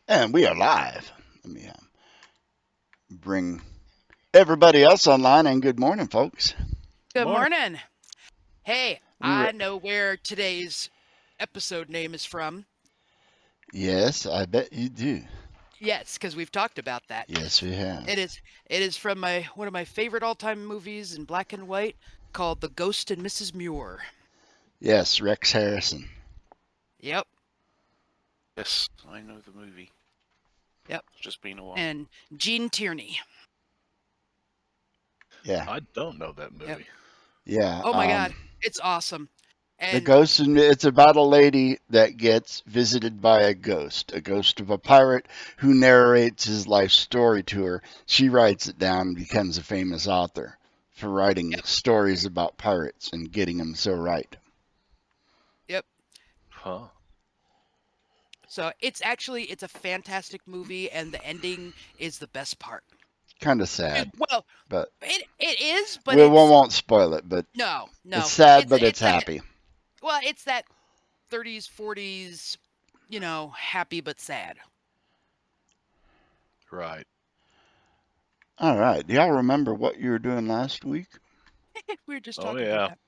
And we are live. Let me bring everybody else online, and good morning, folks. Good Morning. morning. Hey, We're I know where today's episode name is from. Yes, I bet you do. Yes, because we've talked about that. Yes, we have. It is from my one of my favorite all-time movies in black and white called The Ghost and Mrs. Muir. Yes, Rex Harrison. Yep, Yes, I know the movie. yep. It's just been a while. And Gene Tierney. Yeah, I don't know that Yep. movie. yeah. Oh my God, it's awesome. The And ghost. It's about a lady that gets visited by a ghost of a pirate who narrates his life story to her. She writes it down and becomes a famous author for writing yep, stories about pirates and getting them so right. yep. Huh. So it's a fantastic movie, and the ending is the best part. Kind of sad, Well, but it is, but we it's won't spoil it. But no, it's no. sad, It's but it's it's that happy. it's that 30s, 40s, happy but sad. Right. All right. Do y'all remember what you were doing last week? We were just Oh talking about yeah. that.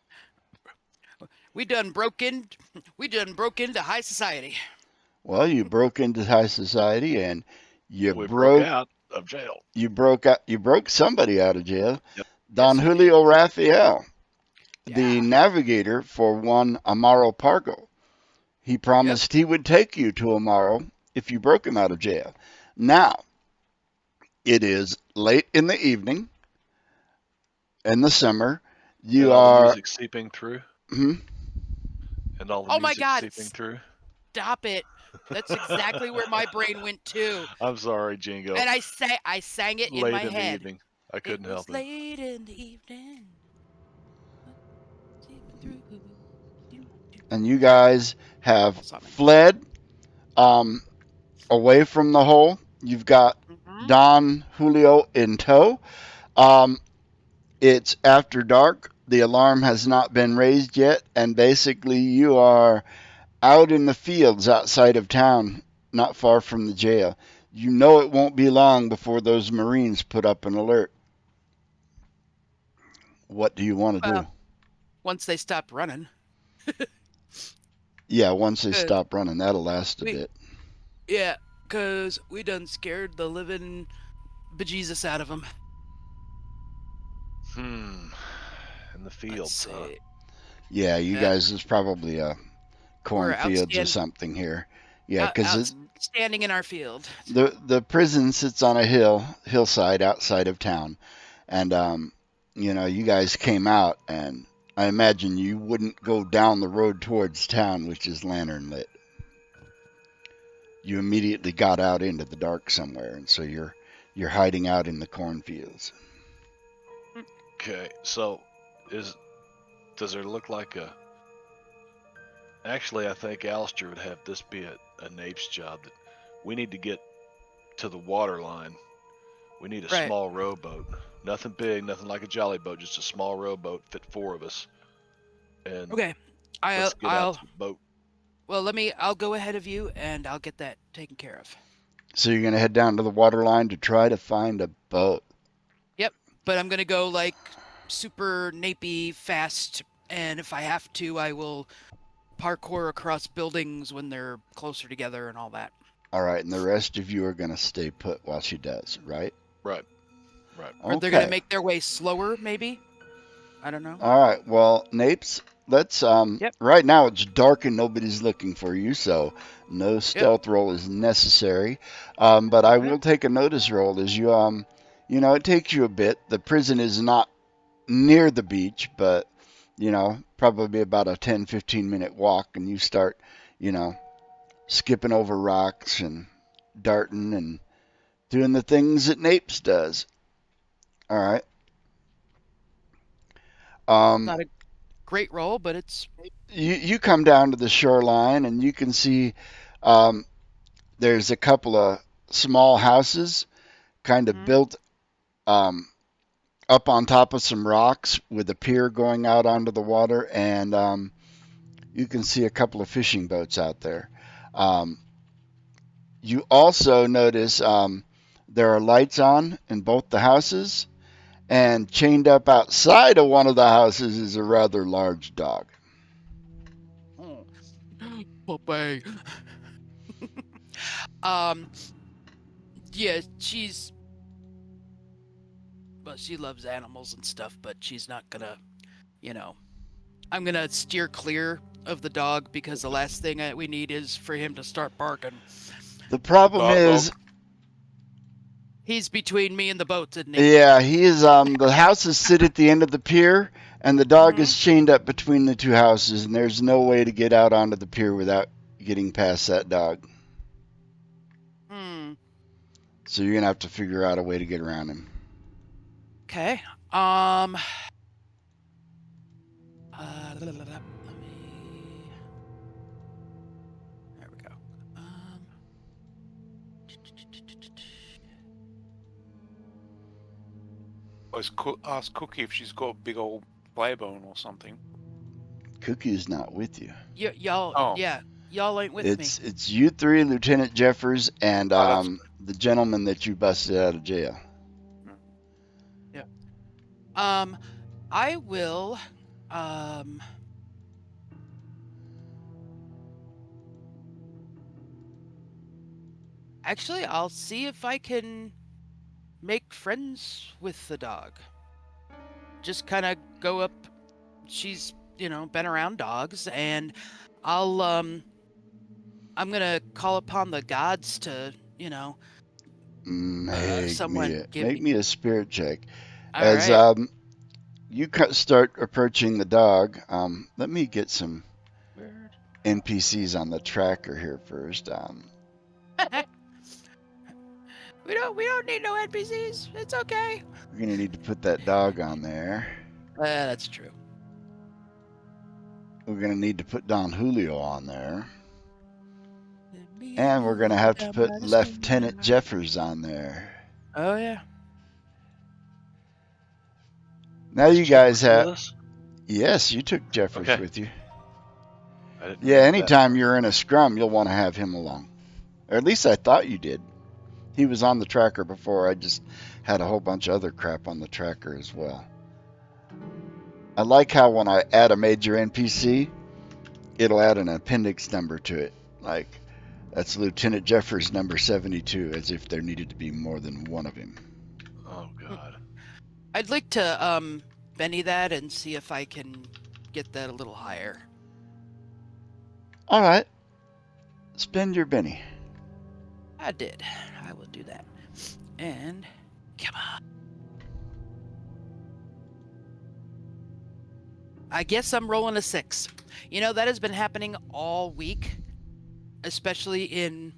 We done broke in. We done broke into high society. Well, you broke into high society and you We broke broke out of jail. you broke somebody out of jail. Yep. Don Yes, we did. Julio Raphael, the Yeah. navigator for one Amaro Pargo. He Yep. promised he would take you to Amaro if you broke him out of jail. Now, it is late in the evening in the summer. And You all the are music seeping through. hmm, And all the Oh my music God! seeping through. Stop it. That's exactly where my brain went too. I'm sorry, Jingo. And I sang it in Late my in the head. evening. I It couldn't was help it. late in the evening. Seeping through. Do, do. and you guys have Paul Simon. fled um, away from the hole. You've got Hmm. Don Julio in tow. Um, it's after dark. The alarm has not been raised yet, and basically you are out in the fields outside of town, not far from the jail. You know it won't be long before those Marines put up an alert. What do you want to do? Well, once they stopped running. Yeah, once they 'Cause stop running, that'll last a we, bit. yeah, 'cause we done scared the living bejesus out of them. Hmm. In the Let's fields, huh? see. Yeah, you Yep, guys is probably we're cornfields or something here. Yeah, out, because outstanding in our field. the prison sits on a hillside outside of town, and you guys came out, and I imagine you wouldn't go down the road towards town, which is lantern lit. You immediately got out into the dark somewhere, and so you're hiding out in the cornfields. Okay. So, is does there look like a? Actually, I think Alistair would have this be a Nape's job. That we need to get to the water line. We need a Right. small rowboat. Nothing big, nothing like a jolly boat, just a small rowboat, fit four of us. And Okay. I'll let's get out I'll to the boat. well I'll go ahead of you and I'll get that taken care of. So you're gonna head down to the water line to try to find a boat. Yep. But I'm gonna go like super napey fast, and if I have to, I will parkour across buildings when they're closer together and all that. All right, and the rest of you are gonna stay put while she does, right? Right, right. Or they're gonna Okay. make their way slower, maybe. I don't know. All right. Well, Napes, let's Yep. right now it's dark and nobody's looking for you, so no Yep. stealth roll is necessary. But I Okay. will take a notice roll as it takes you a bit. The prison is not near the beach, but probably about a 10-15 minute walk, and you start, you know, skipping over rocks and darting and doing the things that Napes does. All right. Um, Not a great roll, but it's you come down to the shoreline and you can see um, there's a couple of small houses kind of mhm. built um, up on top of some rocks with a pier going out onto the water, and you can see a couple of fishing boats out there. Um, You also notice there are lights on in both the houses, and chained up outside of one of the houses is a rather large dog. Oh, puppy. Um, yeah, well, she loves animals and stuff, but she's not gonna, you know, I'm gonna steer clear of the dog because the last thing we need is for him to start barking. The problem Guard dog. is, He's between me and the boat, isn't he? yeah, he is. The houses sit at the end of the pier, and the dog Mhm. is chained up between the two houses, and there's no way to get out onto the pier without getting past that dog. Hmm. So you're gonna have to figure out a way to get around him. Okay. Let me. There we go. Always ask Cookie if she's got a big old play bone or something. Cookie's not with you. Y'all, Oh. yeah, y'all ain't with me. It's you three, Lieutenant Jeffers, and Oh, that's the gentleman that you busted out of jail. I will. Actually, I'll see if I can make friends with the dog. Just kind of go up. She's, been around dogs, and I'm gonna call upon the gods to, someone give Make me. me a spirit check. All As right. you start approaching the dog, let me get some Word. NPCs on the tracker here first. We don't need no NPCs. It's okay. We're gonna need to put that dog on there. That's true. We're gonna need to put Don Julio on there, and we're gonna have to put Lieutenant Jeffers on there. Oh yeah. Now Is you guys Jeffers with have. us? Yes, you took Jeffers Okay. with you. I didn't Yeah, remember that. anytime you're in a scrum, you'll want to have him along. Or at least I thought you did. He was on the tracker before. I just had a whole bunch of other crap on the tracker as well. I like how when I add a major NPC, it'll add an appendix number to it. Like, that's Lieutenant Jeffers number 72, as if there needed to be more than one of him. Oh God. I'd like to Benny that and see if I can get that a little higher. All right. Spend your Benny. I did. I will do that. And come on. I guess I'm rolling a 6. That has been happening all week, especially in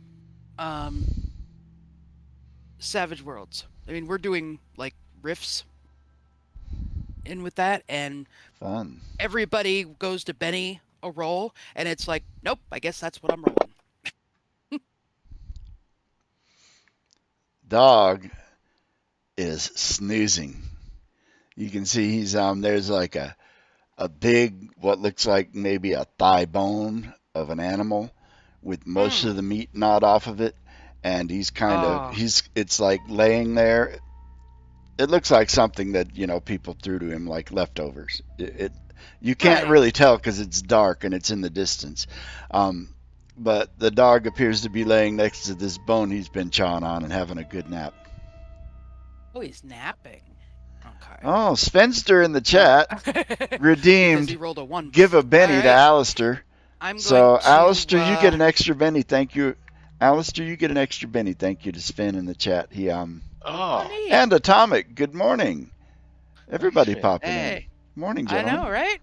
Savage Worlds. I mean, we're doing like riffs in with that, and Fun. everybody goes to Benny a roll, and it's like, nope, I guess that's what I'm rolling. Dog is snoozing. You can see he's there's like a big, what looks like maybe a thigh bone of an animal with most of the meat gnawed off of it, and he's it's like laying there. It looks like something that people threw to him like leftovers. You can't Right. really tell because it's dark and it's in the distance. But the dog appears to be laying next to this bone he's been chawing on and having a good nap. Oh, he's napping. Okay. Oh, Svenster in the chat Because redeemed. he rolled a 1. Give a Benny All to right. Alistair. I'm So, going to, Alistair, you get an extra Benny. Thank you. Alistair, you get an extra Benny. Thank you to Sven in the chat. Oh, neat. And Atomic, good morning. Everybody Sven. popping in. Hey, Morning, I gentlemen. know, right?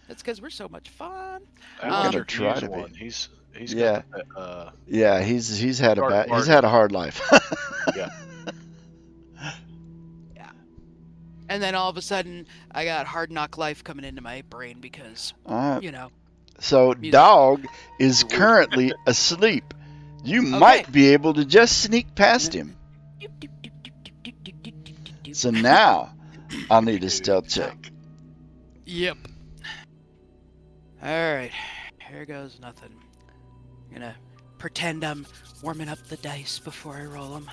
That's because we're so much fun. Alistair, try he is to be. one. He's Yeah. got Yeah, he's had Dark he's had a bargain. hard life. Yeah. Yeah. And then all of a sudden, I got Hard Knock Life coming into my brain because, All right. you know. So Music. Dog is You would. currently asleep. You might be able to just sneak past him. So now I'll need a stealth check. Yep. All right. Here goes nothing. I'm gonna pretend I'm warming up the dice before I roll them.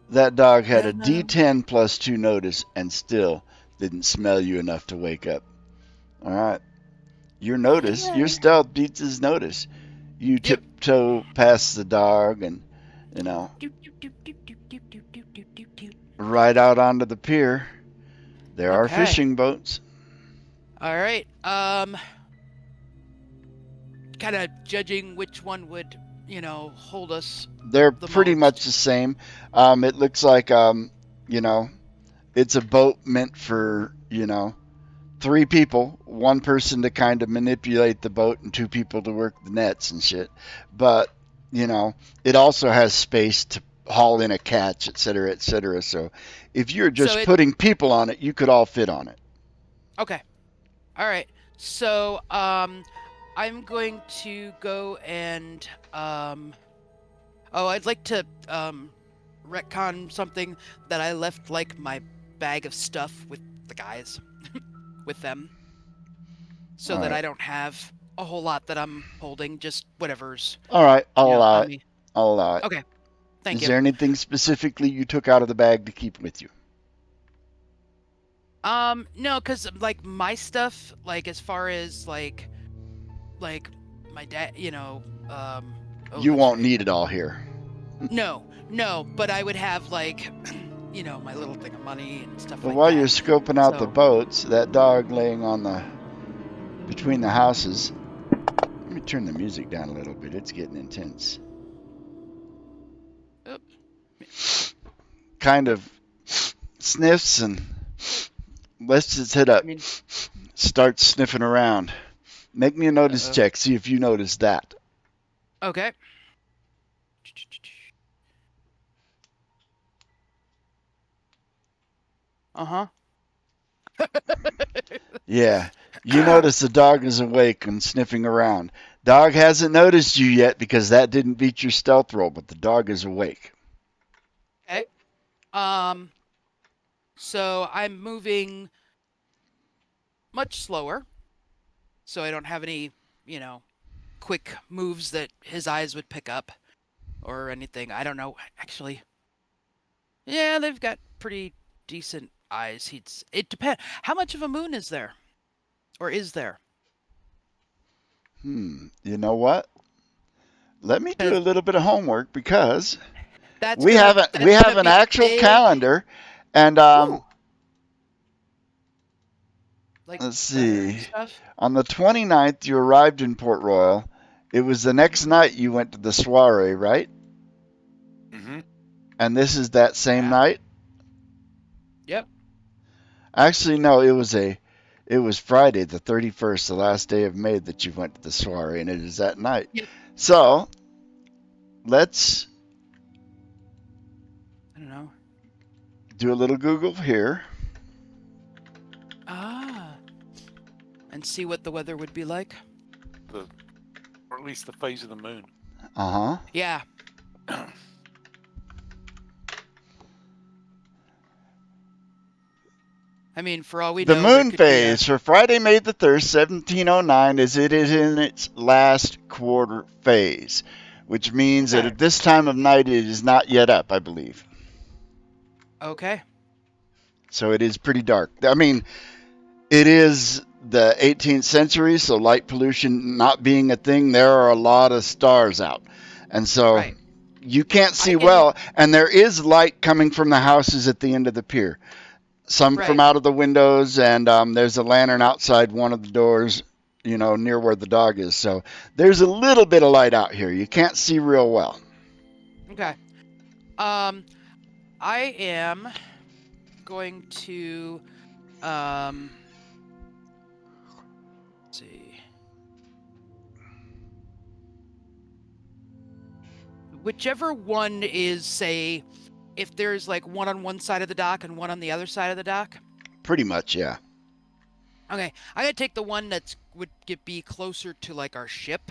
That dog had a And D10 plus 2 notice and still didn't smell you enough to wake up. All right. Your stealth beats his notice. You Yep. tiptoe past the dog and, Doot, doot, doot, doot, doot, doot, doot, doot, doot, doot, doot. right out onto the pier. There are Okay. fishing boats. All right. Kind of judging which one would, hold us They're the pretty most. much the same. It looks like, it's a boat meant for, 3 people, 1 person to kind of manipulate the boat and 2 people to work the nets and shit. But, it also has space to haul in a catch, et cetera, et cetera. So if you're just putting people on it, you could all fit on it. Okay. All right. So, I'm going to go and, I'd like to, retcon something that I left, like, my bag of stuff with the guys, with them, so All that right. I don't have a whole lot that I'm holding, just whatever's, All right, I'll allow on it. me. I'll allow it. Okay. Thank Is you. there anything specifically you took out of the bag to keep with you? No, because, like, my stuff, like, as far as, like my dad, You that's won't right. need it all here. No, but I would have, like, my little thing of money and stuff But like while that. you're scoping out the So- boats, that dog laying between the houses. Let me turn the music down a little bit. It's getting intense. Oop. Kind of sniffs and lifts its head up. Starts sniffing around. Make me a notice check. See if you notice that. Okay. Uh-huh. Yeah. You notice the dog is awake and sniffing around. Dog hasn't noticed you yet because that didn't beat your stealth roll, but the dog is awake. Okay. So I'm moving much slower, so I don't have any, quick moves that his eyes would pick up or anything. I don't know, actually. Yeah, they've got pretty decent eyes. It depends. How much of a moon is there? Or is there? You know what? Let me do a 'Cause little bit of homework because that's we have an be actual big. calendar, and Ooh. Like let's weather and see. stuff. On the 29th, you arrived in Port Royal. It was the next night you went to the soiree, right? Mm-hmm. And this is that same Yeah. night? Yep. Actually, no, it was Friday, the 31st, the last day of May that you went to the soiree, and it is that night. Yep. So, let's I don't know. do a little Google here. And see what the weather would be like. Or at least the phase of the moon. Uh-huh. Yeah. I mean, for all we The know, there moon could be phase for Friday, May the 3rd, 1709, is it is in its last quarter phase, which means that Okay. at this time of night it is not yet up, I believe. Okay. So it is pretty dark. I mean, it is the 18th century, so light pollution not being a thing, there are a lot of stars out. And so Right. you can't see can- well, and there is light coming from the houses at the end of the pier. Some from Right. out of the windows, and there's a lantern outside one of the doors, near where the dog is. So there's a little bit of light out here. You can't see real well. Okay. I am going to let's see. Whichever one is, say, if there's like one on one side of the dock and one on the other side of the dock. Pretty much, yeah. Okay, I'm gonna take the one that would be closer to like our ship.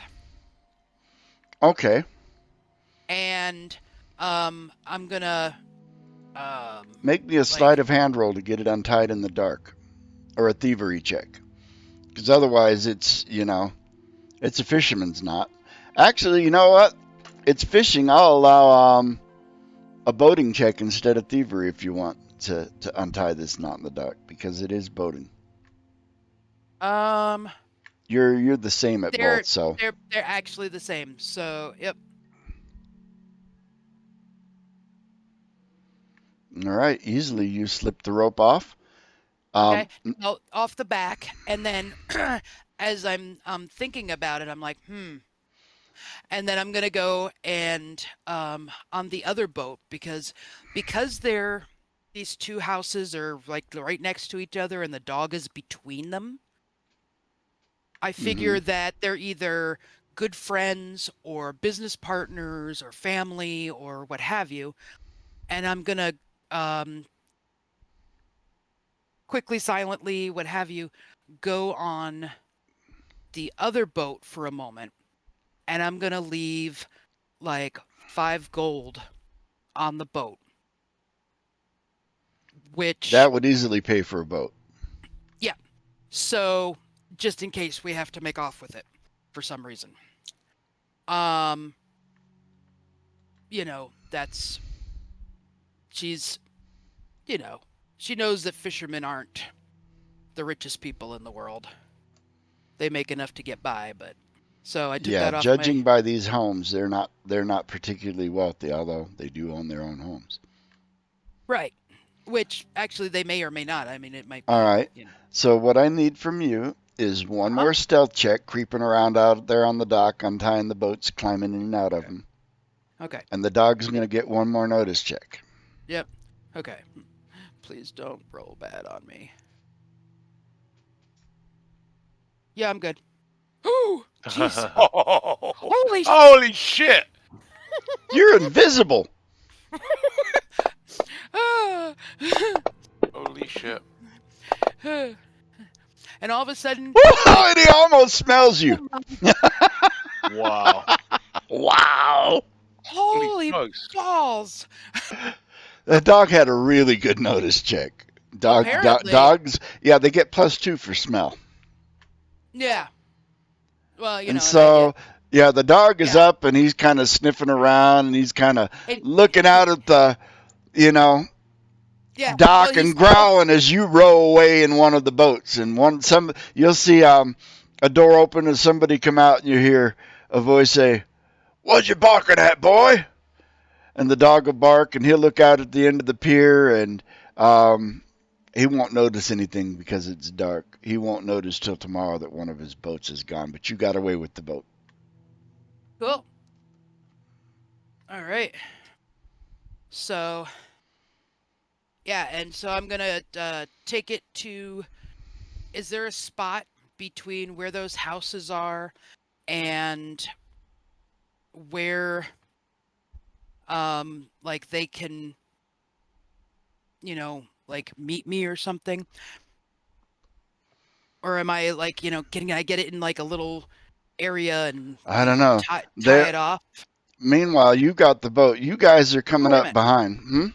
Okay. And I'm gonna make me a sleight of hand roll to get it untied in the dark, or a thievery check, because otherwise it's a fisherman's knot. Actually, you know what? it's fishing, I'll allow a boating check instead of thievery if you want to untie this knot in the dock because it is boating. Um, You're the same at they're both, so they're actually the same. So yep. all right. Easily you slip the rope off. Okay. Off the back, and then as I'm thinking about it, I'm like, and then I'm gonna go and on the other boat because they're these two houses are like right next to each other and the dog is between them. I figure that they're either good friends or business partners or family or what have you, and I'm gonna um, quickly, silently, what have you, go on the other boat for a moment, and I'm gonna leave like 5 gold on the boat, which, that would easily pay for a boat. yeah. So just in case we have to make off with it for some reason. Um, that's she's, she knows that fishermen aren't the richest people in the world. They make enough to get by, but so I took Yeah, that off my judging by these homes, they're not particularly wealthy, although they do own their own homes. right, which actually they may or may not. I mean, it might All be, right. So what I need from you is one uh-huh. more stealth check, creeping around out there on the dock, untying the boats, climbing in and out of them, Okay. and the dog's going to get one more notice check. Yep. Okay. Please don't roll bad on me. Yeah, I'm good. Ooh, jeez. Oh, Holy holy shit! You're invisible. Ah. Holy shit! And all of a sudden, Whoa, and he almost smells you. Wow. Wow. Holy holy smokes! balls. The dog had a really good notice check. Apparently. Dogs, yeah, they get +2 for smell. Yeah. Well, And and I get, so, yeah, the dog is yeah. up and he's kind of sniffing around and he's kind of And, looking out at the, you know, yeah. Well, dock he's and growling as you row away in one of the boats. And you'll see a door open and somebody come out and you hear a voice say, "What you barking at, boy?" And the dog will bark and he'll look out at the end of the pier and he won't notice anything because it's dark. He won't notice till tomorrow that one of his boats is gone, but you got away with the boat. cool. All right. So, yeah, and so I'm gonna take it to. Is there a spot between where those houses are and where, like they can, like meet me or something? Or am I like, can I get it in like a little area and, I don't know. tie There. it off? Meanwhile, you got the boat. You guys are Oh, coming wait a up minute. behind.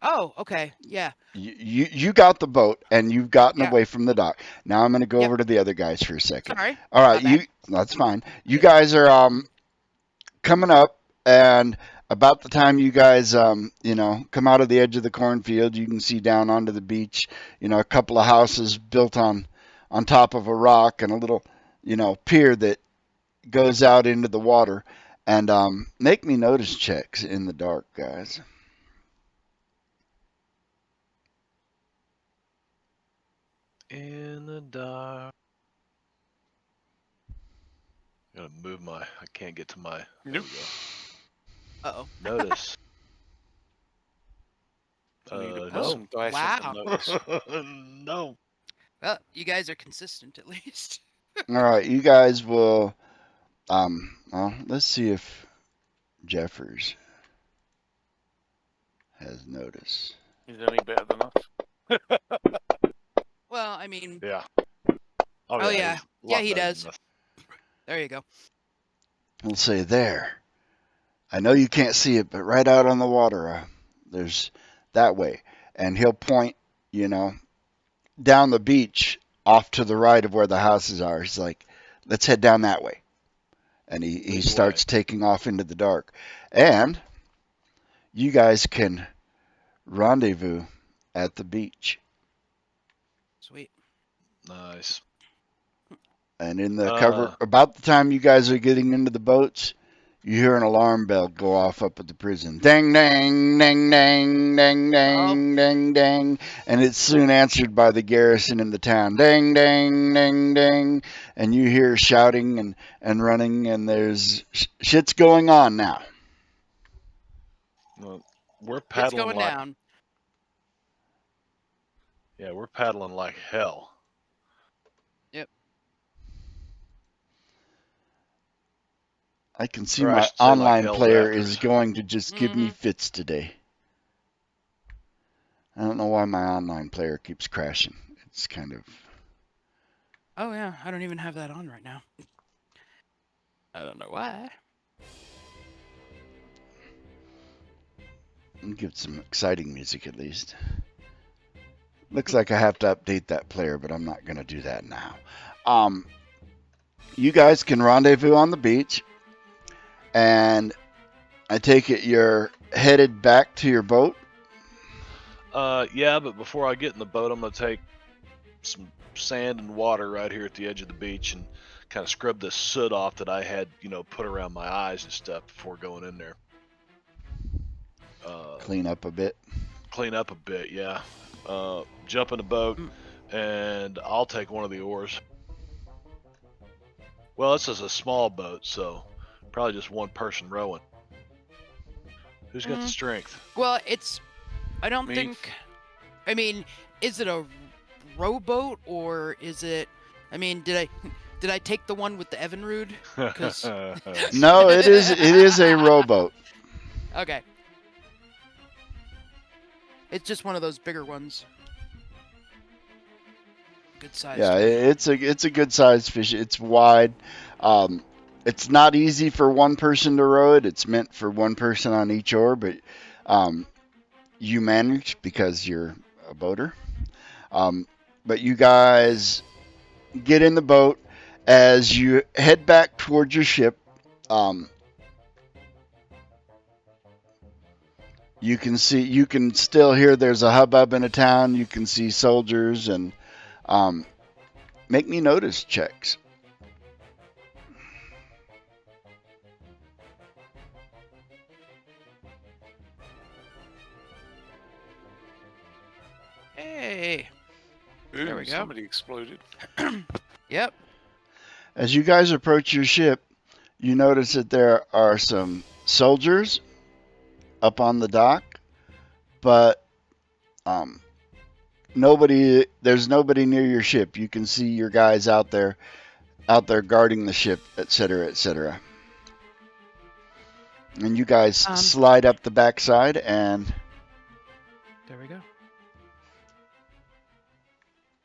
Oh, okay. Yeah. You got the boat and you've gotten Yeah. away from the dock. Now I'm going to go Yep. over to the other guys for a second. Sorry. All right, My bad. that's fine. You guys are coming up, and about the time you guys come out of the edge of the cornfield, you can see down onto the beach, a couple of houses built on top of a rock and a little, pier that goes out into the water. And make me notice checks in the dark, guys. In the dark. I'm gonna move my. I can't get to my. There Nope. we go. Uh-oh. Notice. I need to put No. some dice Wow. on the notes. No. Well, you guys are consistent at least. All right, you guys will. Well, let's see if Jeffers has notice. Is it any better than us? Well, I mean, Yeah. oh yeah. he's a Yeah, lot he better does. than us. There you go. He'll say, "There. I know you can't see it, but right out on the water, there's that way." And he'll point, you know, down the beach off to the right of where the houses are. He's like, "Let's head down that way." and he Lead the starts way. taking off into the dark. And you guys can rendezvous at the beach. Sweet. Nice. And in the cover, Uh, about the time you guys are getting into the boats, you hear an alarm bell go off up at the prison. Ding, ding, ding, ding, ding, Oh, ding, ding, ding. And it's soon answered by the garrison in the town. Ding, ding, ding, ding. And you hear shouting and running, and there's shit's going on now. well, we're it's paddling going like down. we're paddling like hell. Yep. I can see Or I my should say like online hell player is raptors. going to just give me Mm-hmm. fits today. I don't know why my online player keeps crashing. It's kind of. Oh yeah, I don't even have that on right now. I don't know why. Give some exciting music at least. Looks like I have to update that player, but I'm not going to do that now. You guys can rendezvous on the beach, and I take it you're headed back to your boat. Yeah, but before I get in the boat, I'm gonna take some sand and water right here at the edge of the beach and kind of scrub the soot off that I had, put around my eyes and stuff before going in there. Clean up a bit. Clean up a bit, yeah. Jump in the boat, Mm. and I'll take one of the oars. Well, this is a small boat, so probably just one person rowing. Who's got the Mm. strength? Well, I don't Me. think. I mean, is it a rowboat or is it? I mean, did I take the one with the Evinrude? 'Cause- No, it is a rowboat. Okay. It's just one of those bigger ones. Good sized Yeah, one. it's a good sized fish. It's wide. Um, it's not easy for one person to row it. It's meant for one person on each oar, but um, you manage because you're a boater. But you guys get in the boat as you head back towards your ship. Um, you can still hear there's a hubbub in a town. You can see soldiers and um, make me notice checks. Hey. Boom, There we go. somebody exploded. Yep. As you guys approach your ship, you notice that there are some soldiers up on the dock, but um, there's nobody near your ship. You can see your guys out there guarding the ship, etc., etc. And you guys slide up the backside and There we go.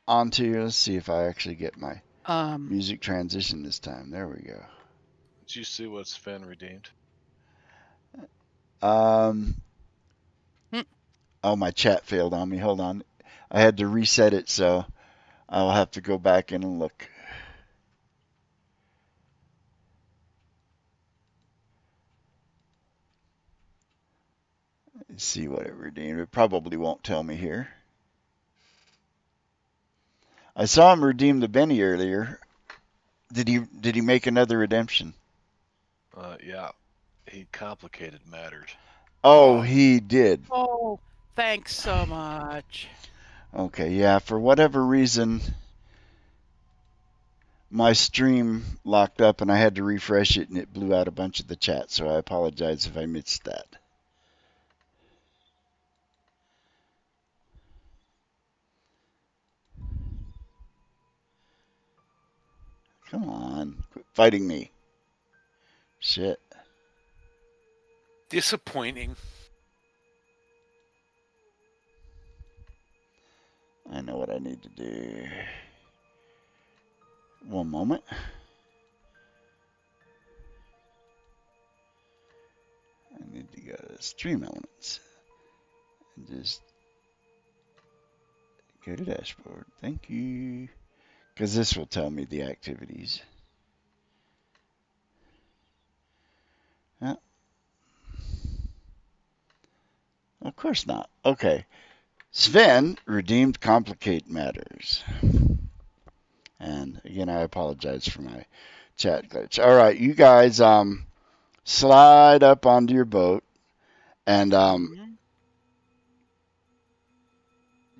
onto. Let's see if I actually get my Um. music transition this time. There we go. Did you see what Sven redeemed? Um, Hmm. oh, my chat failed on me. Hold on. I had to reset it, so I'll have to go back in and look. Let's see what it redeemed. It probably won't tell me here. I saw him redeem the Benny earlier. Did he make another redemption? Yeah, he complicated matters. Oh, he did. Oh, thanks so much. Okay, yeah, for whatever reason my stream locked up and I had to refresh it and it blew out a bunch of the chat, so I apologize if I missed that. Come on, quit fighting me. Shit. Disappointing. I know what I need to do. One moment. I need to go to Stream Elements and just go to Dashboard. Thank you. Because this will tell me the activities. Of course not. Okay. Sven redeemed complicate matters. And again, I apologize for my chat glitch. All right, you guys slide up onto your boat, and Mm-hmm.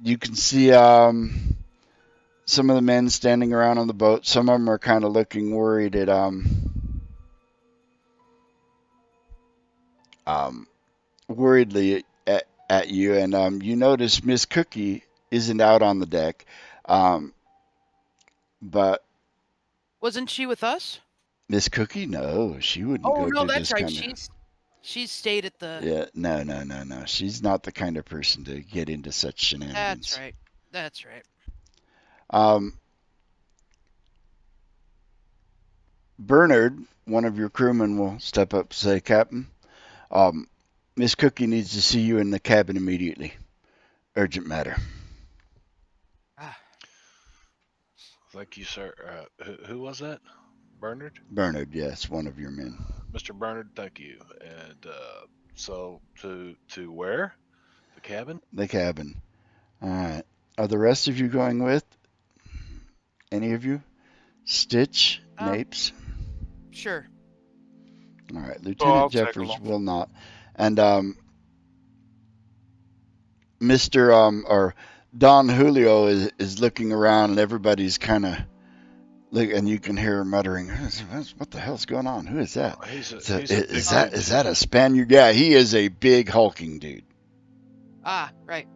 you can see some of the men standing around on the boat. Some of them are kind of looking worried at um, worriedly at you, and you notice Miss Cookie isn't out on the deck, um, but Wasn't she with us? Miss Cookie, no, she wouldn't Oh go no, to that's this right. kind of. She's stayed at the. Yeah, no, no, no, no. She's not the kind of person to get into such That's shenanigans. right. That's right. Um, Bernard, one of your crewmen, will step up and say, Captain, um, Miss Cookie needs to see you in the cabin immediately. Urgent matter. Ah, Thank you, sir. Who was that? Bernard? Bernard, yes, one of your men. Mr. Bernard, thank you. And so to where? The cabin? The cabin. All right. Are the rest of you going with? Any of you? Stitch, um, Mapes? sure. All right. Oh, Lieutenant I'll tag Jeffers along. will not. And Mr. Or Don Julio is looking around, and everybody's kind of look, and you can hear muttering, "What the hell's going on? Who is that? He's a big Uh, dude Is too. that a Spaniard? Yeah, he is a big hulking dude. Right.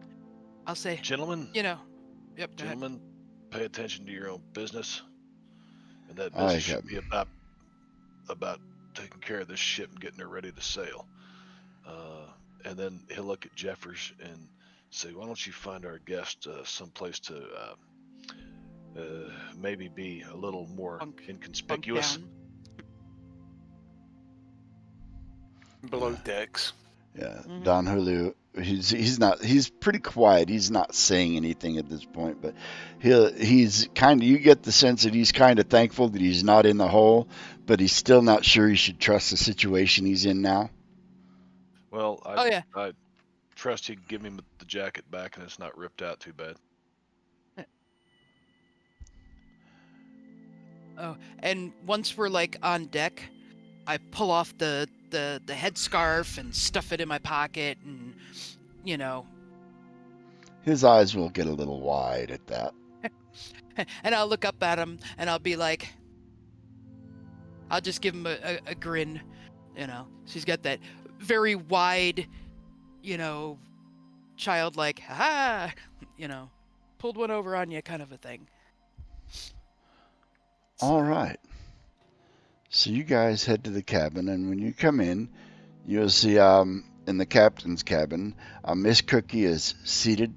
I'll say, Gentlemen, you know, yep, go ahead. gentlemen, pay attention to your own business, and that I business got should be about taking care of this ship and getting her ready to sail. And then he'll look at Jeffers and say, "Why don't you find our guest someplace to maybe be a little more Bunk inconspicuous?" down. Below yeah, decks. yeah. Mm-hmm. Don Julio. He's pretty quiet. He's not saying anything at this point, but he's kind of, you get the sense that he's kind of thankful that he's not in the hole, but he's still not sure he should trust the situation he's in now. Well, Oh yeah. I trust he can give me the jacket back and it's not ripped out too bad. Oh, and once we're like on deck, I pull off the headscarf and stuff it in my pocket, and you know, His eyes will get a little wide at that. and I'll look up at him and I'll be like, I'll just give him a grin, you know. She's got that very wide, you know, childlike, ha, you know, pulled one over on you kind of a thing. All So, right. So you guys head to the cabin, and when you come in, you'll see in the captain's cabin, Miss Cookie is seated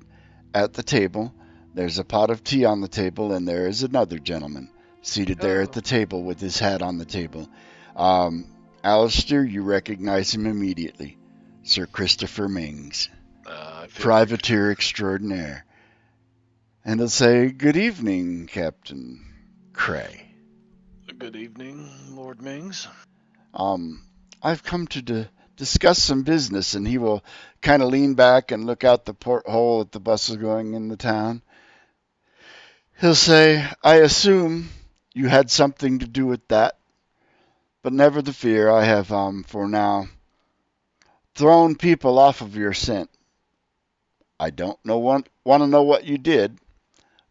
at the table. There's a pot of tea on the table, and there is another gentleman seated there at oh, the table with his hat on the table. Um, Alistair, you recognize him immediately. Sir Christopher Mings, I figured. privateer extraordinaire. And he'll say, Good evening, Captain Cray. Good evening, Lord Mings. Um, I've come to discuss some business, and he will kind of lean back and look out the porthole at the buses going in the town. He'll say, I assume you had something to do with that, but never the fear. I have, for now, thrown people off of your scent. I don't want to know what you did,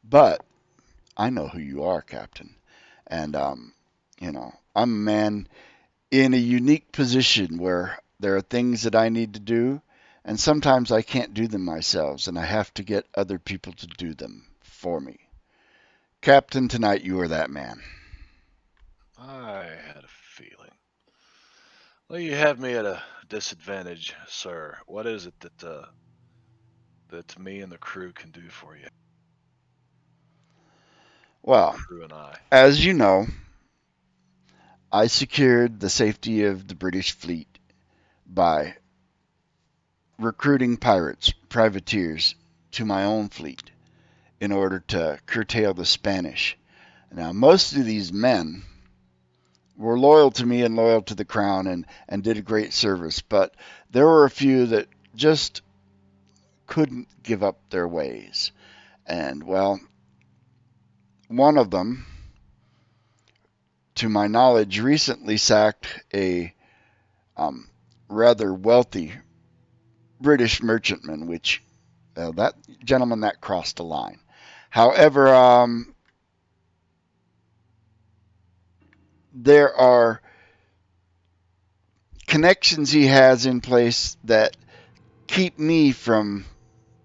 but I know who you are, Captain. And, I'm a man in a unique position where there are things that I need to do, and sometimes I can't do them myself, and I have to get other people to do them for me. Captain, tonight you are that man. I had a feeling. Well, you have me at a disadvantage, sir. What is it that me and the crew can do for you? The Well, crew and I. as you know, I secured the safety of the British fleet by recruiting pirates, privateers, to my own fleet in order to curtail the Spanish. Now, most of these men were loyal to me and loyal to the crown and did a great service. But there were a few that just couldn't give up their ways. And, well, one of them, to my knowledge, recently sacked a rather wealthy British merchantman, which that gentleman that crossed a line. However, there are connections he has in place that keep me from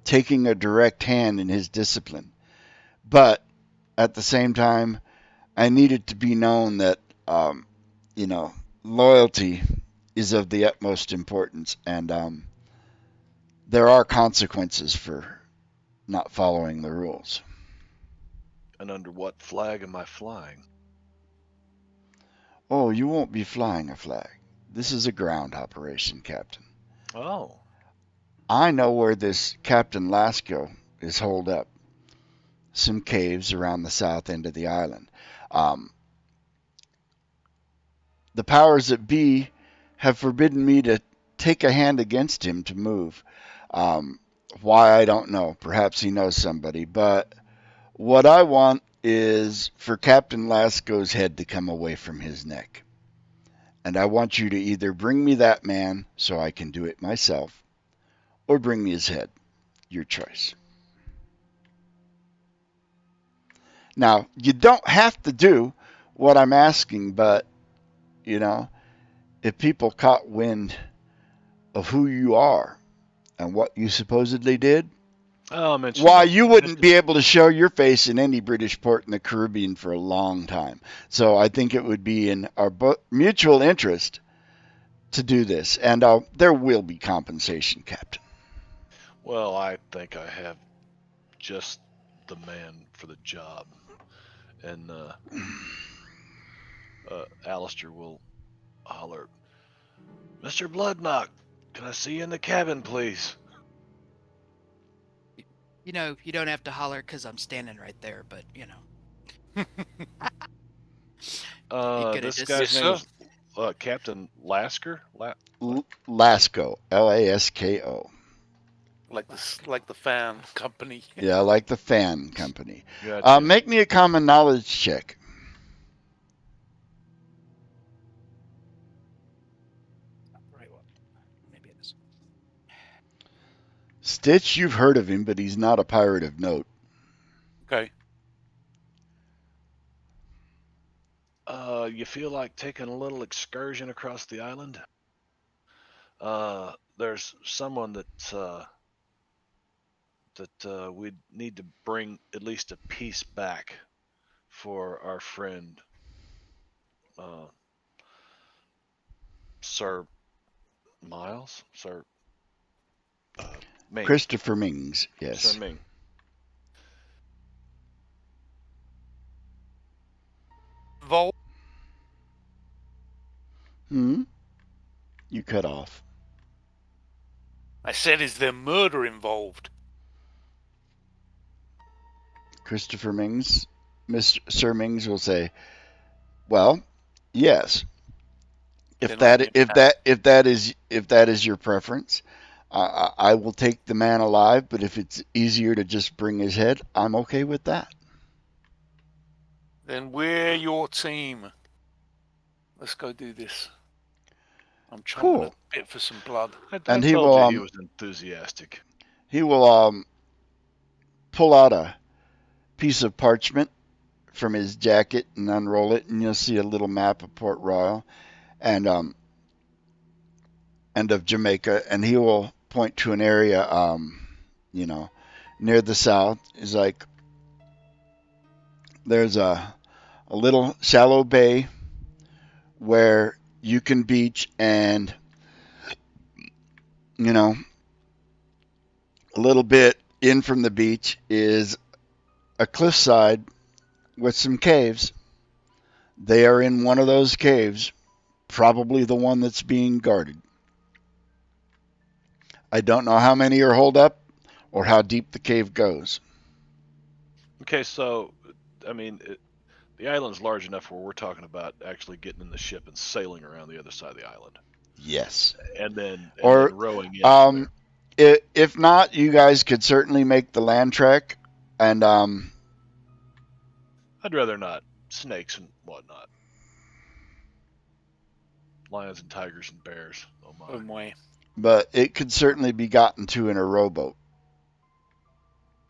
taking a direct hand in his discipline. But at the same time, I need it to be known that, you know, loyalty is of the utmost importance, and there are consequences for not following the rules. And under what flag am I flying? Oh, you won't be flying a flag. This is a ground operation, Captain. Oh, I know where this Captain Lasco is holed up. Some caves around the south end of the island. Um, the powers that be have forbidden me to take a hand against him to move. Um, why, I don't know. Perhaps he knows somebody. But what I want is for Captain Lasco's head to come away from his neck. And I want you to either bring me that man so I can do it myself, or bring me his head. Your choice. Now, you don't have to do what I'm asking, but, you know, if people caught wind of who you are and what you supposedly did, oh, mention why, no. you wouldn't be able to show your face in any British port in the Caribbean for a long time. So I think it would be in our mutual interest to do this. And there will be compensation, Captain. Well, I think I have just the man for the job. And Alistair will holler, Mr. Bloodknock, can I see you in the cabin, please? You know, you don't have to holler because I'm standing right there, but you know, you could have This just. guy's Yes, name sir. is Captain Lasker. Lasco, Lasko. Like the fan company. Yeah, like the fan company. Gotcha. Make me a common knowledge check. Right one. Maybe it is. Stitch, you've heard of him, but he's not a pirate of note. Okay. You feel like taking a little excursion across the island? There's someone that we need to bring at least a piece back for our friend, uh, Sir Miles, Sir Ming, Christopher Mings, Sir yes. Ming. Vol. Hmm? You cut off. I said, is there murder involved? Christopher Mings, Mr. Sir Mings will say, "Well, yes. If Then I'm that in. if that if that is your preference, I will take the man alive. But if it's easier to just bring his head, I'm okay with that." Then we're your team. Let's go do this. I'm chomping at Cool. the bit for some blood. I And he told will you he was enthusiastic. he will pull out a piece of parchment from his jacket and unroll it, and you'll see a little map of Port Royal and of Jamaica, and he will point to an area, you know, near the south. He's like, there's a little shallow bay where you can beach, and you know, a little bit in from the beach is a cliffside with some caves. They are in one of those caves, probably the one that's being guarded. I don't know how many are holed up or how deep the cave goes. Okay, so I mean, the island's large enough where we're talking about actually getting in the ship and sailing around the other side of the island, Yes. and then Or rowing in from um, there. If not, you guys could certainly make the land trek, and I'd rather not. Snakes and whatnot. Lions and tigers and bears. Oh my. Oh my. but it could certainly be gotten to in a rowboat.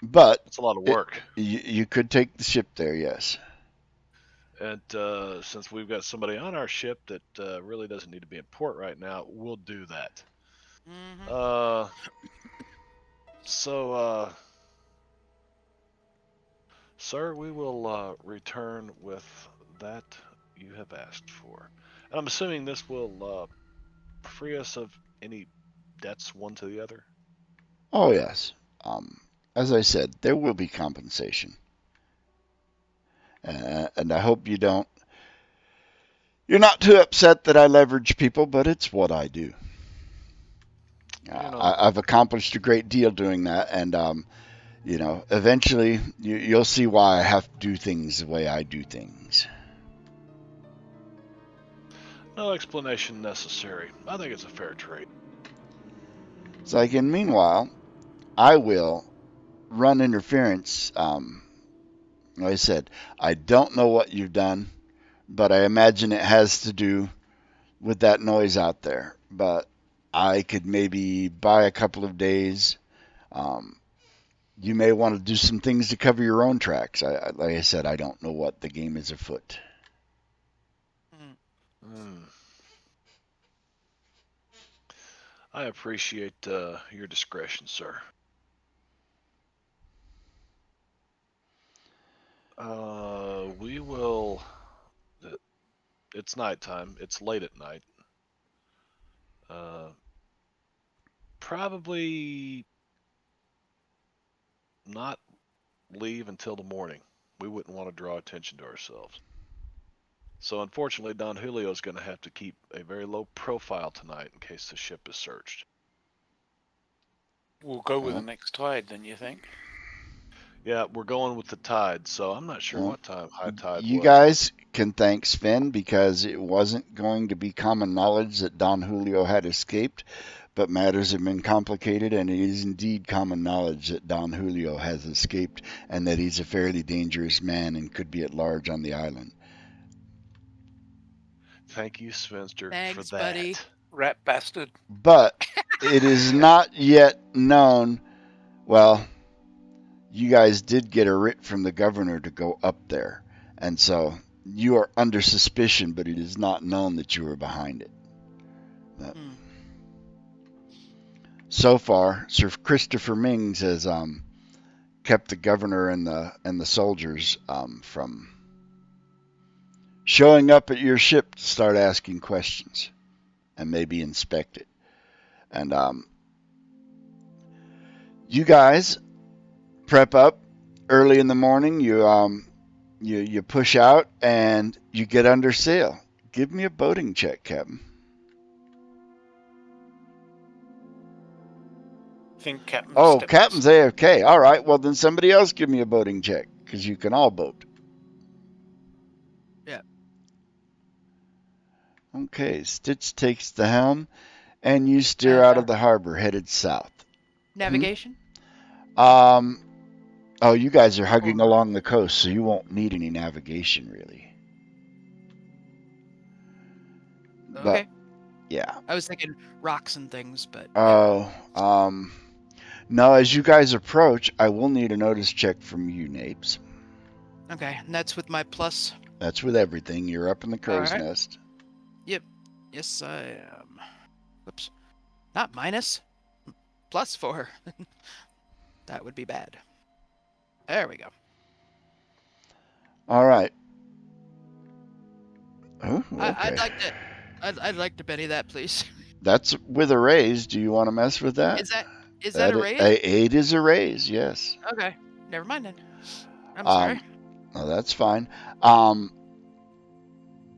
But It's a lot of it, work. you could take the ship there, yes. And since we've got somebody on our ship that really doesn't need to be in port right now, we'll do that. Mm-hmm. Uh, so, sir, we will return with that you have asked for. And I'm assuming this will free us of any debts one to the other. Oh, yes. As I said, there will be compensation. And I hope you're not too upset that I leverage people, but it's what I do. You know, I've accomplished a great deal doing that, and eventually you'll see why I have to do things the way I do things. no explanation necessary. I think it's a fair trade. It's like, and meanwhile, I will run interference. Like I said, I don't know what you've done, but I imagine it has to do with that noise out there. But I could maybe buy a couple of days. Um, you may want to do some things to cover your own tracks. Like I said, I don't know what the game is afoot. Hmm. I appreciate your discretion, sir. We will. It's nighttime. It's late at night. Uh, Probably not leave until the morning. We wouldn't want to draw attention to ourselves. So unfortunately, Don Julio's going to have to keep a very low profile tonight in case the ship is searched. We'll go with the Well, next tide, then, you think? Yeah, we're going with the tide, so I'm not sure well, what time high tide you was, but guys can thank Sven because it wasn't going to be common knowledge that Don Julio had escaped, but matters have been complicated, and it is indeed common knowledge that Don Julio has escaped and that he's a fairly dangerous man and could be at large on the island. thank you, Svenster, for Thanks, buddy. that. Rat bastard. But it is not yet known. Well, you guys did get a writ from the governor to go up there, and so you are under suspicion, but it is not known that you were behind it. But Hmm. so far, Sir Christopher Mings has kept the governor and the soldiers from showing up at your ship to start asking questions and maybe inspect it. And you guys prep up early in the morning. You push out and you get under sail. Give me a boating check, Captain. I think Captain Oh, stepped Captain's aside. AFK. All right, well then somebody else give me a boating check because you can all boat. Yeah. Okay, Stitch takes the helm and you steer out of the harbor headed south. Navigation? Um, oh, you guys are hugging Or along the coast, so you won't need any navigation really. But okay. yeah. I was thinking rocks and things, but yeah. Oh, no, as you guys approach, I will need a notice check from you, Napes. Okay, and that's with my plus. That's with everything. You're up in the All crow's right. nest. Yep. Yes, I am. Whoops. Not minus. +4. That would be bad. There we go. All right. Oh, I'd okay. like to. I'd like to Benny that, please. That's with a raise. Do you want to mess with that? Is that a raise? It is a raise, yes. Okay. Never mind then. I'm Um, sorry. no, that's fine. Um,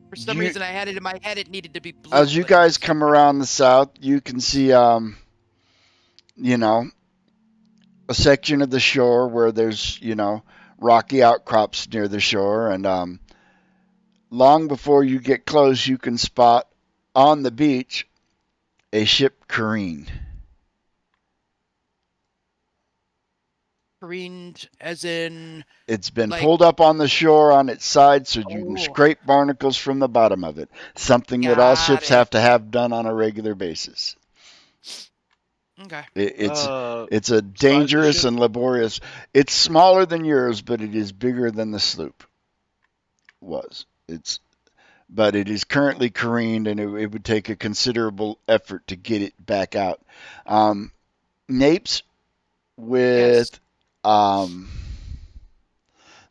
For some you reason, I had it in my head it needed to be blue. as you but it guys was- come around the south, you can see you know, a section of the shore where there's, rocky outcrops near the shore, and long before you get close, you can spot on the beach a ship careen. Careened as in It's been like, pulled up on the shore on its side so you can oh, scrape barnacles from the bottom of it. Something that all got ships it. have to have done on a regular basis. Okay. It, it's Uh, it's a Size of the dangerous ship? and laborious. It's smaller than yours, but it is bigger than the sloop was. But it is currently careened, and it would take a considerable effort to get it back out. Napes Yes. with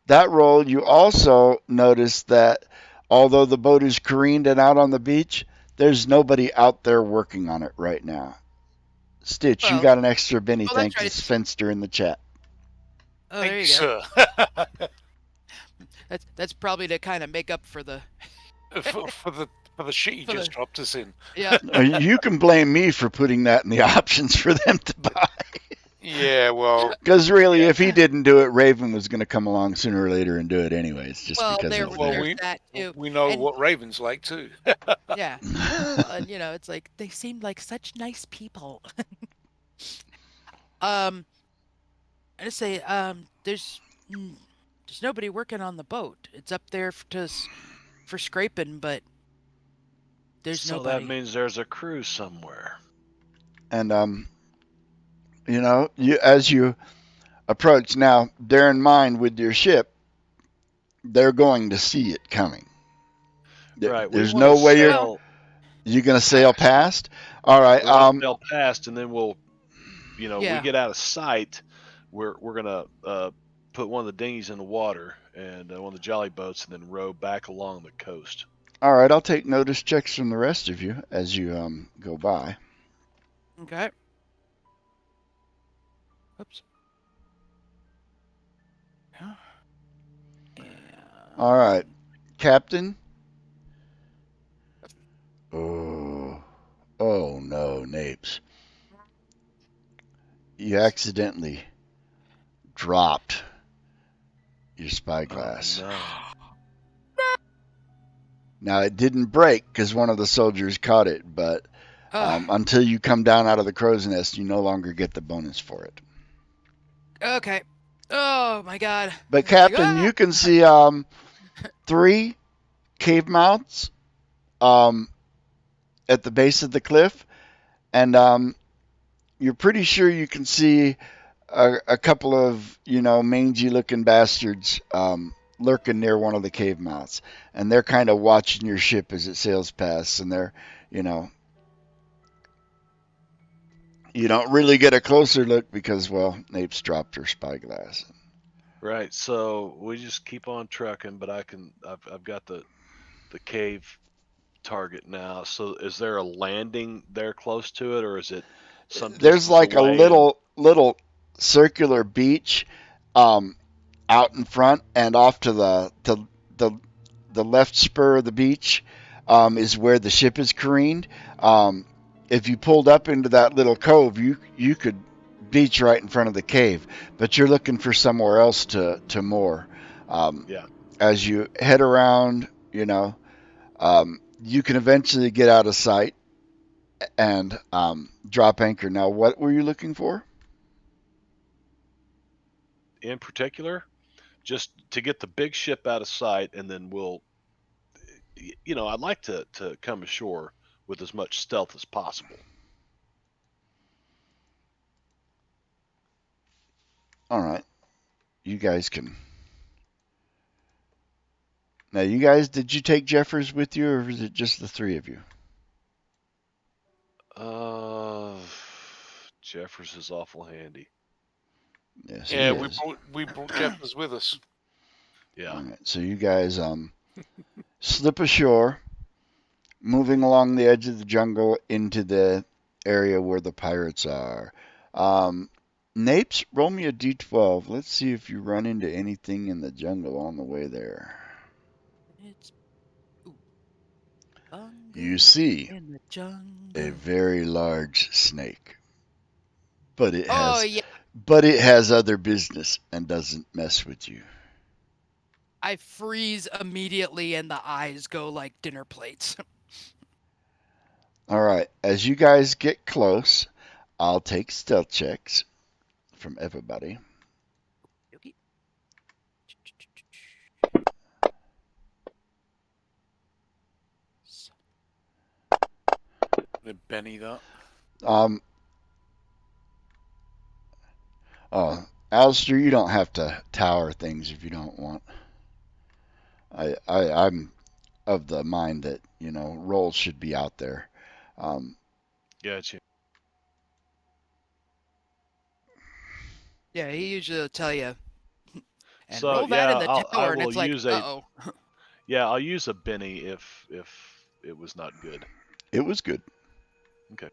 that roll, you also notice that although the boat is careened and out on the beach, there's nobody out there working on it right now. Stitch, you Well, got an extra Benny oh, that's thank right. to It's Fenster in the chat. oh, Thank there you, you go. sir. That's probably to kind of make up for the for the shit you for the just dropped us in. yeah. You can blame me for putting that in the options for them to buy. Yeah, well, Because really, yeah. if he didn't do it, Raven was going to come along sooner or later and do it anyways, just Well, because he's Well, there. there's that too, we know and what Raven's like too. yeah. Well, and it's like they seemed like such nice people. um, I just say there's nobody working on the boat. It's up there for scraping, but there's So that nobody. means there's a crew somewhere. And you as you approach now, bear in mind with your ship, they're going to see it coming. Right. We There's want to no way Well, you're going to sail past. past. All right. We want to sail past, and then we yeah. get out of sight. We're gonna put one of the dinghies in the water and one of the jolly boats, and then row back along the coast. All right. I'll take notice checks from the rest of you as you go by. Okay. Oops. Yeah. All right, And Captain. Oh, oh no, Napes. You accidentally dropped your Oh spyglass. no! Now it didn't break because one of the soldiers caught it, but uh, until you come down out of the crow's nest, you no longer get the bonus for it. okay. Oh my God. But It's like Captain, you can see 3 cave mouths um, at the base of the cliff, and you're pretty sure you can see a couple of mangy looking bastards lurking near one of the cave mouths, and they're kind of watching your ship as it sails past, and they're you know you don't really get a closer look because Nape's dropped her spyglass. Right. So we just keep on trucking, but I've got the cave target now. So is there a landing there close to it, or is it some There's distance like a away? And little circular beach um, out in front, and off to the the left spur of the beach is where the ship is careened. If you pulled up into that little cove, you could beach right in front of the cave, but you're looking for somewhere else to moor. Um, yeah. as you head around, you can eventually get out of sight and drop anchor. Now, what were you looking for? In particular, just to get the big ship out of sight, and then I'd like to come ashore with as much stealth as possible. All right, you guys can. Now, you guys, did you take Jeffers with you, or is it just the 3 of you? Uh, Jeffers is awful handy. Yes, he Yeah, is. we brought Jeffers with us. Yeah. All right, so you guys slip ashore, moving along the edge of the jungle into the area where the pirates are. Um, Napes, roll me a d12. Let's see if you run into anything in the jungle on the way there. it's ooh, You bungle see in the a jungle. very large snake, but it Oh has yeah. but it has other business and doesn't mess with you. I freeze immediately, and the eyes go like dinner plates. All right, as you guys get close, I'll take stealth checks from everybody. The Benny that. Um, Alistair, you don't have to tower things if you don't want. I'm of the mind that, rolls should be out there. Gotcha. Yeah, he usually will tell you, and So roll that in yeah, the I tower, and will it's like, use a uh-oh. I'll use a Benny if it was not good. It was good. Okay.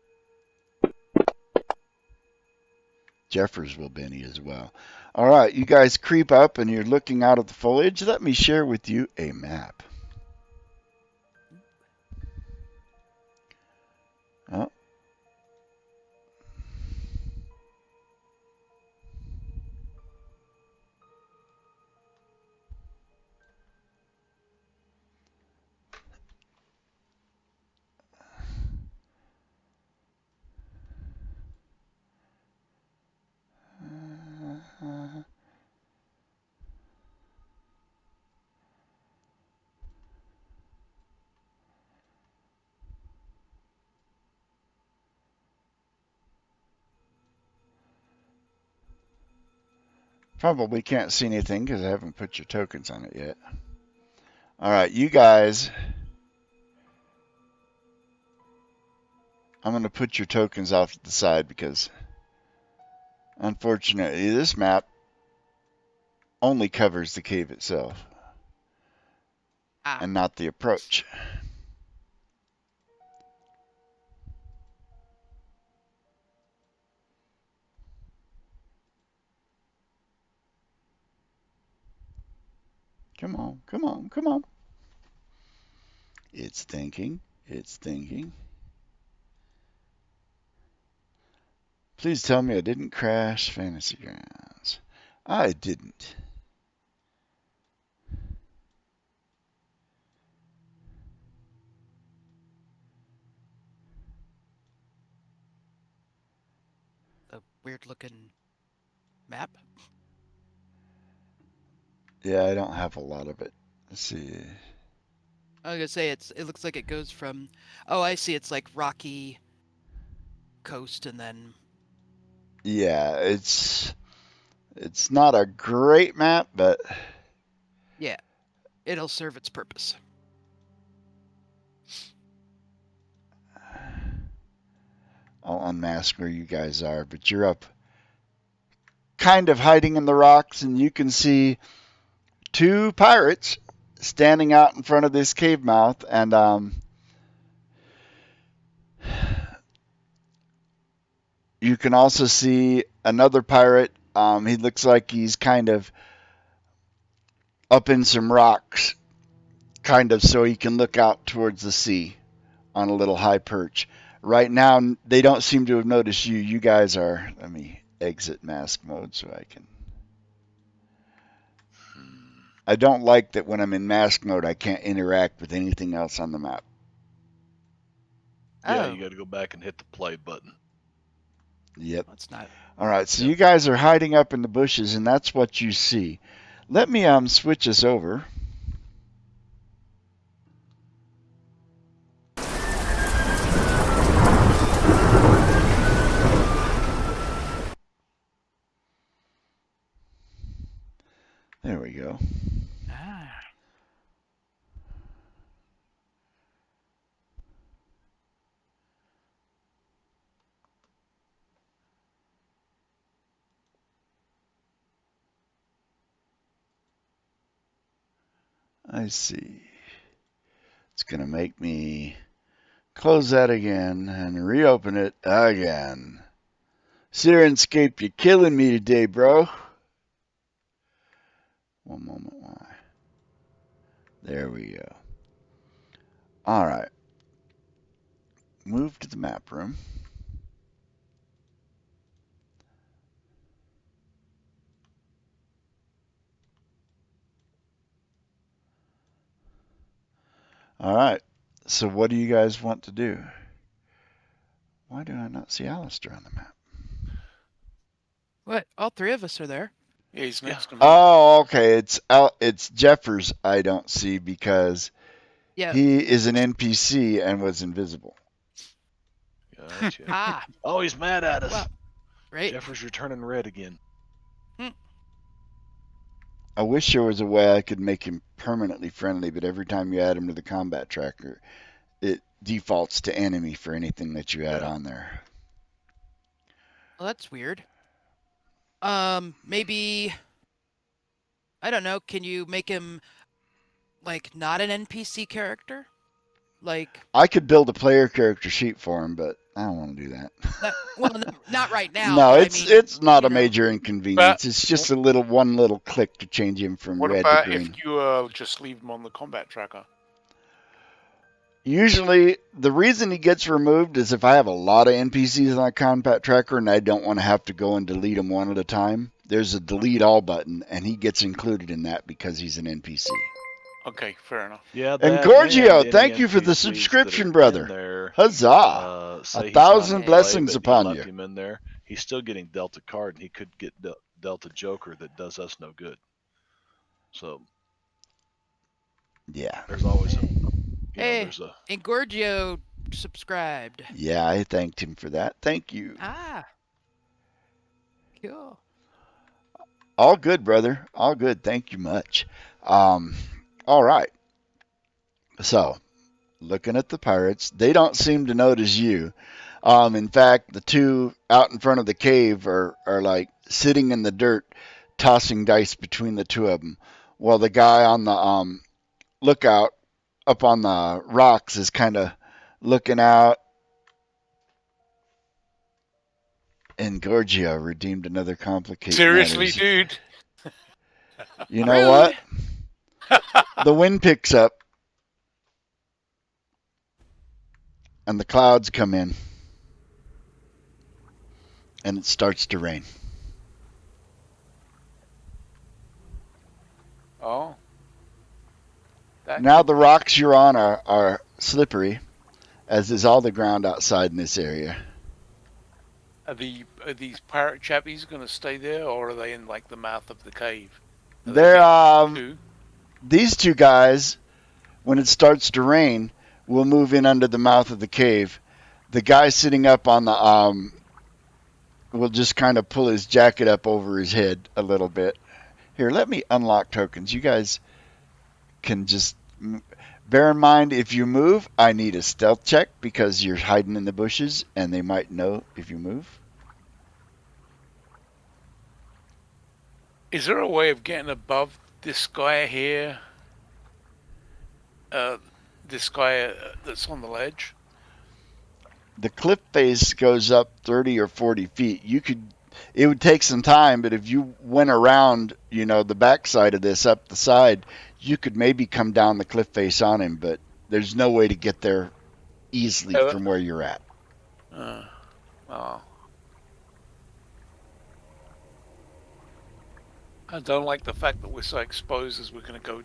Jeffers will Benny as well. All right, you guys creep up and you're looking out at the foliage. Let me share with you a map. Oh. Probably can't see anything because I haven't put your tokens on it yet. All right, you guys. I'm going to put your tokens off to the side because, unfortunately, this map only covers the cave itself Ah, and not the approach. Come on, come on, come on. It's thinking. It's thinking. Please tell me I didn't crash Fantasy Grounds. I didn't. a weird-looking map. Yeah, I don't have a lot of it. Let's see. I was gonna say it looks like it goes from. Oh, I see. It's like rocky coast, and then Yeah, it's not a great map, but yeah, it'll serve its purpose. I'll unmask where you guys are. But you're up, kind of hiding in the rocks, and you can see two pirates standing out in front of this cave mouth, and you can also see another pirate. He looks like he's kind of up in some rocks, kind of so he can look out towards the sea on a little high perch. Right now, they don't seem to have noticed you. You guys are. Let me exit mask mode so I can. I don't like that when I'm in mask mode, I can't interact with anything else on the map. Yeah, Oh, you got to go back and hit the play button. Yep. that's not. All right, so Yep. you guys are hiding up in the bushes, and that's what you see. Let me switch this over. There we go. Ah. I see. It's going to make me close that again and reopen it again. Sirenscape, you're killing me today, bro. One moment, why? There we go. All right. Move to the map room. All right. So what do you guys want to do? Why do I not see Alistair on the map? What? All three of us are there. Yeah, he's Yeah. next to me. Oh, okay. It's Jeffers I don't see because Yeah. he is an NPC and was invisible. Gotcha. Ah, Oh, he's mad at us. well, right. Jeffers, you're turning red again. I wish there was a way I could make him permanently friendly, but every time you add him to the combat tracker, it defaults to enemy for anything that you add Yeah. on there. Well, that's weird. Maybe I don't know. Can you make him like not an NPC character? Like I could build a player character sheet for him, but I don't want to do that. not well, not right now, No, but I it's mean, it's not you a know. major inconvenience. It's just a one little click to change him from What red to about if green. you just leave them on the combat tracker? Usually, the reason he gets removed is if I have a lot of NPCs on a combat tracker and I don't want to have to go and delete them one at a time. There's a delete all button, and he gets included in that because he's an NPC. Okay, fair enough. Yeah, And that Gorgio, any thank you for the NPCs subscription, that are brother. in there, Huzzah! say he's not 1,000 in play, blessings but you upon left you. him in there, he's still getting dealt a card, and he could get dealt a joker that does us no good. So Yeah. there's always Hey, there's a Ingorgio subscribed. Yeah, I thanked him for that. Thank you. Ah, cool. All good, brother. All good. Thank you much. All right. So, looking at the pirates, they don't seem to notice you. In fact, the two out in front of the cave are like sitting in the dirt, tossing dice between the two of them, while the guy on the lookout up on the rocks is kind of looking out. And Gorgio redeemed another complicate Seriously, matters. dude? You know Rude. what? The wind picks up, and the clouds come in, and it starts to rain. Oh. That Now could the rocks you're on are slippery, as is all the ground outside in this area. Are these pirate chappies going to stay there, or are they in like the mouth of the cave? Are they They're two? these two guys, when it starts to rain, will move in under the mouth of the cave. The guy sitting up on the will just kind of pull his jacket up over his head a little bit. Here, let me unlock tokens. You guys can just bear in mind if you move, I need a stealth check because you're hiding in the bushes and they might know if you move. Is there a way of getting above this guy here? This guy that's on the ledge? The cliff face goes up 30 or 40 feet. It would take some time, but if you went around, the backside of this up the side, you could maybe come down the cliff face on him, but there's no way to get there easily from where you're at. Oh. I don't like the fact that we're so exposed as we're going to go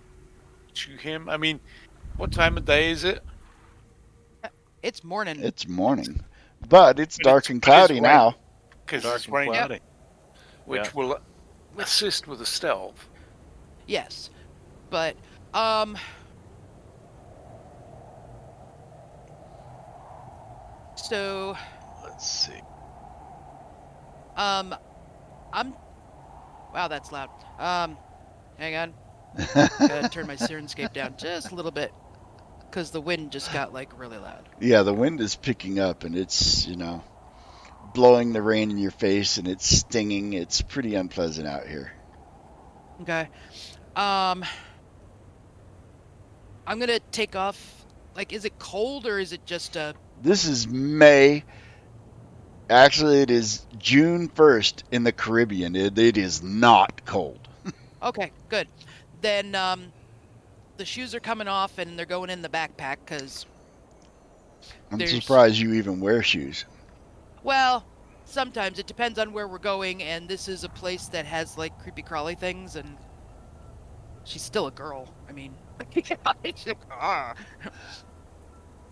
to him. I mean, what time of day is it? It's morning. It's morning, but it's dark and cloudy now. Because dark it's and raining, cloudy. which Yeah. will assist with the stealth. Yes, but so Let's see. I'm wow, that's loud. Hang on, gotta turn my Sirenscape down just a little bit because the wind just got like really loud. Yeah, the wind is picking up and it's, blowing the rain in your face and it's stinging. It's pretty unpleasant out here. Okay, I'm gonna take off. Like, is it cold or is it just a? This is May. Actually, it is June 1st in the Caribbean. It is not cold. Okay, good. Then the shoes are coming off and they're going in the backpack because I'm surprised you even wear shoes. well, sometimes it depends on where we're going, and this is a place that has like creepy crawly things, and she's still a girl. I mean,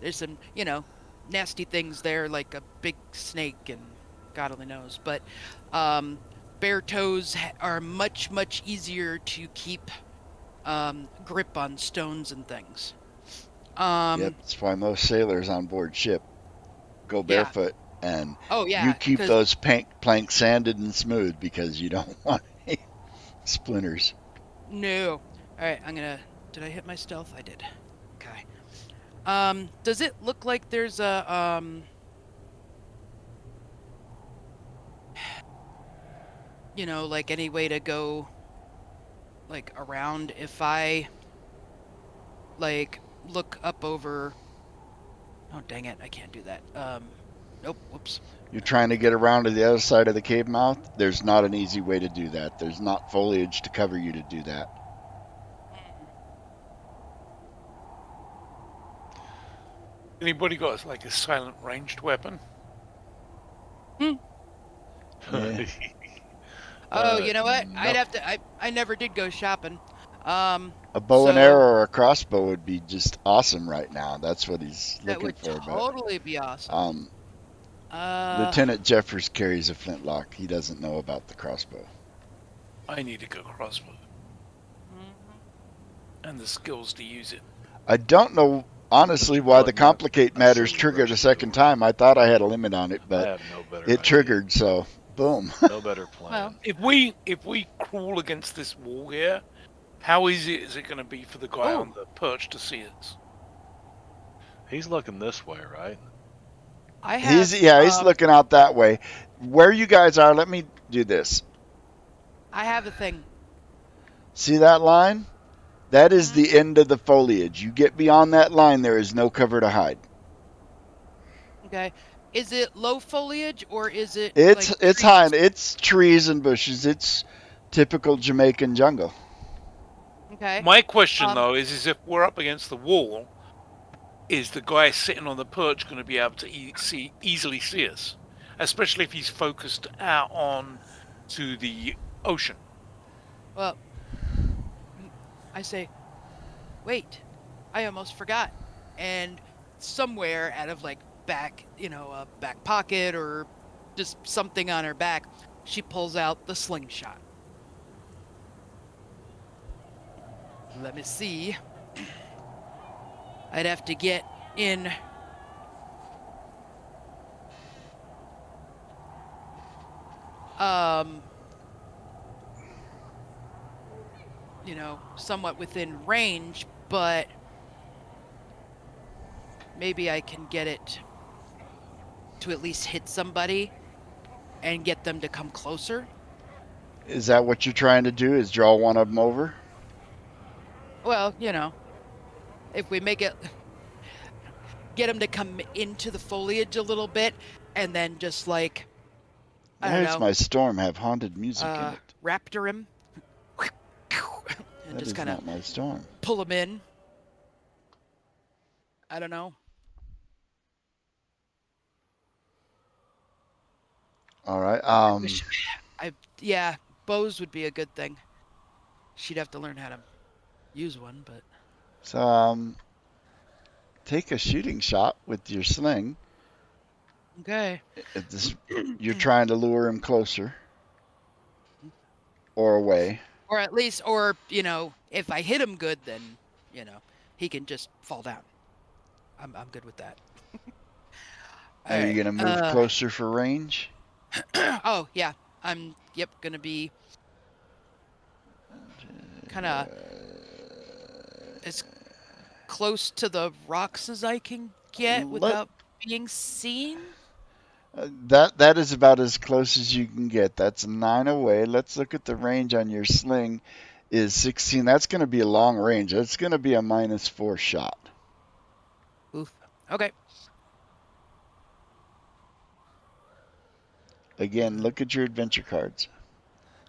there's some, nasty things there, like a big snake and God only knows. But bare toes are much, much easier to keep grip on stones and things. Yep, that's why most sailors on board ship go barefoot. And Oh you yeah, keep because those planks sanded and smooth because you don't want any splinters. no. All right, I'm gonna. Did I hit my stealth? I did. Okay. Does it look like there's a like any way to go like around if I like look up over? Oh dang it, I can't do that. Nope. Whoops. You're trying to get around to the other side of the cave mouth. There's not an easy way to do that. There's not foliage to cover you to do that. Anybody got like a silent ranged weapon? Yeah. Oh, you know what? I'd No. have to. I never did go shopping. A bow and So arrow or a crossbow would be just awesome right now. That's what he's that looking would for. But totally be awesome. um, Uh, Lieutenant Jeffers carries a flintlock. He doesn't know about the crossbow. I need a good crossbow mhm. and the skills to use it. I don't know honestly Mr. why the Button, complicate I say matters we triggered rush a the second door. time. I thought I had a limit on it, I but have no better it idea. triggered. So boom. No better plan. Well, If we crawl against this wall here, how easy is it going to be for the guy on oh, the perch to see us? He's looking this way, right? I have He's looking out that way. Where you guys are, let me do this. I have a thing. See that line? That is Mhm. the end of the foliage. You get beyond that line, there is no cover to hide. Okay. Is it low foliage or is it like It's high. trees? It's trees and bushes. It's typical Jamaican jungle. Okay. My question Um, though is if we're up against the wall, is the guy sitting on the perch going to be able to easily see us, especially if he's focused out on to the ocean? well, I say, wait, I almost forgot. And somewhere out of like back, a back pocket or just something on her back, she pulls out the slingshot. Let me see. I'd have to get in. Um, somewhat within range, but maybe I can get it to at least hit somebody and get them to come closer. Is that what you're trying to do? Is draw one of them over? Well, if we make it get them to come into the foliage a little bit and then just like I Why don't does know, my storm have haunted music in it? raptor him and That just is kind of not my storm. pull him in. I don't know. All right. I wish yeah, bows would be a good thing. She'd have to learn how to use one, but So take a shooting shot with your sling. okay. You're trying to lure him closer or away. Or at least, if I hit him good, then he can just fall down. I'm good with that. All Are you right. going to move closer for range? Oh yeah, I'm gonna be kind of as close to the rocks as I can get Let without being seen. that is about as close as you can get. That's 9 away. Let's look at the range on your sling. Is 16. That's going to be a long range. That's going to be a -4 shot. Oof. Okay. Again, look at your adventure cards.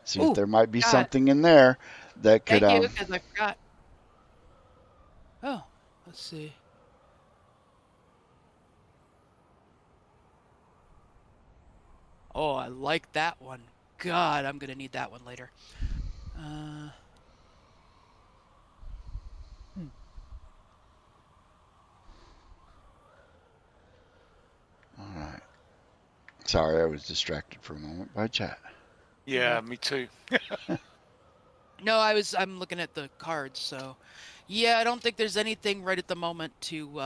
See if Ooh, there might be got it. something in there that could Thank you, because I forgot. Oh, let's see. Oh, I like that one. God, I'm gonna need that one later. Uh, All right. Sorry, I was distracted for a moment by chat. Yeah, Okay. me too. No, I'm looking at the cards, so yeah, I don't think there's anything right at the moment to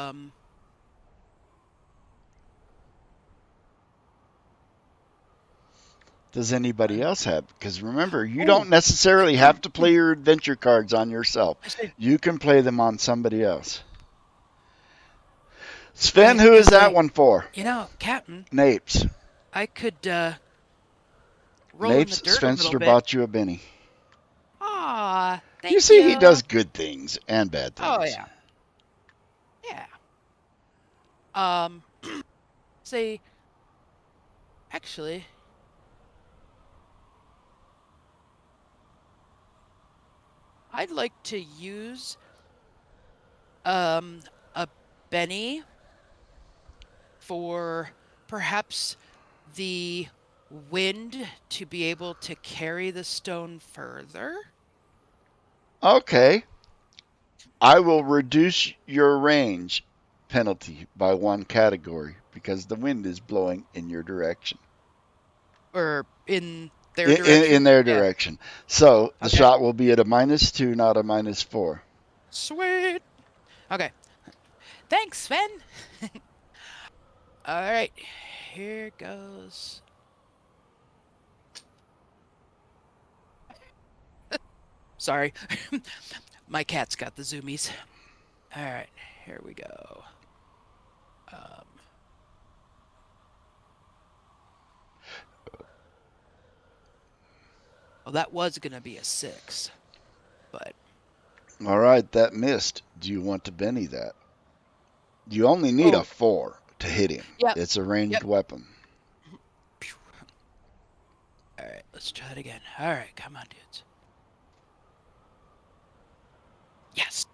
does anybody else have? Because remember, you Ooh. don't necessarily have to play your adventure cards on yourself. I say, You can play them on somebody else. Sven, I who is that say, one for? Captain, Napes. I could roll in the Napes, dirt a little Spencer bit. bought you a Benny. Ah, thank You see, he does good things and bad things. Oh yeah, yeah. Um, say, actually, I'd like to use a Benny for perhaps the wind to be able to carry the stone further. Okay. I will reduce your range penalty by 1 category because the wind is blowing in your direction. Or in their direction. In their Yeah. direction. So the Okay. shot will be at a -2, not a -4. Sweet. Okay. Thanks, Sven. All right. Here goes. Sorry. My cat's got the zoomies. All right. Here we go. Well, that was going to be a 6, but All right, that missed. Do you want to Benny that? You only need a 4 to hit him. Yep. It's a ranged Yep. weapon. All right, let's try it again. All right, come on, dudes. Yes.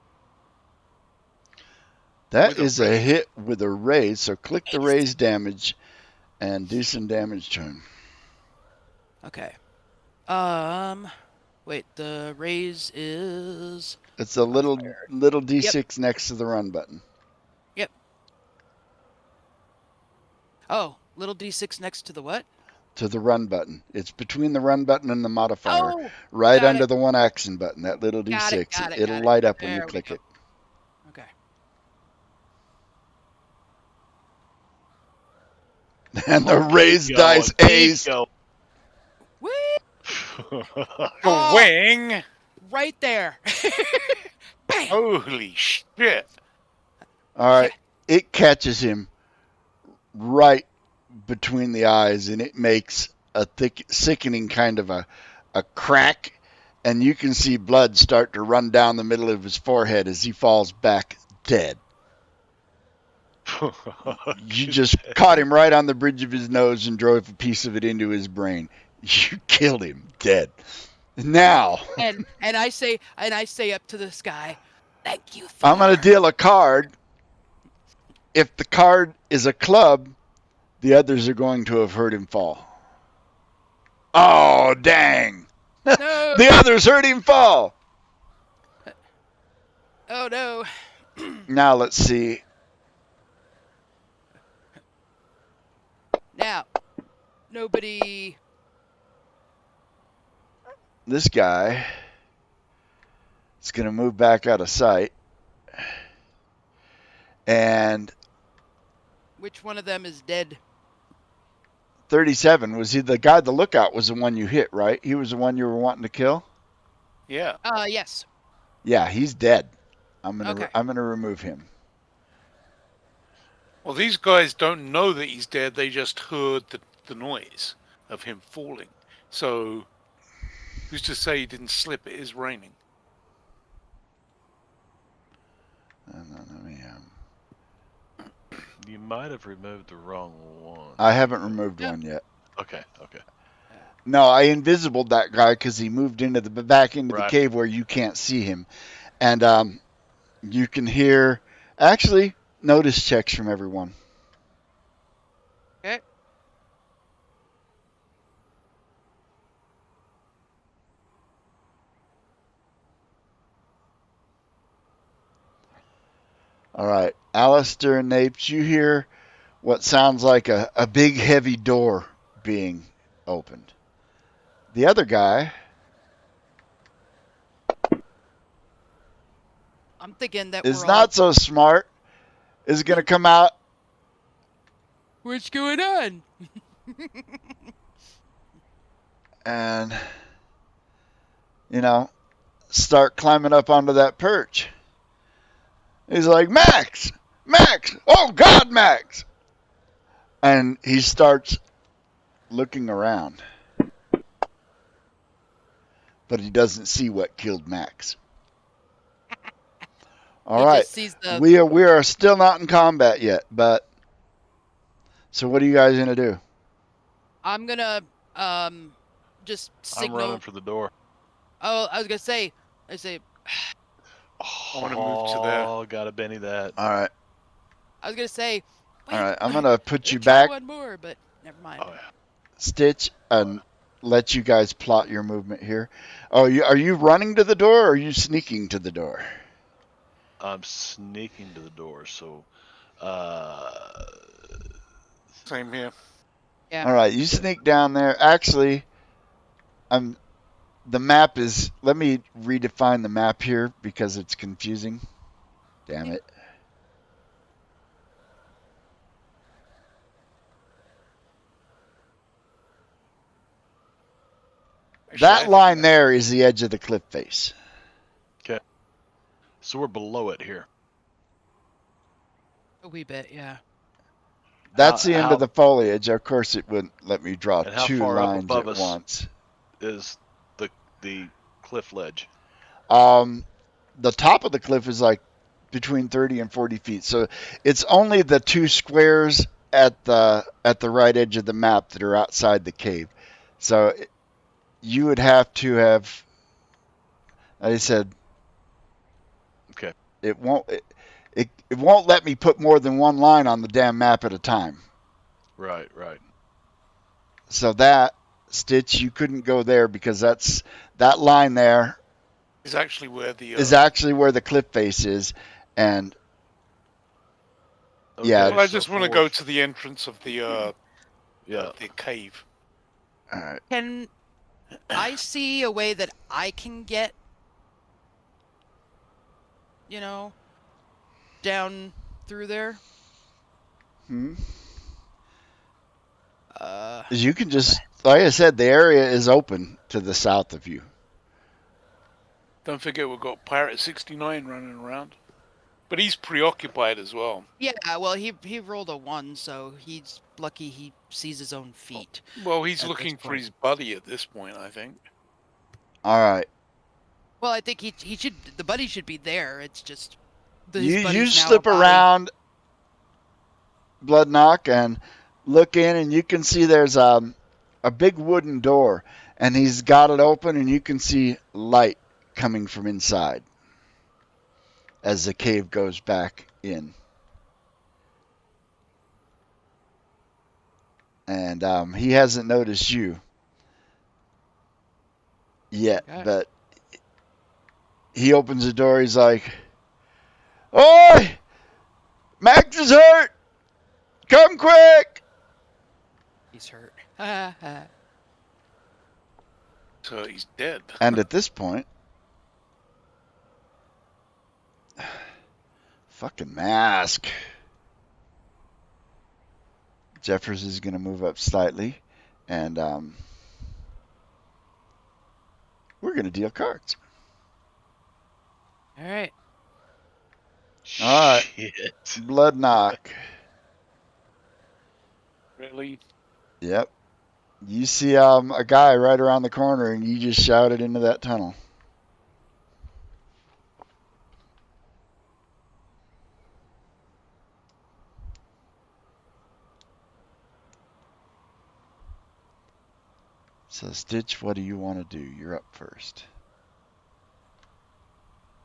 That With a is a raise? hit with a raise, so click the raise damage and do some damage to him. Okay. Wait, the raise is It's a little D6 next to the run button. Yep. Oh, little D6 next to the what? To the run button. It's between the run button and the modifier, Oh, right got under it. the 1 action button, that little Got D6. it. It'll light up when you There we click go. it. Okay. And the raised Keep dice going, ace. keep Whee! going. Oh. Wing! Right there. Bam. Holy shit! All right. It catches him right between the eyes, and it makes a thick, sickening kind of a crack, and you can see blood start to run down the middle of his forehead as he falls back dead. You just caught him right on the bridge of his nose and drove a piece of it into his brain. You killed him dead. Now, and I say up to the sky, thank you, I'm going to Thor. deal a card. If the card is a club, the others are going to have heard him fall. Oh, dang. No. The others heard him fall. Oh no. Now let's see. Now, nobody. This guy is going to move back out of sight. And Which one of them is dead? 37, was he the guy, the lookout was the one you hit, right? He was the one you were wanting to kill? Yeah. Yes. Yeah, he's dead. I'm going Okay. to remove him. Well, these guys don't know that he's dead. They just heard the noise of him falling. So, who's to say he didn't slip? It is raining. You might have removed the wrong one. I haven't removed one yet. Okay. No, I invisibled that guy because he moved into the back into the Right. cave where you can't see him. And you can hear, actually, notice checks from everyone. Okay. All right, Alistair and Napes, you hear what sounds like a big heavy door being opened. The other guy, I'm thinking that is we're not so smart, is going to come out. What's going on? and, start climbing up onto that perch. He's like, Max! Max! Oh, God, Max! And he starts looking around. But he doesn't see what killed Max. All He right. just sees the. We are still not in combat yet, but so what are you guys gonna do? I'm gonna just I'm running signal. for the door. Oh, I was gonna say. I say. I wanna move to there. Oh, gotta Benny that. All right. I was gonna say. Wait, All right. I'm gonna put you try back, one more, but never mind. Oh yeah. Stitch, and let you guys plot your movement here. Oh, are you running to the door or are you sneaking to the door? I'm sneaking to the door, so Same here. Yeah. All right. You sneak down there. Actually, the map is. Let me redefine the map here because it's confusing. Damn it. Actually, I That think line there is the edge of the cliff face. so we're below it here. A wee bit, yeah. That's the end of How the foliage. Of course, it wouldn't let me draw and how two far up lines above at us once. is the cliff ledge? The top of the cliff is like between 30 and 40 feet. So it's only the two squares at the right edge of the map that are outside the cave. So you would have to have, like I said, Okay. it won't it won't let me put more than one line on the damn map at a time. Right. So that Stitch, you couldn't go there because that line there is actually where the is actually where the cliff face is, and Okay, yeah. well, I so just want to go to the entrance of the cave. All right. Can I see a way that I can get, down through there? Hmm. Uh, You can just, like I said, the area is open to the south of you. Don't forget we've got Pirate 69 running around, but he's preoccupied as well. yeah, well, he rolled a 1, so he's lucky he sees his own feet. Well, he's At this looking for point. his buddy at this point, I think. All right. Well, I think he should. The buddy should be there. It's just his You buddy's now a slip body. around Blood Knock and look in, and you can see there's a big wooden door, and he's got it open, and you can see light coming from inside as the cave goes back in. And he hasn't noticed you yet, Okay. but he opens the door. He's like, "Oi, Max is hurt. Come quick!" He's hurt. So he's dead. And at this point, fucking mask. Jeffers is going to move up slightly, and we're going to deal cards. All right. All right. Shit. Blood Knock. Really? Yep. You see a guy right around the corner, and you just shouted into that tunnel. So, Stitch, what do you want to do? You're up first.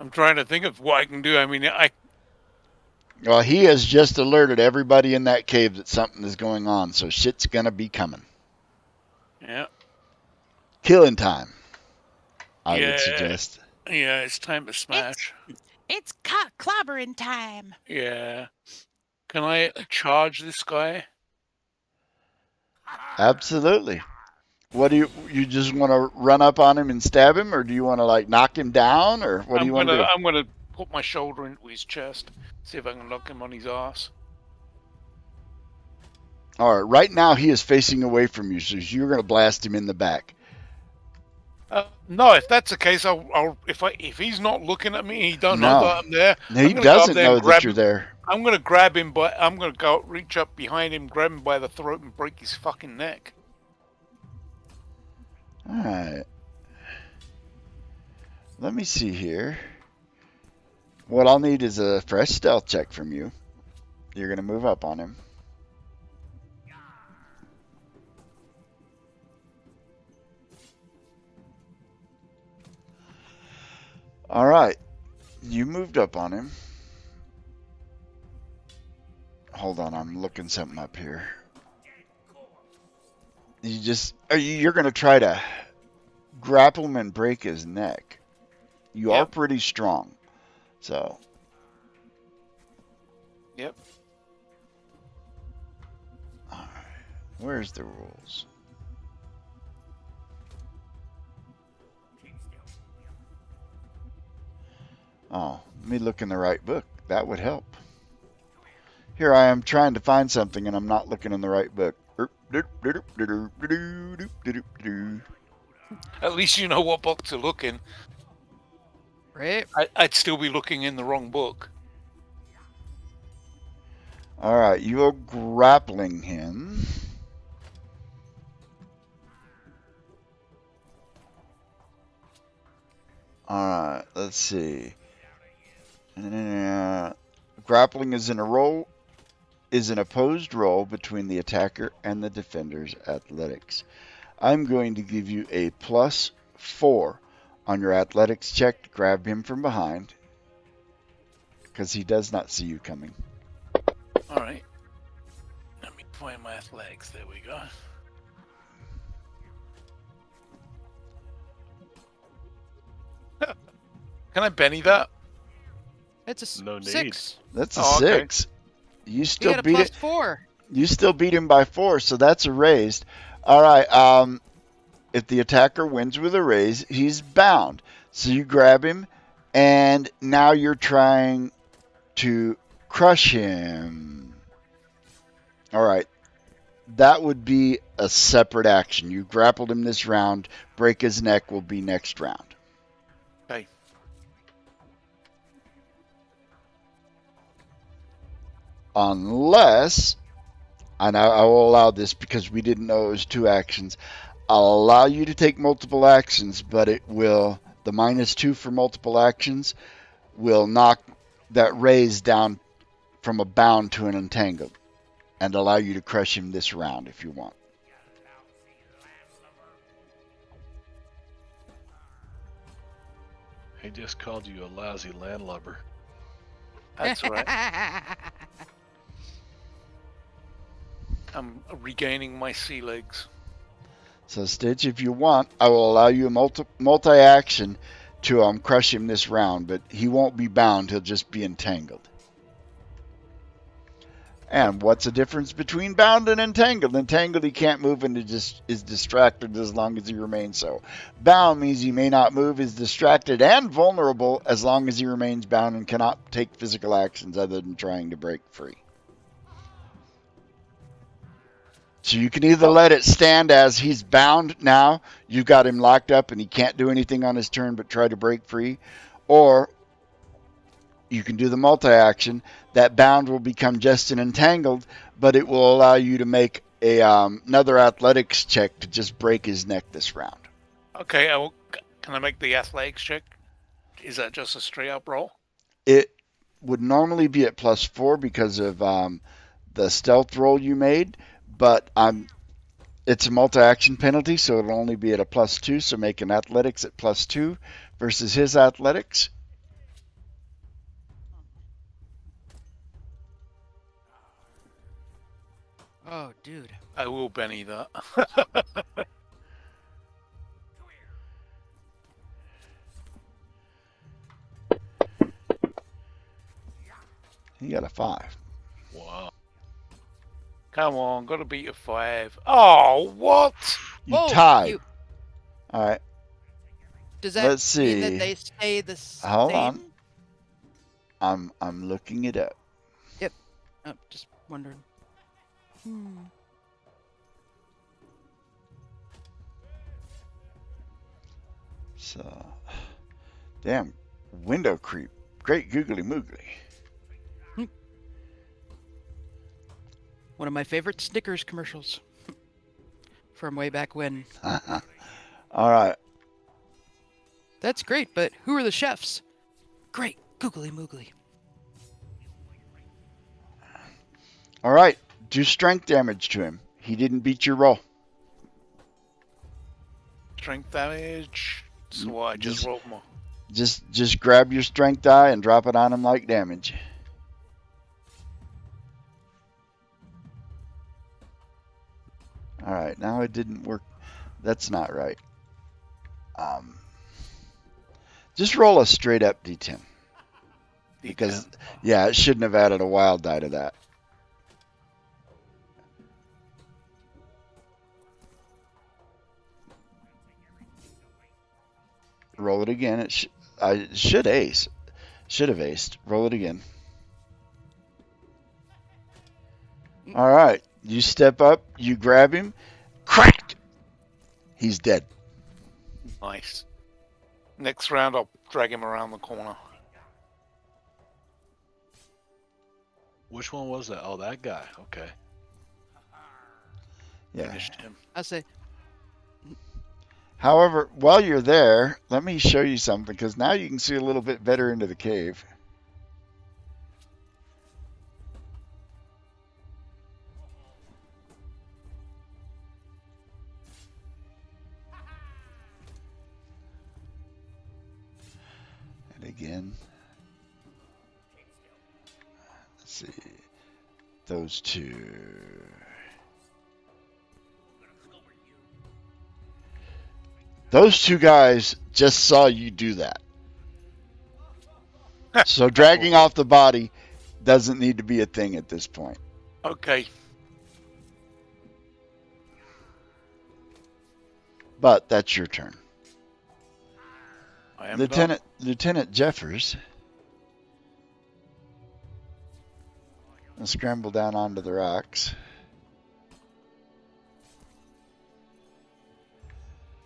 I'm trying to think of what I can do. I mean, Well, he has just alerted everybody in that cave that something is going on, so shit's going to be coming. yeah. Killing time, I Yeah. would suggest. Yeah, it's time to smash. It's clobbering time. Yeah. Can I charge this guy? Absolutely. What do you just want to run up on him and stab him, or do you want to like knock him down, or what do you want to do? I'm gonna put my shoulder into his chest, see if I can knock him on his ass. All right, right now he is facing away from you, so you're going to blast him in the back. No, if that's the case, if he's not looking at me, he don't know No, that I'm there. he I'm gonna go up doesn't there and know that grab you're him. there. I'm gonna grab him, but I'm gonna go reach up behind him, grab him by the throat, and break his fucking neck. All right. Let me see here. What I'll need is a fresh stealth check from you. You're gonna move up on him. All right. You moved up on him. Hold on, I'm looking something up here. You're gonna try to grapple him and break his neck. You are Yep. pretty strong, so. Yep. All right. Where's the rules? Oh, let me look in the right book. That would help. Here I am trying to find something and I'm not looking in the right book. At least you know what book to look in. Right? I'd still be looking in the wrong book. All right, you are grappling him. All right, let's see. Grappling is an opposed roll between the attacker and the defender's athletics. I'm going to give you a +4 on your athletics check to grab him from behind because he does not see you coming. All right. Let me find my athletics. There we go. Can I Benny that? It's a No need. 6. That's a Oh, okay. 6. You He still got a beat it. +4. You still beat him by 4, so that's a raised. All right. If the attacker wins with a raise, he's bound. So you grab him, and now you're trying to crush him. All right. That would be a separate action. You grappled him this round. Break his neck will be next round. Okay. Unless, and I will allow this because we didn't know it was 2 actions. I'll allow you to take multiple actions, but it will, the -2 for multiple actions will knock that raise down from a bound to an entangled and allow you to crush him this round if you want. He just called you a lousy landlubber. That's all right. I'm regaining my sea legs. So, Stitch, if you want, I will allow you a multi-action to crush him this round, but he won't be bound. He'll just be entangled. And what's the difference between bound and entangled? Entangled, he can't move and is distracted as long as he remains so. Bound means he may not move, is distracted and vulnerable as long as he remains bound and cannot take physical actions other than trying to break free. So you can either let it stand as he's bound now, you've got him locked up and he can't do anything on his turn but try to break free, or you can do the multi-action. That bound will become just an entangled, but it will allow you to make another athletics check to just break his neck this round. Okay. Can I make the athletics check? Is that just a straight up roll? It would normally be at +4 because of the stealth roll you made, but it's a multi-action penalty, so it'll only be at a +2. So make an athletics at +2 versus his athletics. Oh, dude. I will Benny that. He got a 5. Wow. Come on, gotta beat a 5. Oh, what? You Whoa, tied. All right. Does that Let's mean that see. they stay the same? Hold on. I'm looking it up. Yep. Oh, just wondering. So, damn, window creep. Great googly moogly. One of my favorite Snickers commercials from way back when. All right. That's great, but who are the chefs? Great googly moogly. All right. Do strength damage to him. He didn't beat your roll. Strength damage. So I just rolled more. Just grab your strength die and drop it on him like damage. All right. Now it didn't work. That's not right. Just roll a straight up D10. Because, yeah, it shouldn't have added a wild die to that. Roll it again. I should ace. Should have aced. Roll it again. All right. You step up. You grab him. Crack! He's dead. Nice. Next round, I'll drag him around the corner. Which one was that? Oh, that guy. Okay. Yeah. Finished him. I say, However, while you're there, let me show you something, because now you can see a little bit better into the cave. And again, let's see, those two. Those two guys just saw you do that. So dragging off the body doesn't need to be a thing at this point. Okay. But that's your turn. I am done. Lieutenant Jeffers will scramble down onto the rocks.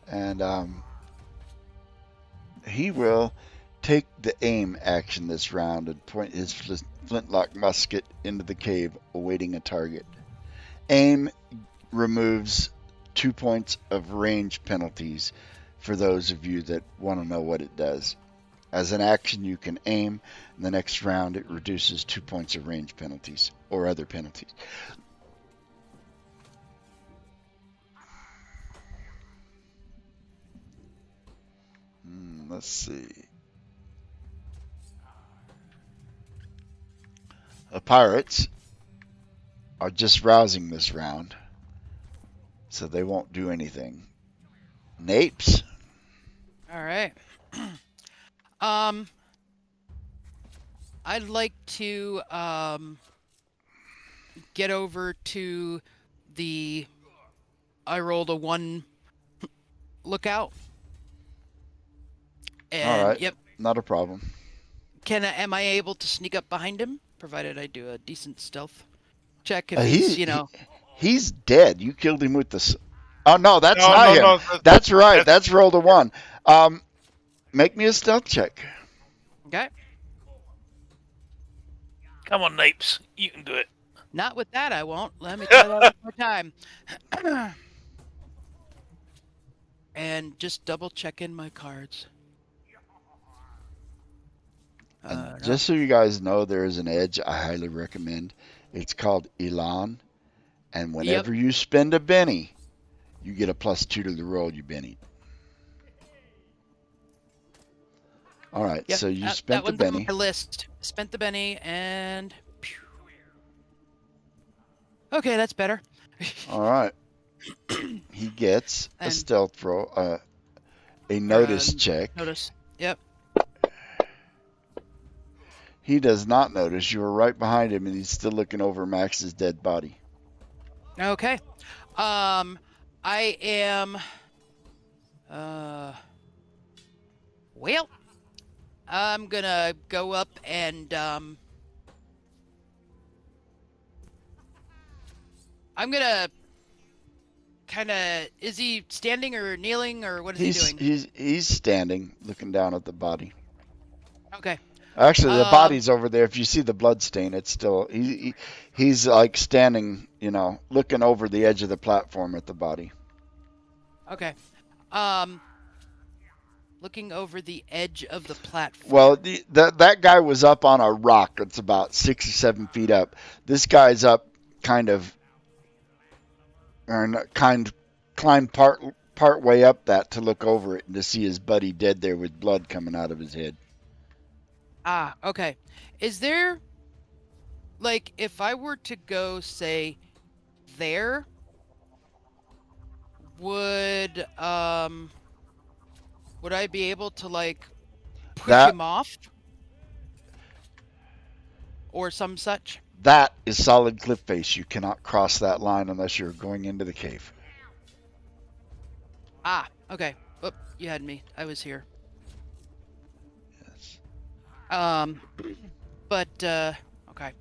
And he will take the aim action this round and point his flintlock musket into the cave, awaiting a target. Aim removes 2 points of range penalties for those of you that want to know what it does. As an action, you can aim. In the next round, it reduces 2 points of range penalties or other penalties. Let's see. The pirates are just rousing this round, so they won't do anything. Napes. all right. I'd like to get over to the. I rolled a 1 lookout. And, All right. Yep. Not a problem. Am I able to sneak up behind him, provided I do a decent stealth check? If He's dead. You killed him with the. Oh no, that's No, not no, him. no, That's right. That's rolled a 1. Make me a stealth check. Okay. Come on, Napes. You can do it. Not with that, I won't. Let me try that one more time. And just double checking my cards. And just so you guys know, there is an edge I highly recommend. It's called Elan. And whenever you spend a Benny, you get a +2 to the roll you Benny. All right, so you spent the that one's Benny. on my list. Spent the Benny and. Okay, that's better. All right. He gets a And- stealth roll, a notice check. Notice. Yep. He does not notice. You are right behind him, and he's still looking over Max's dead body. Okay. I am. Well, I'm gonna go up and I'm gonna kind of, is he standing or kneeling or what is he He's doing? he's standing, looking down at the body. Okay. Actually, the Um, body's over there. If you see the blood stain, it's still he's like standing, looking over the edge of the platform at the body. okay. Um, looking over the edge of the platform. Well, that guy was up on a rock that's about 6 or 7 feet up. This guy's up kind of, or climbed part way up that to look over it and to see his buddy dead there with blood coming out of his head. Ah, okay. Is there, like, if I were to go, say, there, would I be able to, like, push That him off or some such? that is solid cliff face. You cannot cross that line unless you're going into the cave. Ah, okay. Oh, you had me. I was here. Yes. But okay.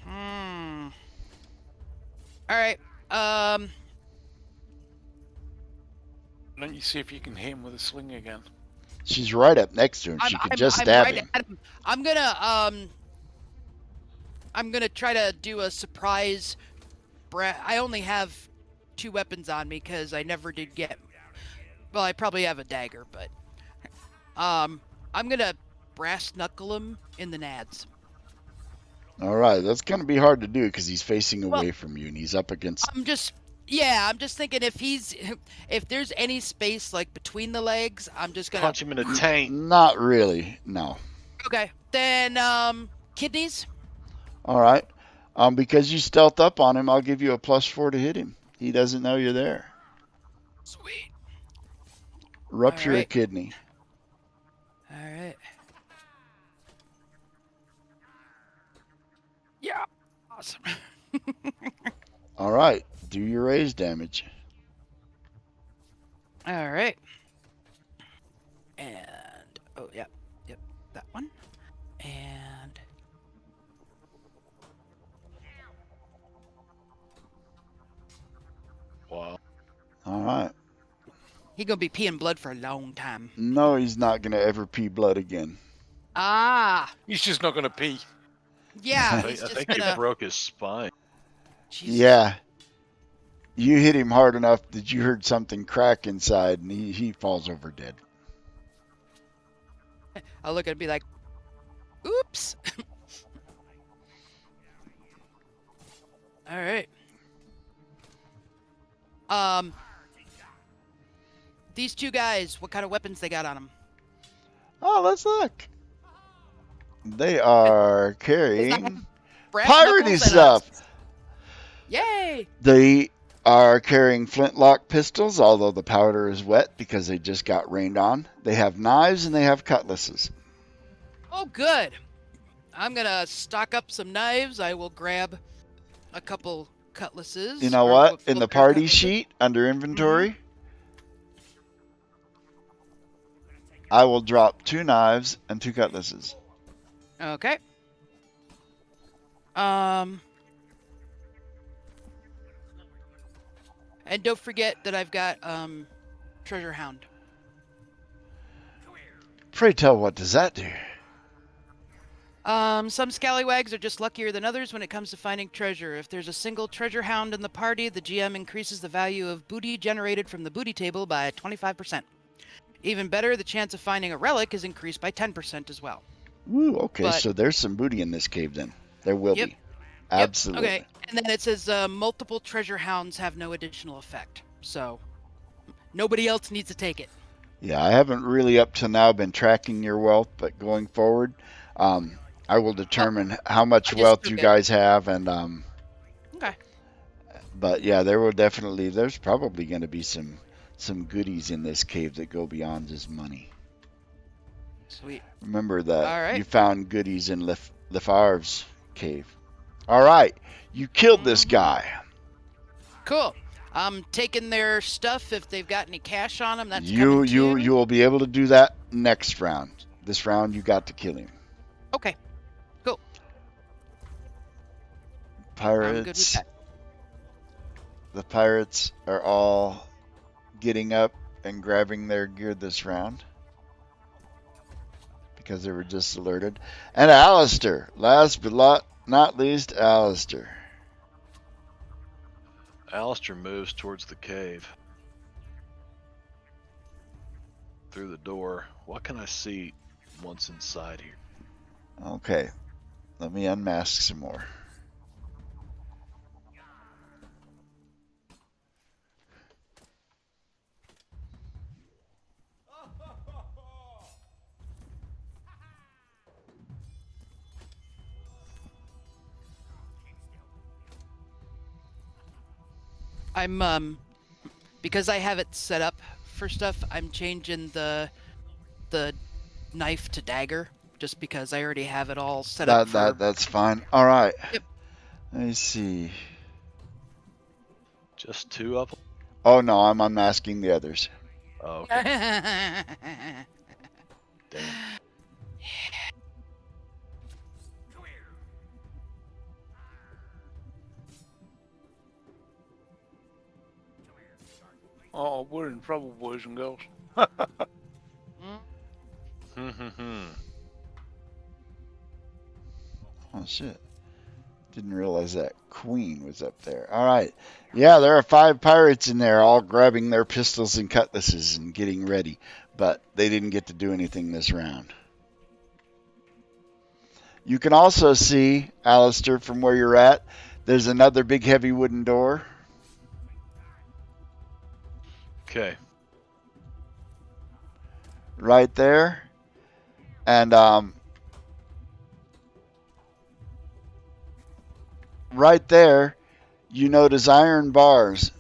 Hmm. All right. Don't you see if you can hit him with a sling again? She's right up next to him. She could just I'm stab right him. at him. I'm gonna try to do a surprise. I only have 2 weapons on me because I never did get. Well, I probably have a dagger, but I'm gonna brass knuckle him in the nads. All right, that's going to be hard to do because he's facing Well, away from you and he's up against. I'm just thinking if there's any space like between the legs, I'm just gonna. Punch him in the taint. Not really, no. Okay, then kidneys. All right, because you stealth up on him, I'll give you a +4 to hit him. He doesn't know you're there. Sweet. Rupture a right. kidney. All right. Yeah. Awesome. All right, do your raise damage. All right. And oh yeah, yep, that one. And Wow. All right. he gonna be peeing blood for a long time. No, he's not going to ever pee blood again. Ah, He's just not going to pee. yeah. I He's just think you gonna. broke his spine. Jesus. Yeah. You hit him hard enough that you heard something crack inside and he falls over dead. I'll look at it and be like, "Oops." All right. These 2 guys, what kind of weapons they got on them? Oh, let's look. They are Does that carrying have brass piratey knuckles and stuff. Yay! They are carrying flintlock pistols, although the powder is wet because they just got rained on. They have knives and they have cutlasses. Oh, good. I'm gonna stock up some knives. I will grab a couple cutlasses. You know or what? In full the pair of party cutlasses. sheet under inventory, I will drop 2 knives and 2 cutlasses. Okay. And don't forget that I've got treasure hound. Pray tell, what does that do? Some scallywags are just luckier than others when it comes to finding treasure. If there's a single treasure hound in the party, the GM increases the value of booty generated from the booty table by 25%. Even better, the chance of finding a relic is increased by 10% as well. Woo, okay, But- so there's some booty in this cave then. There will Yep. be. Absolutely. Yep. Okay. And then it says multiple treasure hounds have no additional effect. So nobody else needs to take it. Yeah, I haven't really up to now been tracking your wealth, but going forward, I will determine how much I just wealth took you it. guys have, and Okay. but yeah, there's probably going to be some goodies in this cave that go beyond just money. Sweet. Remember that All right. you found goodies in Lefar's cave. All right, you killed this Mhm. guy. Cool. I'm taking their stuff if they've got any cash on them. That's You coming too. will be able to do that next round. This round you got to kill him. Okay. Pirates. I'm good with that. the pirates are all getting up and grabbing their gear this round because they were just alerted. And Alistair, last but not least, Alistair. Alistair moves towards the cave. Through the door. What can I see once inside here? Okay, let me unmask some more. I'm because I have it set up for stuff. I'm changing the knife to dagger just because I already have it all set up for. That's fine. All right. Yep. Let me see. Just two of them? Oh no, I'm unmasking the others. Oh, okay. Damn. Oh, we're in trouble, boys and girls. Oh shit. Didn't realize that queen was up there. All right. Yeah, there are 5 pirates in there all grabbing their pistols and cutlasses and getting ready, but they didn't get to do anything this round. You can also see, Alistair, from where you're at, there's another big heavy wooden door. Okay. Right there. And right there, you notice iron bars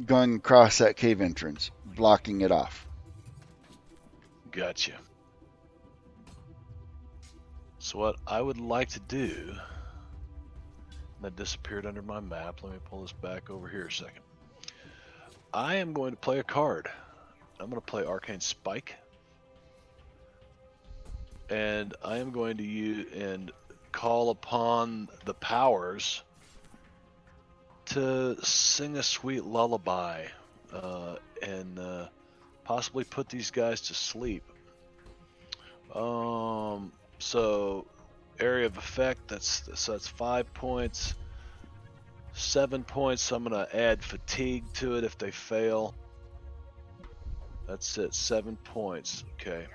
going across that cave entrance, blocking it off. Gotcha. So what I would like to do, that disappeared under my map. Let me pull this back over here a second. I am going to play a card. I'm going to play Arcane Spike. And I am going to use and call upon the powers to sing a sweet lullaby and possibly put these guys to sleep. So area of effect, that's 5 points. 7 points, so I'm gonna add fatigue to it if they fail. That's it, 7 points. Okay.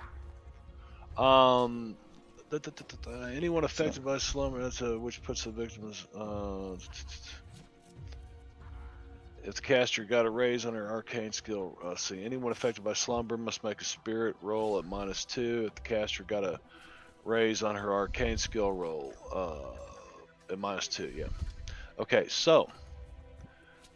Anyone affected by slumber, that's which puts the victim as if the caster got a raise on her arcane skill, see, anyone affected by slumber must make a spirit roll at -2. If the caster got a raise on her arcane skill roll at -2, yeah. Okay, so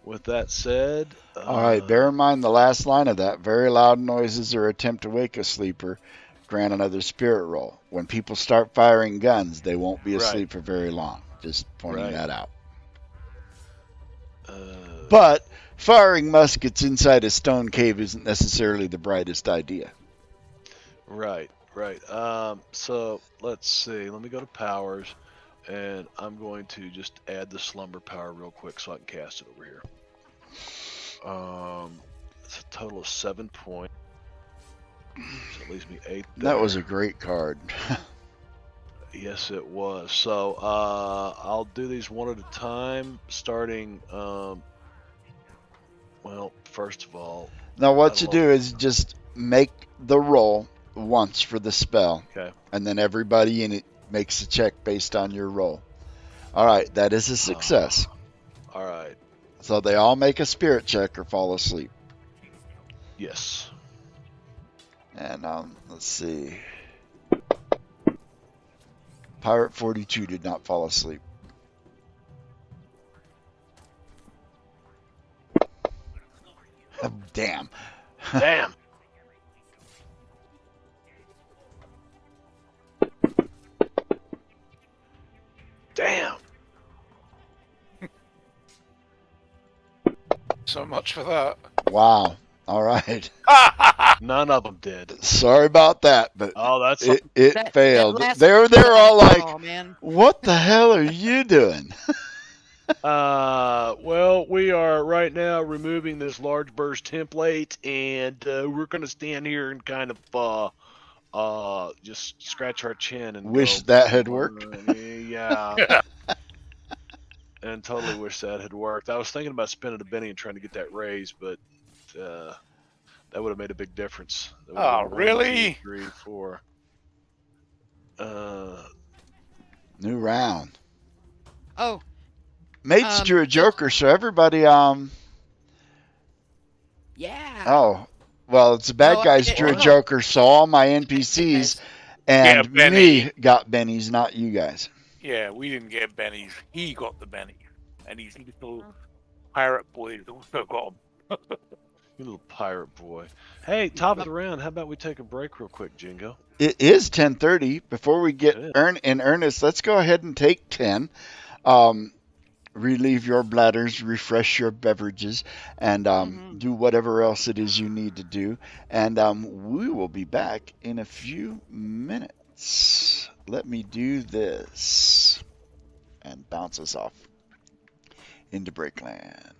with that said, All right, bear in mind the last line of that. Very loud noises or attempt to wake a sleeper grant another spirit roll. When people start firing guns, they won't be asleep for very long. Just pointing that out. But firing muskets inside a stone cave isn't necessarily the brightest idea. Right. So let's see. Let me go to powers, and I'm going to just add the slumber power real quick so I can cast it over here. It's a total of 7 points. So it leaves me 8 there. That was a great card. Yes, it was. So I'll do these one at a time, starting. Well, first of all. Now what you do is just make the roll once for the spell. Okay. And then everybody in it makes a check based on your roll. All right, that is a success. All right. So they all make a spirit check or fall asleep. Yes. And let's see. Pirate 42 did not fall asleep. Damn. Damn. Damn. So much for that. Wow. All right. None of them did. Sorry about that, but it failed. They're all like, oh, man. "What the hell are you doing?" Well, we are right now removing this large burst template, and we're gonna stand here and kind of just scratch our chin and Wish go, that had worked. Yeah, and totally wish that had worked. I was thinking about spending a penny and trying to get that raise, but uh, that would have made a big difference. That would have Oh, been one, two, really? three, four. Uh, New round. Oh, Mates drew a it, joker, so everybody yeah. oh, well, it's the bad No, guys drew a what? no. joker, so all my Bad NPCs guys. Get a and Benny. me got bennies, not you guys. Yeah, we didn't get Benny's. He got the Benny. And his little pirate boys also got 'em. You little pirate boy. Hey, top of Up. the round. How about we take a break real quick, Jingo? It is 10:30. Before we get Good. in earnest, let's go ahead and take 10. Um, relieve your bladders, refresh your beverages, and Mm-hmm. do whatever else it is you need to do. And we will be back in a few minutes. Let me do this and bounce us off into Breakland.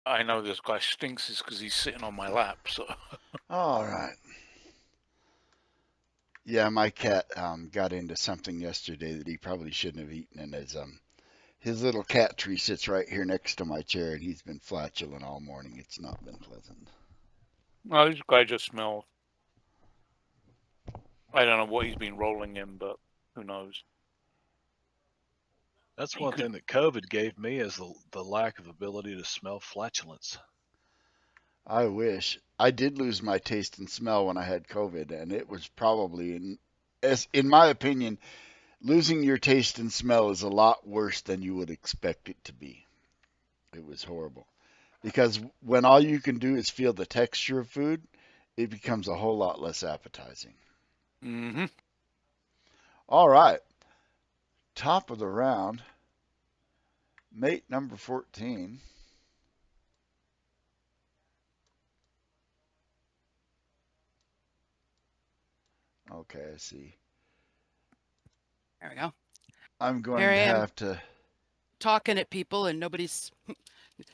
I know this guy stinks is because he's sitting on my lap. So All right. Yeah, my cat got into something yesterday that he probably shouldn't have eaten, and his little cat tree sits right here next to my chair, and he's been flatulent all morning. It's not been pleasant. well, this guy just smells. I don't know what he's been rolling in, but who knows? That's He one could. thing that COVID gave me is the lack of ability to smell flatulence. I wish. I did lose my taste and smell when I had COVID, and it was probably, in my opinion, losing your taste and smell is a lot worse than you would expect it to be. It was horrible. Because when all you can do is feel the texture of food, it becomes a whole lot less appetizing. Mm-hmm. All right. Top of the round, mate number 14. Okay, I see. There we go. I'm Here going I to am have to. talking at people and nobody's.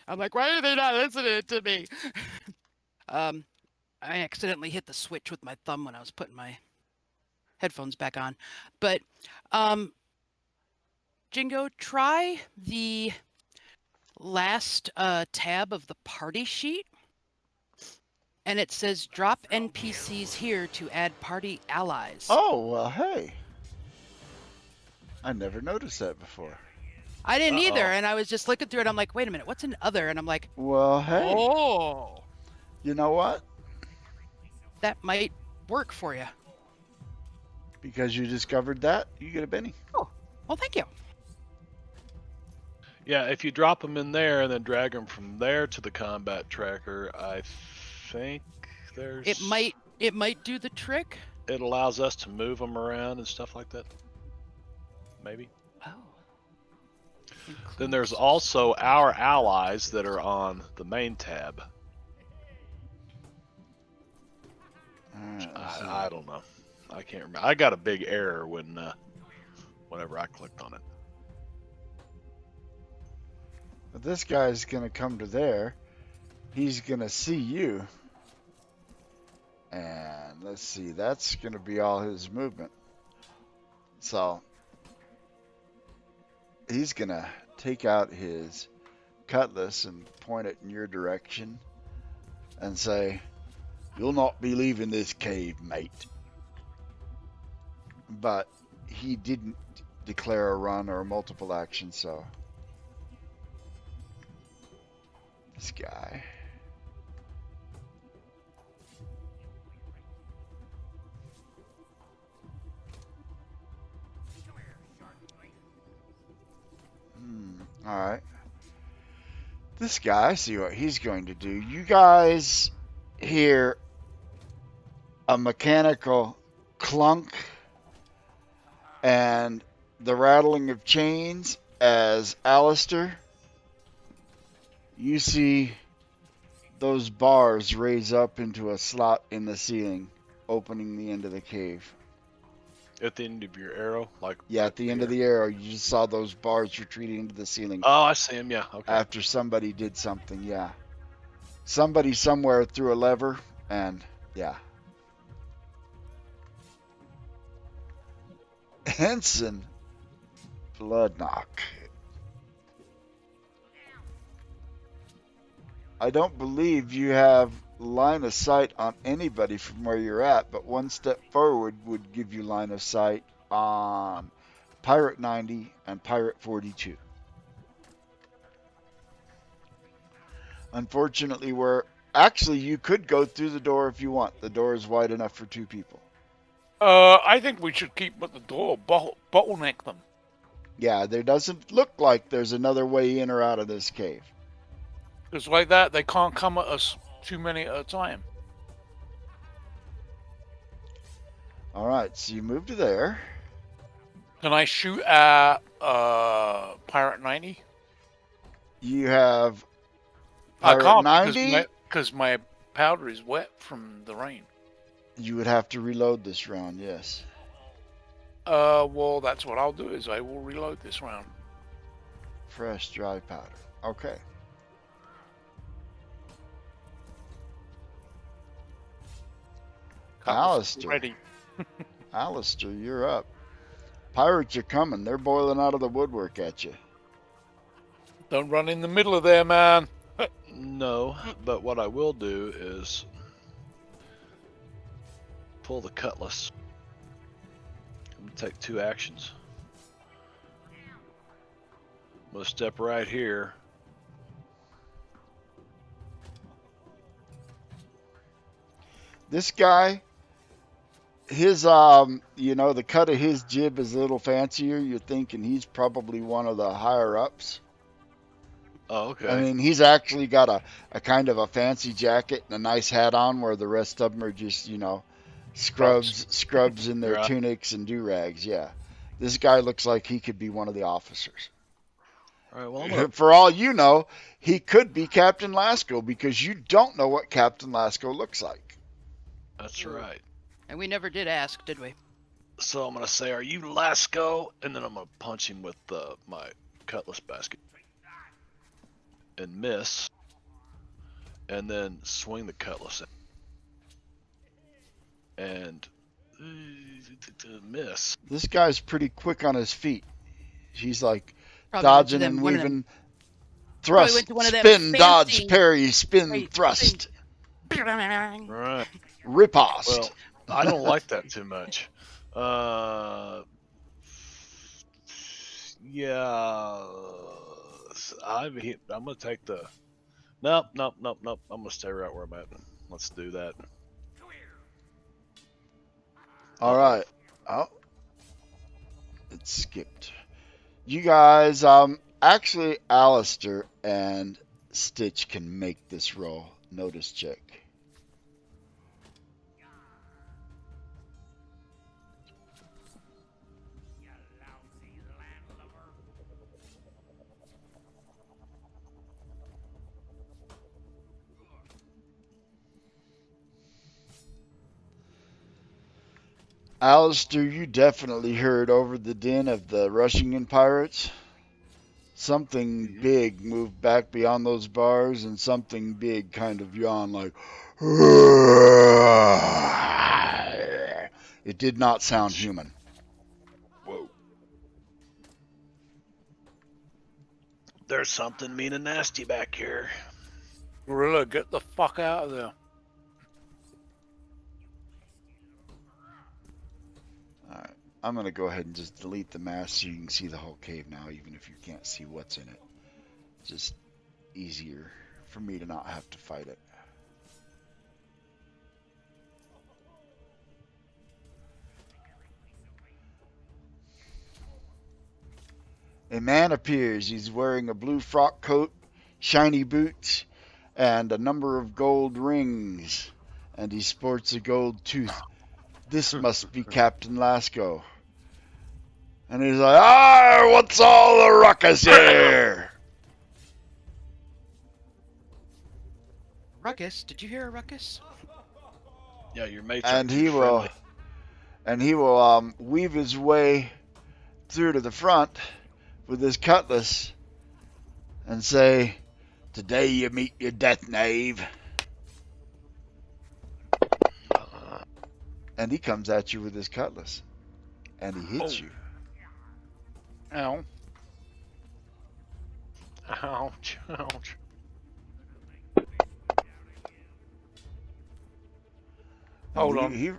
I'm like, why are they not listening to me? I accidentally hit the switch with my thumb when I was putting my headphones back on. But, Jingo, try the last tab of the party sheet. And it says drop NPCs here to add party allies. Oh, well, hey. I never noticed that before. I didn't either. Uh-oh. And I was just looking through it. I'm like, wait a minute, what's an other? And I'm like, Well, hey. oh, You know what? that might work for you. Because you discovered that, you get a Benny. Oh, well, thank you. Yeah, if you drop them in there and then drag them from there to the combat tracker, I think there's. It might do the trick. It allows us to move them around and stuff like that. Maybe. Oh. Then there's also our allies that are on the main tab. I don't know. I can't remember. I got a big error whenever I clicked on it. But this guy's going to come to there. He's going to see you. And let's see, that's going to be all his movement. So he's going to take out his cutlass and point it in your direction and say, "You'll not be leaving this cave, mate." But he didn't declare a run or a multiple action, so this guy. All right. This guy, see what he's going to do. You guys hear a mechanical clunk and the rattling of chains as Alistair, you see those bars raise up into a slot in the ceiling, opening the end of the cave. At the end of your arrow, like Yeah, at the end of the arrow, you just saw those bars retreating into the ceiling Oh, I see him. Yeah. Okay. after somebody did something. Yeah, somebody somewhere threw a lever, and yeah. Henson Bloodknock. I don't believe you have line of sight on anybody from where you're at, but one step forward would give you line of sight on Pirate 90 and Pirate 42. Unfortunately, actually you could go through the door if you want. The door is wide enough for two people. I think we should keep at the door, bottleneck them. Yeah, there doesn't look like there's another way in or out of this cave. Because like that, they can't come at us too many at a time. All right, so you move to there. Can I shoot at Pirate 90? You have I Pirate can't 90. because my powder is wet from the rain. You would have to reload this round, yes. Well, that's what I'll do is I will reload this round. Fresh dry powder. Okay. Cutlass Alistair. ready. Alistair, you're up. Pirates are coming. They're boiling out of the woodwork at you. Don't run in the middle of there, man. No, but what I will do is pull the cutlass. I'm gonna take 2 actions. I'm gonna step right here. This guy, his the cut of his jib is a little fancier. You're thinking he's probably one of the higher ups. Oh, okay. I mean, he's actually got a kind of a fancy jacket and a nice hat on, where the rest of them are just, scrubs in their Right. tunics and do-rags. Yeah. This guy looks like he could be one of the officers. All right. Well, I'm gonna. For all you know, he could be Captain Lasco, because you don't know what Captain Lasco looks like. That's right. And we never did ask, did we? So I'm gonna say, "Are you Lasco?" And then I'm gonna punch him with my cutlass basket and miss, and then swing the cutlass and miss. This guy's pretty quick on his feet. He's like Probably went to dodging them- and one of them- weaving, probably thrust, went to one of them spin, dodge, fancy- parry, spin, Right, thrust, Right. riposte. Well, I don't like that too much. Yeah. I'm gonna take the. Nope. I'm gonna stay right where I'm at. Let's do that. All right. Oh, it skipped. You guys, actually, Alistair and Stitch can make this roll. Notice check. Alistair, you definitely heard over the din of the rushing in pirates. Something big moved back beyond those bars, and something big kind of yawned like. It did not sound human. Whoa. There's something mean and nasty back here. Gorilla, get the fuck out of there. Alright, I'm going to go ahead and just delete the mask so you can see the whole cave now, even if you can't see what's in it. Just easier for me to not have to fight it. A man appears. He's wearing a blue frock coat, shiny boots, and a number of gold rings. And he sports a gold tooth. This must be Captain Lasco. And he's like, "Ah, what's all the ruckus here?" Ruckus? Did you hear a ruckus? Yeah, your mates And aren't he too will, friendly. weave his way through to the front with his cutlass and say, "Today you meet your death, knave." And he comes at you with his cutlass, and he hits Oh. you. Ow. Ouch. Ouch. And Hold on. He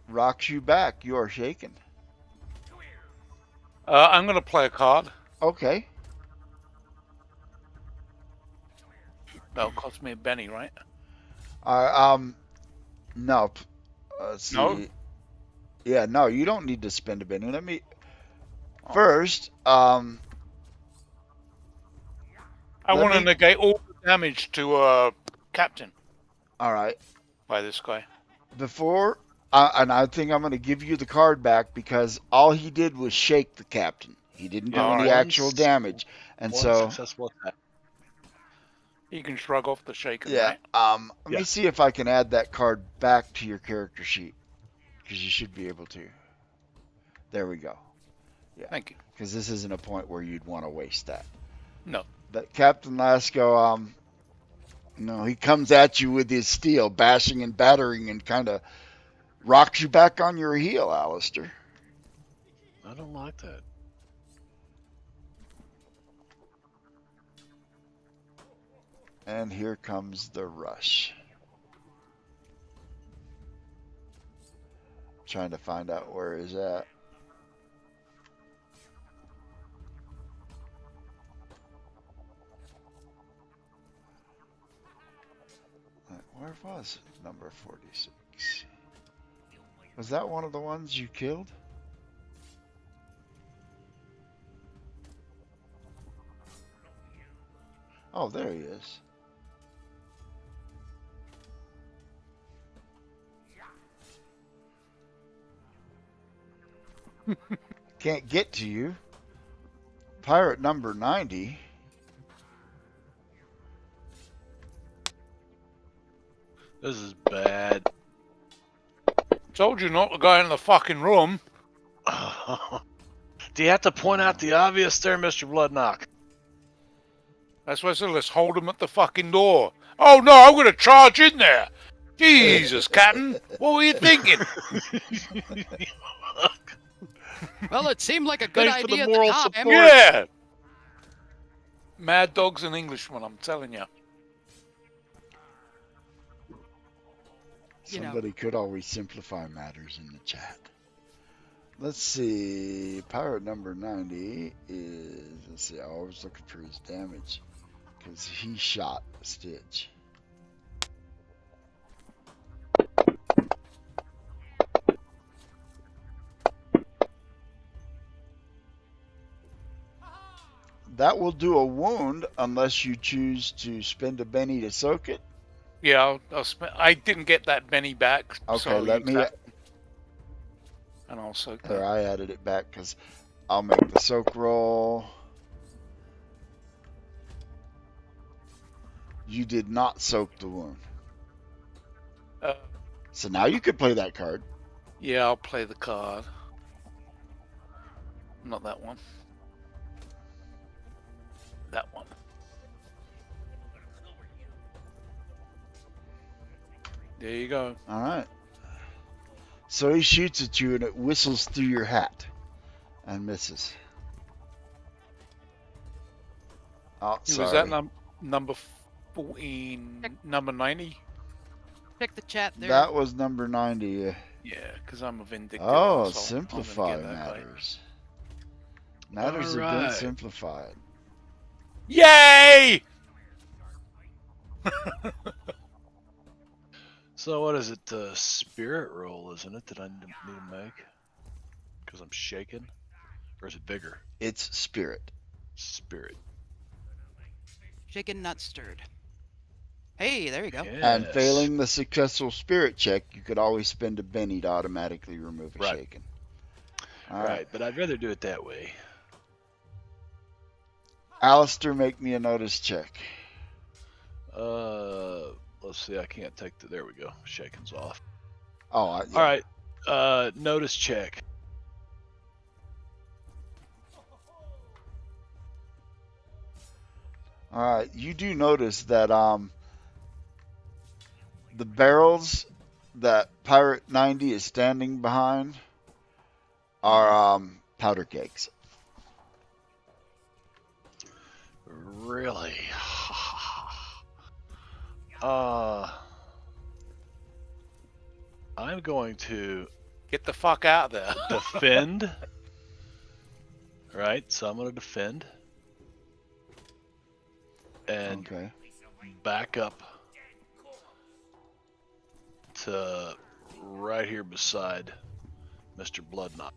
rocks you back. You are shaken. I'm going to play a card. Okay. That'll cost me a Benny, right? No. Let's see. No? Yeah, no, you don't need to spend a penny. Let me. Oh. First, I let want to me- negate all the damage to Captain all right. by this guy. Before, and I think I'm going to give you the card back, because all he did was shake the captain. He didn't do Yeah, any alright. actual damage, and One so successful attack. He can shrug off the shaken, yeah. right? Let me Yeah. see if I can add that card back to your character sheet, because you should be able to. There we go. Thank you. Because this isn't a point where you'd want to waste that. No. But Captain Lasco, he comes at you with his steel, bashing and battering and kind of Rocks you back on your heel, Alistair. I don't like that. And here comes the rush. Trying to find out where he's at. Where was number 46? Was that one of the ones you killed? Oh, there he is. Can't get to you. Pirate number 90. This is bad. Told you not to go in the fucking room. Do you have to point out the obvious there, Mr. Bloodknock? That's why I said let's hold him at the fucking door. Oh no, I'm gonna charge in there. Jesus, Captain, what were you thinking? Well, it seemed like a good Thanks for the idea at moral the time. support. Yeah. Mad Dog's an Englishman, I'm telling you. Somebody could always simplify matters in the chat. Let's see. Pirate number 90 is. Let's see. I was looking for his damage because he shot Stitch. That will do a wound unless you choose to spend a Benny to soak it. Yeah, I didn't get that Benny back. Okay, so let me. And I'll soak There, that. I added it back because I'll make the soak roll. You did not soak the wound. So now you could play that card. Yeah, I'll play the card. Not that one. That one. There you go. All right. So he shoots at you and it whistles through your hat and misses. Oh, sorry. Was that number 14, number 90? Check the chat there. That was number 90. Yeah, because I'm a vindictive Oh, asshole. simplify I'm gonna get that guy. matters. Matters have been simplified. Yay! So what is it? Spirit roll, isn't it, that I need to make? Because I'm shaking? Or is it bigger? It's spirit. Spirit. Shaken, not stirred. Hey, there you go. Yes. And failing the successful spirit check, you could always spend a Benny to automatically remove a Right. shaken. Right, but I'd rather do it that way. Alistair, make me a notice check. Let's see, I can't take the, there we go. Shaken's off. Oh, yeah. All right, notice check. All right, you do notice that the barrels that Pirate 90 is standing behind are powder kegs. Really? I'm going to Get the fuck out of there. defend. Right, so I'm going to defend. And Okay. back up to right here beside Mr. Bloodknock.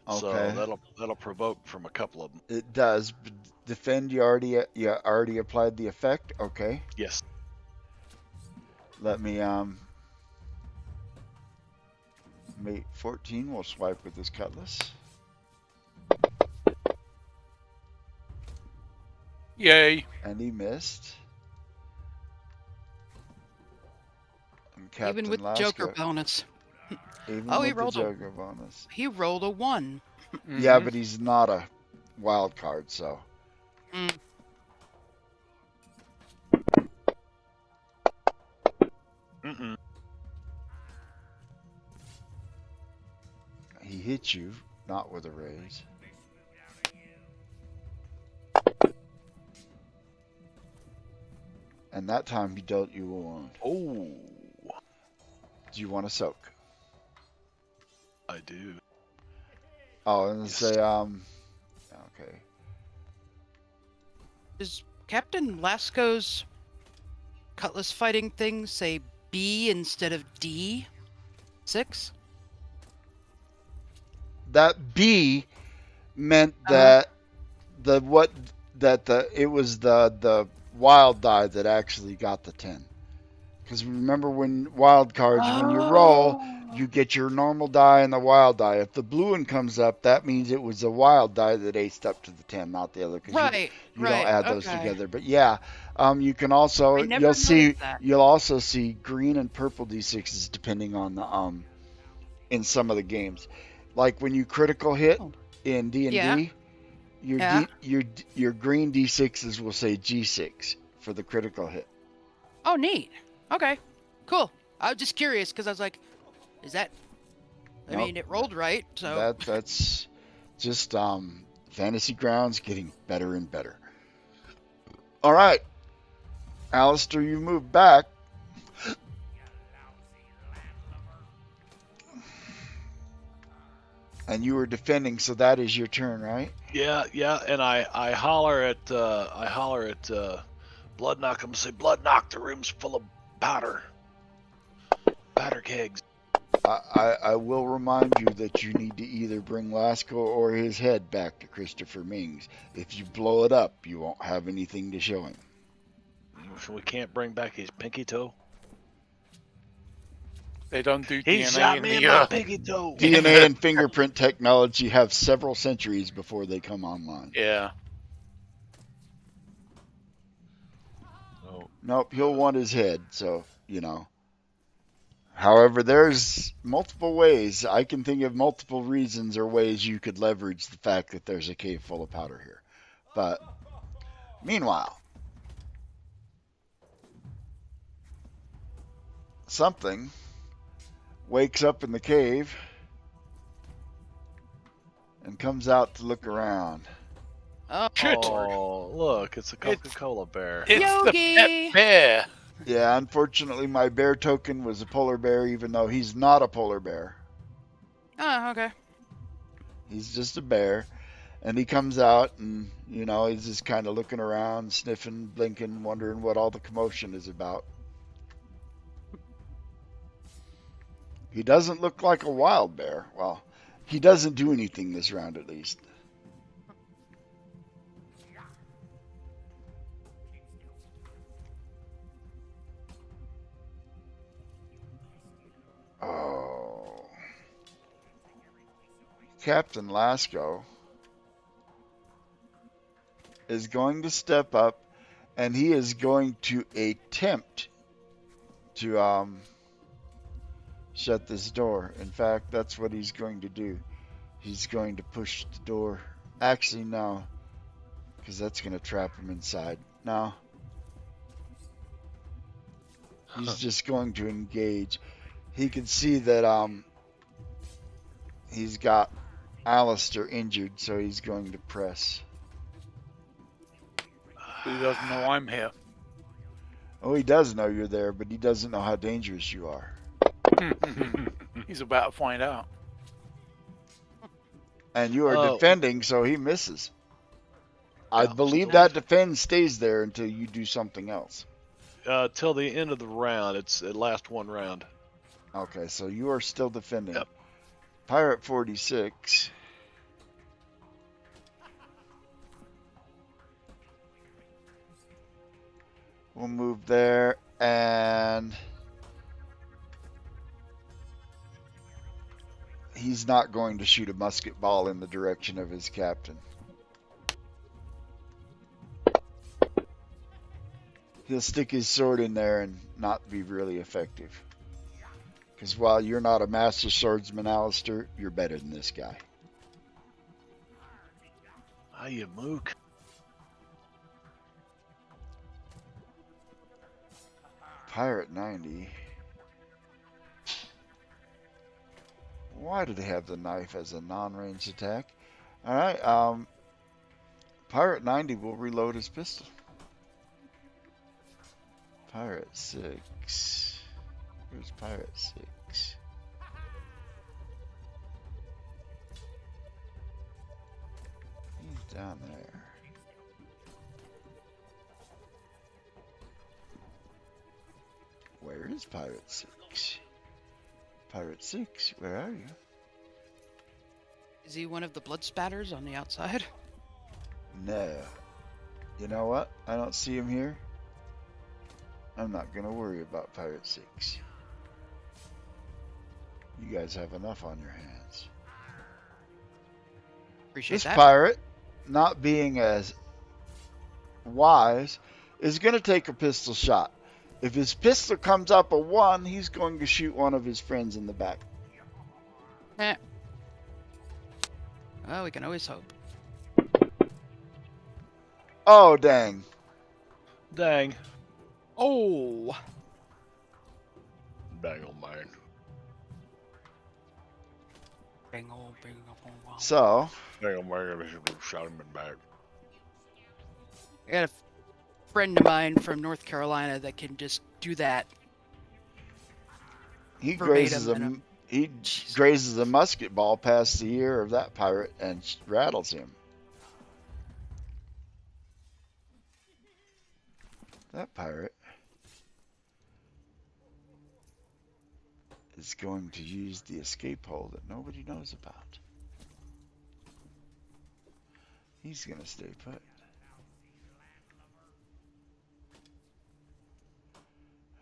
So Okay. that'll provoke from a couple of them. It does. Defend. You already applied the effect. Okay. Yes. Let me mate 14 will swipe with his cutlass. Yay. And he missed. And Captain Even with Laska, Joker bonus. even Oh, with he rolled the a- Joker bonus. He rolled a 1. Yeah, Mhm. but he's not a wild card, so. Mm. Mm-mm. hit you, not with a raise. And that time he dealt you a wound. Oh, Do you want to soak? I do. Oh, and Yes. say, okay. Does Captain Lasco's cutlass fighting thing say B instead of D? 6? That B meant Uh-huh. that it was the wild die that actually got the 10. Because remember when wild cards, when you roll, you get your normal die and the wild die. If the blue one comes up, that means it was a wild die that aced up to the 10, not the other. Because Right, you don't right, add those okay. together. But yeah, you can also I never noticed that. you'll also see green and purple d6s depending on the in some of the games. Like when you critical hit Oh. in Yeah, D&D, yeah. your green d6s will say G6 for the critical hit. Oh, neat. Okay, cool. I was just curious because I was like, is that... I Nope. mean, it rolled right, so... That's just fantasy grounds getting better and better. All right, Alistair, you move back. And you were defending, so that is your turn, right? Yeah, yeah, and I holler at Blood Knock. I'm gonna say, Blood Knock, the room's full of powder kegs. I will remind you that you need to either bring Lasco or his head back to Christopher Mings. If you blow it up, you won't have anything to show him. We can't bring back his pinky toe. They don't do He DNA shot in me in the. my pinky toe. DNA and fingerprint technology have several centuries before they come online. Yeah. Oh, Nope, he'll want his head, so, you know. However, there's multiple ways. I can think of multiple reasons or ways you could leverage the fact that there's a cave full of powder here. But, meanwhile, something wakes up in the cave and comes out to look around. Oh, Shit. oh, look, it's a Coca-Cola bear. It's the Yogi! pet bear. Yeah, unfortunately, my bear token was a polar bear, even though he's not a polar bear. Oh, okay. He's just a bear. And he comes out and, you know, he's just kind of looking around, sniffing, blinking, wondering what all the commotion is about. He doesn't look like a wild bear. Well, he doesn't do anything this round at least. Oh. Captain Lasco is going to step up and he is going to attempt to shut this door. In fact, that's what he's going to do. He's going to push the door. Actually, no, because that's going to trap him inside. No. He's just going to engage. He can see that he's got Alistair injured, so he's going to press. Who doesn't know I'm here? Oh, he does know you're there, but he doesn't know how dangerous you are. He's about to find out. And you are Oh. defending, so he misses. I Yeah, believe so- that defend stays there until you do something else. Till the end of the round. It lasts one round. Okay, so you are still defending. Yep. Pirate 46. We'll move there, and he's not going to shoot a musket ball in the direction of his captain. He'll stick his sword in there and not be really effective. Because while you're not a master swordsman, Alistair, you're better than this guy. Hiya, Mook. Pirate 90 Why do they have the knife as a non-ranged attack? All right. Pirate 90 will reload his pistol. Pirate 6. Where's Pirate 6? He's down there. Where is Pirate 6? Pirate 6, where are you? Is he one of the blood spatters on the outside? No. You know what? I don't see him here. I'm not going to worry about Pirate 6. You guys have enough on your hands. Appreciate This that. pirate, not being as wise, is going to take a pistol shot. If his pistol comes up a 1, he's going to shoot one of his friends in the back. Well, we can always hope. Oh, dang. Dang. Oh! Dang old man. Bang, oh, bang, oh, wow. So, Dang old man, I should have shot him in the back. I got a friend of mine from North Carolina that can just do that. he Verbatim grazes a in a- he Jeez. grazes a musket ball past the ear of that pirate and rattles him. That pirate is going to use the escape hole that nobody knows about. He's going to stay put.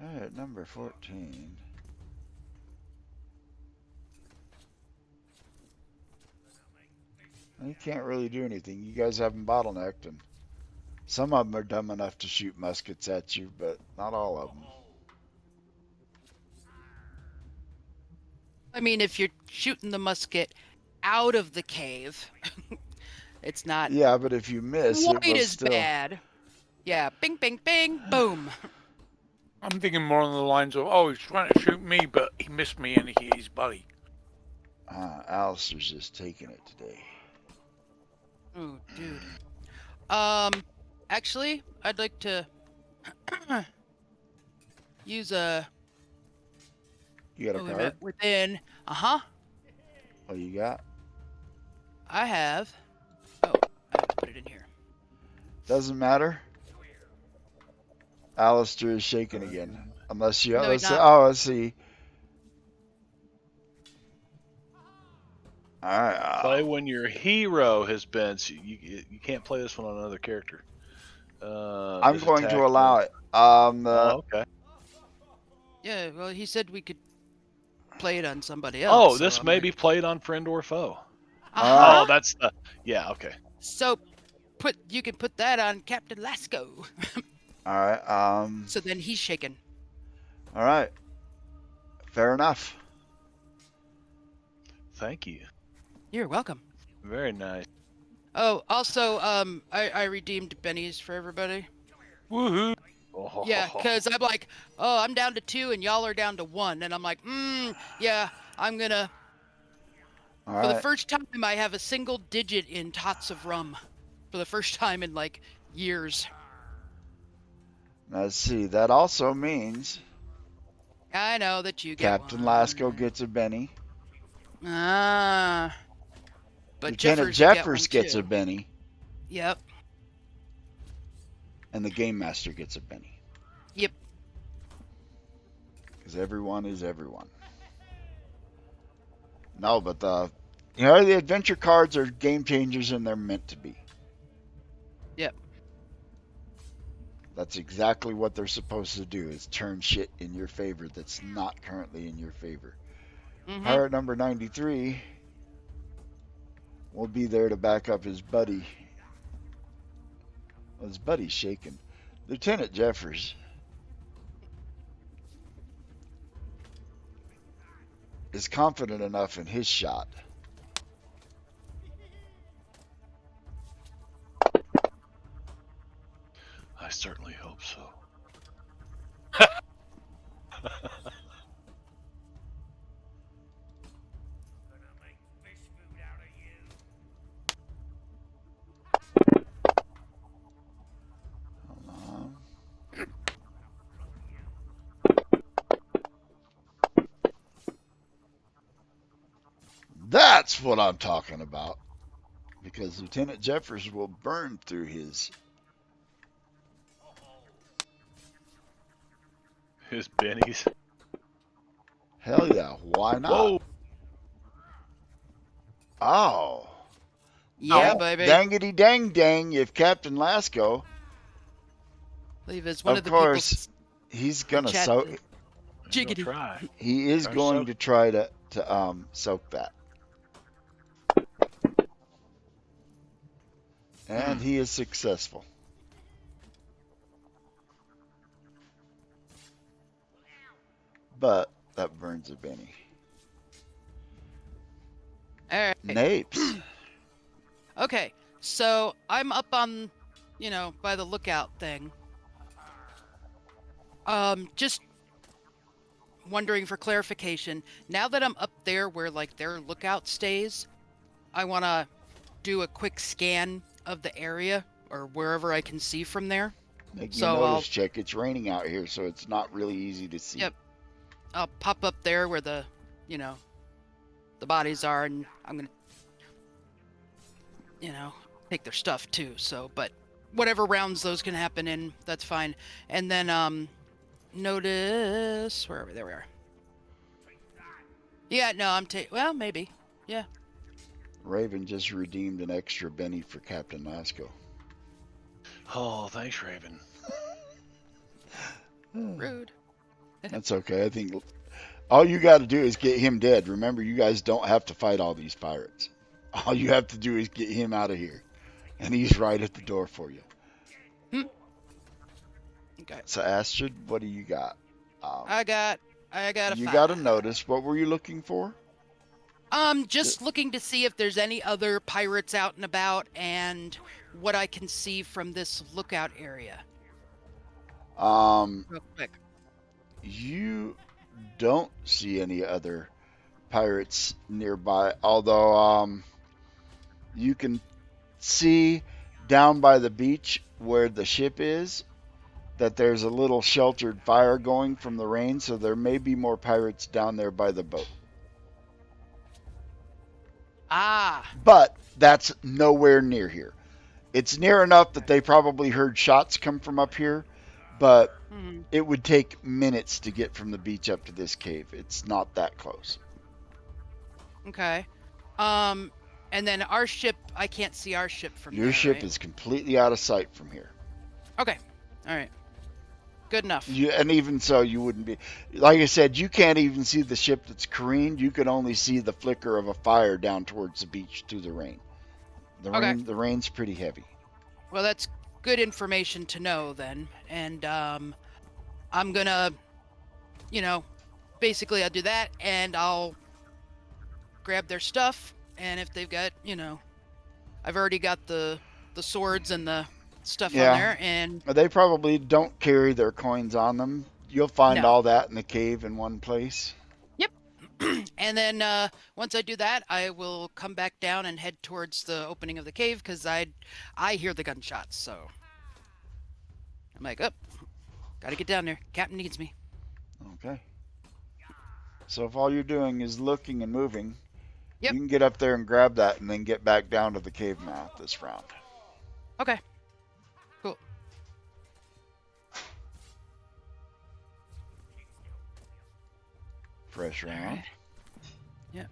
Alright, number 14. He can't really do anything. You guys have him bottlenecked, and some of them are dumb enough to shoot muskets at you, but not all of them. I mean, if you're shooting the musket out of the cave, it's not Yeah, but if you miss, it quite will as still. bad. Yeah, bing, bing, bing, boom. I'm thinking more on the lines of, oh, he's trying to shoot me, but he missed me and he hit his buddy. Alistair's just taking it today. Oh, dude. Actually, I'd like to use a. You got a Oh, wait a card? minute. Within. What you got? I have. Oh, I have to put it in here. Doesn't matter. Alistair is shaking again. Unless you. No, he's not. Oh, let's see. Alright. Play when your hero has been. So you can't play this one on another character. I'm This going attack to allow will- it. Oh, okay. Yeah, well, he said we could play it on somebody Oh, else. so this I'm may like, be played on friend or foe. Uh-huh. Oh, that's the. Yeah, okay. So, you can put that on Captain Lasco. Alright. So then he's shaking. Alright. Fair enough. Thank you. You're welcome. Very nice. Oh, also, I redeemed bennies for everybody. Woohoo! Oh, Yeah, because I'm like, oh, I'm down to 2 and y'all are down to 1. And I'm like, yeah, I'm gonna. For the Alright. first time, I have a single digit in tots of rum. For the first time in like years. Let's see. That also means I know that you get Captain one. Lasco gets a Benny. Ah. But Lieutenant Jeffers gets a too. Benny. Yep. And the Game Master gets a Benny. Yep. Because everyone is everyone. No, but the adventure cards are game changers and they're meant to be. Yep. That's exactly what they're supposed to do, is turn shit in your favor that's not currently in your favor. Mm-hmm. Pirate number 93 will be there to back up his buddy. Well, his buddy's shaking. Lieutenant Jeffers is confident enough in his shot. I certainly hope so. That's what I'm talking about. Because Lieutenant Jeffers will burn through his. His bennies. Hell yeah, why not? Whoa! Oh. Yeah, Ow. baby. Dangity dang dang, if Captain Lasco, Believe it's one of of the people course, he's in gonna chat. soak. I'm gonna Jiggity. try. He is Try going soak. to try to soak that, and he is successful. But that burns a Benny. All right. Napes. Okay, so I'm up on, by the lookout thing. Just wondering for clarification. Now that I'm up there where like their lookout stays, I want to do a quick scan of the area or wherever I can see from there. Make me a So notice check. It's raining out here, so it's not really easy to see. Yep. I'll pop up there where the bodies are, and I'm gonna, take their stuff too. So, but whatever rounds those can happen in, that's fine. And then notice where are we? There we are. Yeah, no, well, maybe. Yeah. Raven just redeemed an extra Benny for Captain Lasco. Oh, thanks, Raven. Rude. That's okay. I think all you got to do is get him dead. Remember, you guys don't have to fight all these pirates. All you have to do is get him out of here, and he's right at the door for you. Okay. So, Astrid, what do you got? I got a You 5. got a notice. What were you looking for? Just looking to see if there's any other pirates out and about and what I can see from this lookout area. Real quick. You don't see any other pirates nearby, although you can see down by the beach where the ship is that there's a little sheltered fire going from the rain, so there may be more pirates down there by the boat. Ah, But that's nowhere near here. It's near enough that they probably heard shots come from up here, but it would take minutes to get from the beach up to this cave. It's not that close. okay. And then our ship, I can't see our ship from Your there, ship right? is completely out of sight from here. Okay. All right. Good enough. And even so, you wouldn't be. Like I said, you can't even see the ship that's careened. You can only see the flicker of a fire down towards the beach through the rain. Okay. The rain's pretty heavy. Well, that's good information to know then. And I'm gonna, basically I'll do that, and I'll grab their stuff. And if they've got, I've already got the swords and the stuff on there, and They probably don't carry their coins on them. You'll find No. all that in the cave in one place. Yep. And then once I do that, I will come back down and head towards the opening of the cave because I hear the gunshots. So I'm like, gotta get down there. Captain needs me. Okay. So if all you're doing is looking and moving, Yep. you can get up there and grab that and then get back down to the cave mouth this round. Okay. Cool. Fresh round. Yeah.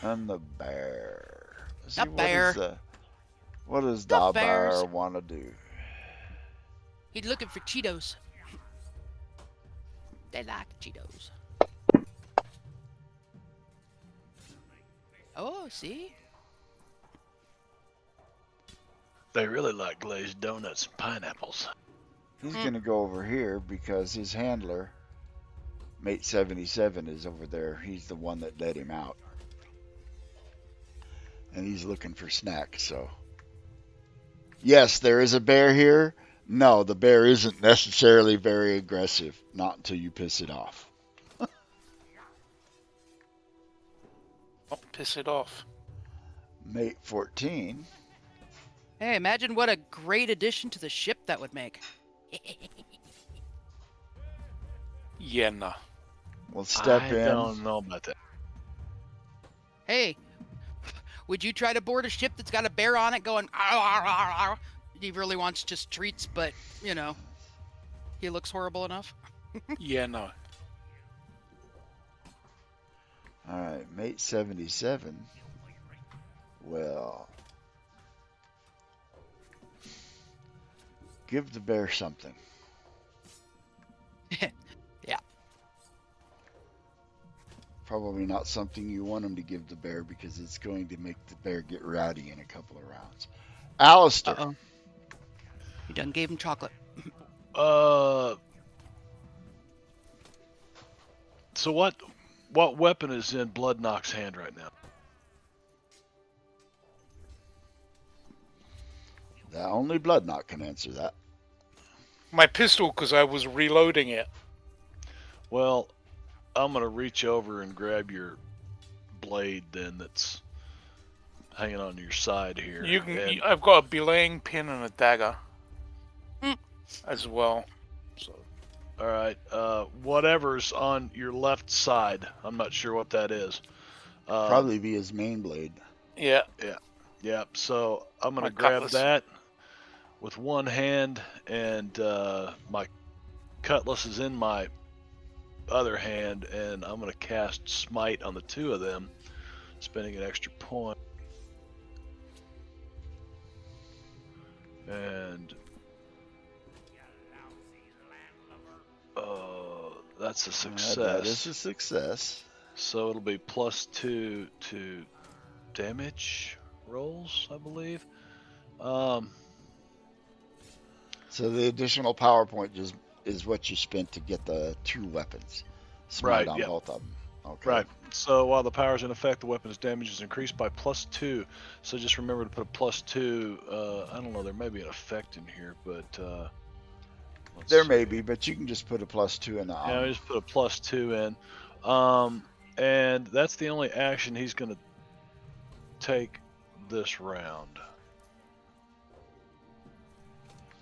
And the bear. Let's The see, bear. What does The the bears. bear want to do? He's looking for Cheetos. They like Cheetos. Oh, see? They really like glazed donuts and pineapples. He's going to go over here because his handler, Mate 77, is over there. He's the one that let him out. And he's looking for snacks, so. Yes, there is a bear here. No, the bear isn't necessarily very aggressive. Not until you piss it off. Not piss it off. Mate 14. Hey, imagine what a great addition to the ship that would make. Yeah, no. Will step I in. don't know about that. Hey, would you try to board a ship that's got a bear on it going, "Arr, arr, arr, arr"? He really wants just treats, but, he looks horrible enough. Yeah, no. All right, mate 77. Well, give the bear something. Yeah. Probably not something you want him to give the bear because it's going to make the bear get rowdy in a couple of rounds. Alistair. Uh-oh. You done gave him chocolate. So what weapon is in Bloodknock's hand right now? Only Bloodknock can answer that. My pistol, because I was reloading it. Well, I'm gonna reach over and grab your blade then that's hanging on your side here. I've got a belaying pin and a dagger Mm. as well. So All right. Whatever's on your left side, I'm not sure what that is. Probably be his main blade. yeah, Yeah. So I'm gonna My grab cutlass. that with one hand, and my cutlass is in my other hand, and I'm gonna cast Smite on the two of them, spending an extra point. And that's a success. That is a success. So it'll be +2 to damage rolls, I believe. So the additional power point just is what you spent to get the two weapons. Smite Right, on yep. both of them. Okay. Right. So while the power is in effect, the weapon's damage is increased by +2. So just remember to put a +2. I don't know. There may be an effect in here, but let's There see. may be, but you can just put a +2 in the Yeah, I just put a +2 in. And that's the only action he's going to take this round.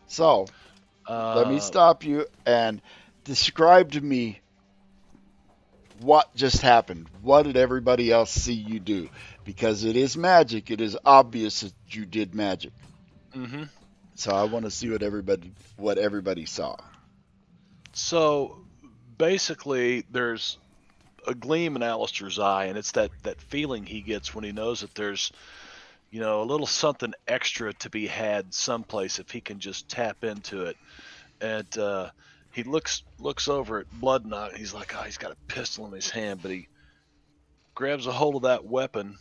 So, let me stop you and describe to me what just happened. What did everybody else see you do? Because it is magic. It is obvious that you did magic. Mm-hmm. So I want to see what everybody saw. So basically, there's a gleam in Alistair's eye, and it's that feeling he gets when he knows that there's, a little something extra to be had someplace if he can just tap into it. And he looks over at Bloodknock. He's like, oh, he's got a pistol in his hand, but he grabs a hold of that weapon,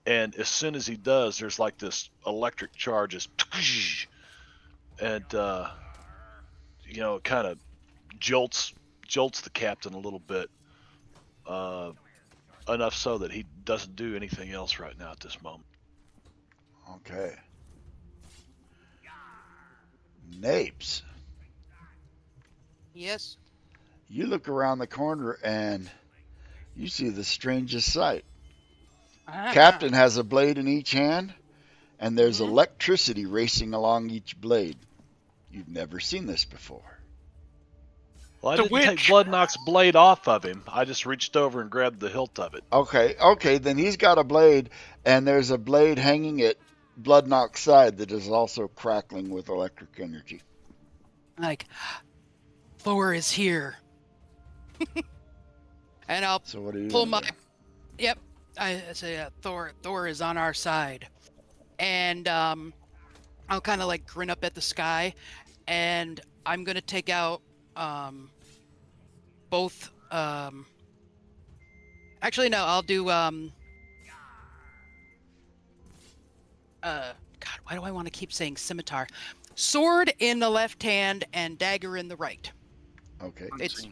and as soon as he does, there's like this electric charge, and it kind of jolts the captain a little bit, enough so that he doesn't do anything else right now at this moment. Okay. Napes. Yes. You look around the corner and you see the strangest sight. Captain has a blade in each hand, and there's Mhm. electricity racing along each blade. You've never seen this before. Well, I The didn't take witch! Bloodknock's blade off of him. I just reached over and grabbed the hilt of it. Okay, then he's got a blade, and there's a blade hanging at Bloodknock's side that is also crackling with electric energy. Like, Thor is here. And I'll So what are you pull gonna my. do? Yep. I say, Thor is on our side. And I'll kind of like grin up at the sky, and I'm going to take out both. Actually, no, I'll do. God, why do I want to keep saying scimitar? Sword in the left hand and dagger in the right. Okay. It's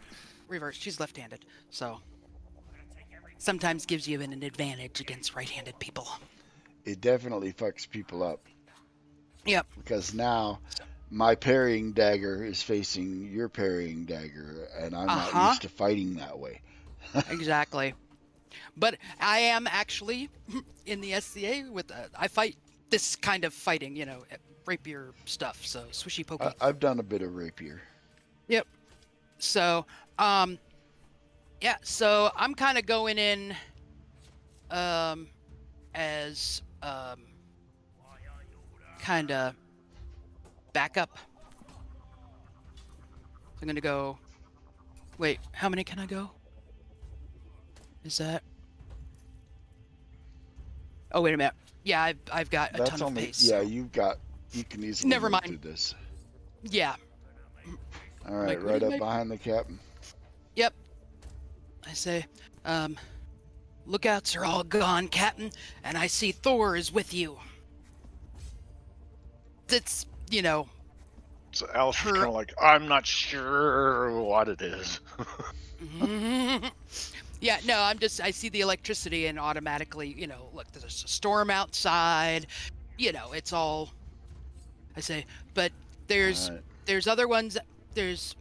reversed. She's left-handed, so sometimes gives you an advantage against right-handed people. It definitely fucks people up. Yep. Because now my parrying dagger is facing your parrying dagger, and I'm not used to fighting that way. Exactly. But I am actually in the SCA with I fight this kind of fighting, rapier stuff. So swishy pokey. I've done a bit of rapier. Yep. So, yeah. So I'm kind of going in as kind of backup. I'm gonna go. Wait, how many can I go? Is that? Oh, wait a minute. Yeah, I've got a That's ton of only, pace. yeah, So. you can easily Never move mind. through this. Yeah. All I'm right, like, what right is up my? behind the captain. Yep. I say, lookouts are all gone, Captain, and I see Thor is with you. It's, So Alistair's her. kind of like, I'm not sure what it is. Yeah, no, I see the electricity and automatically, look, there's a storm outside. It's all, I say, but there's, All right. there's other ones, there's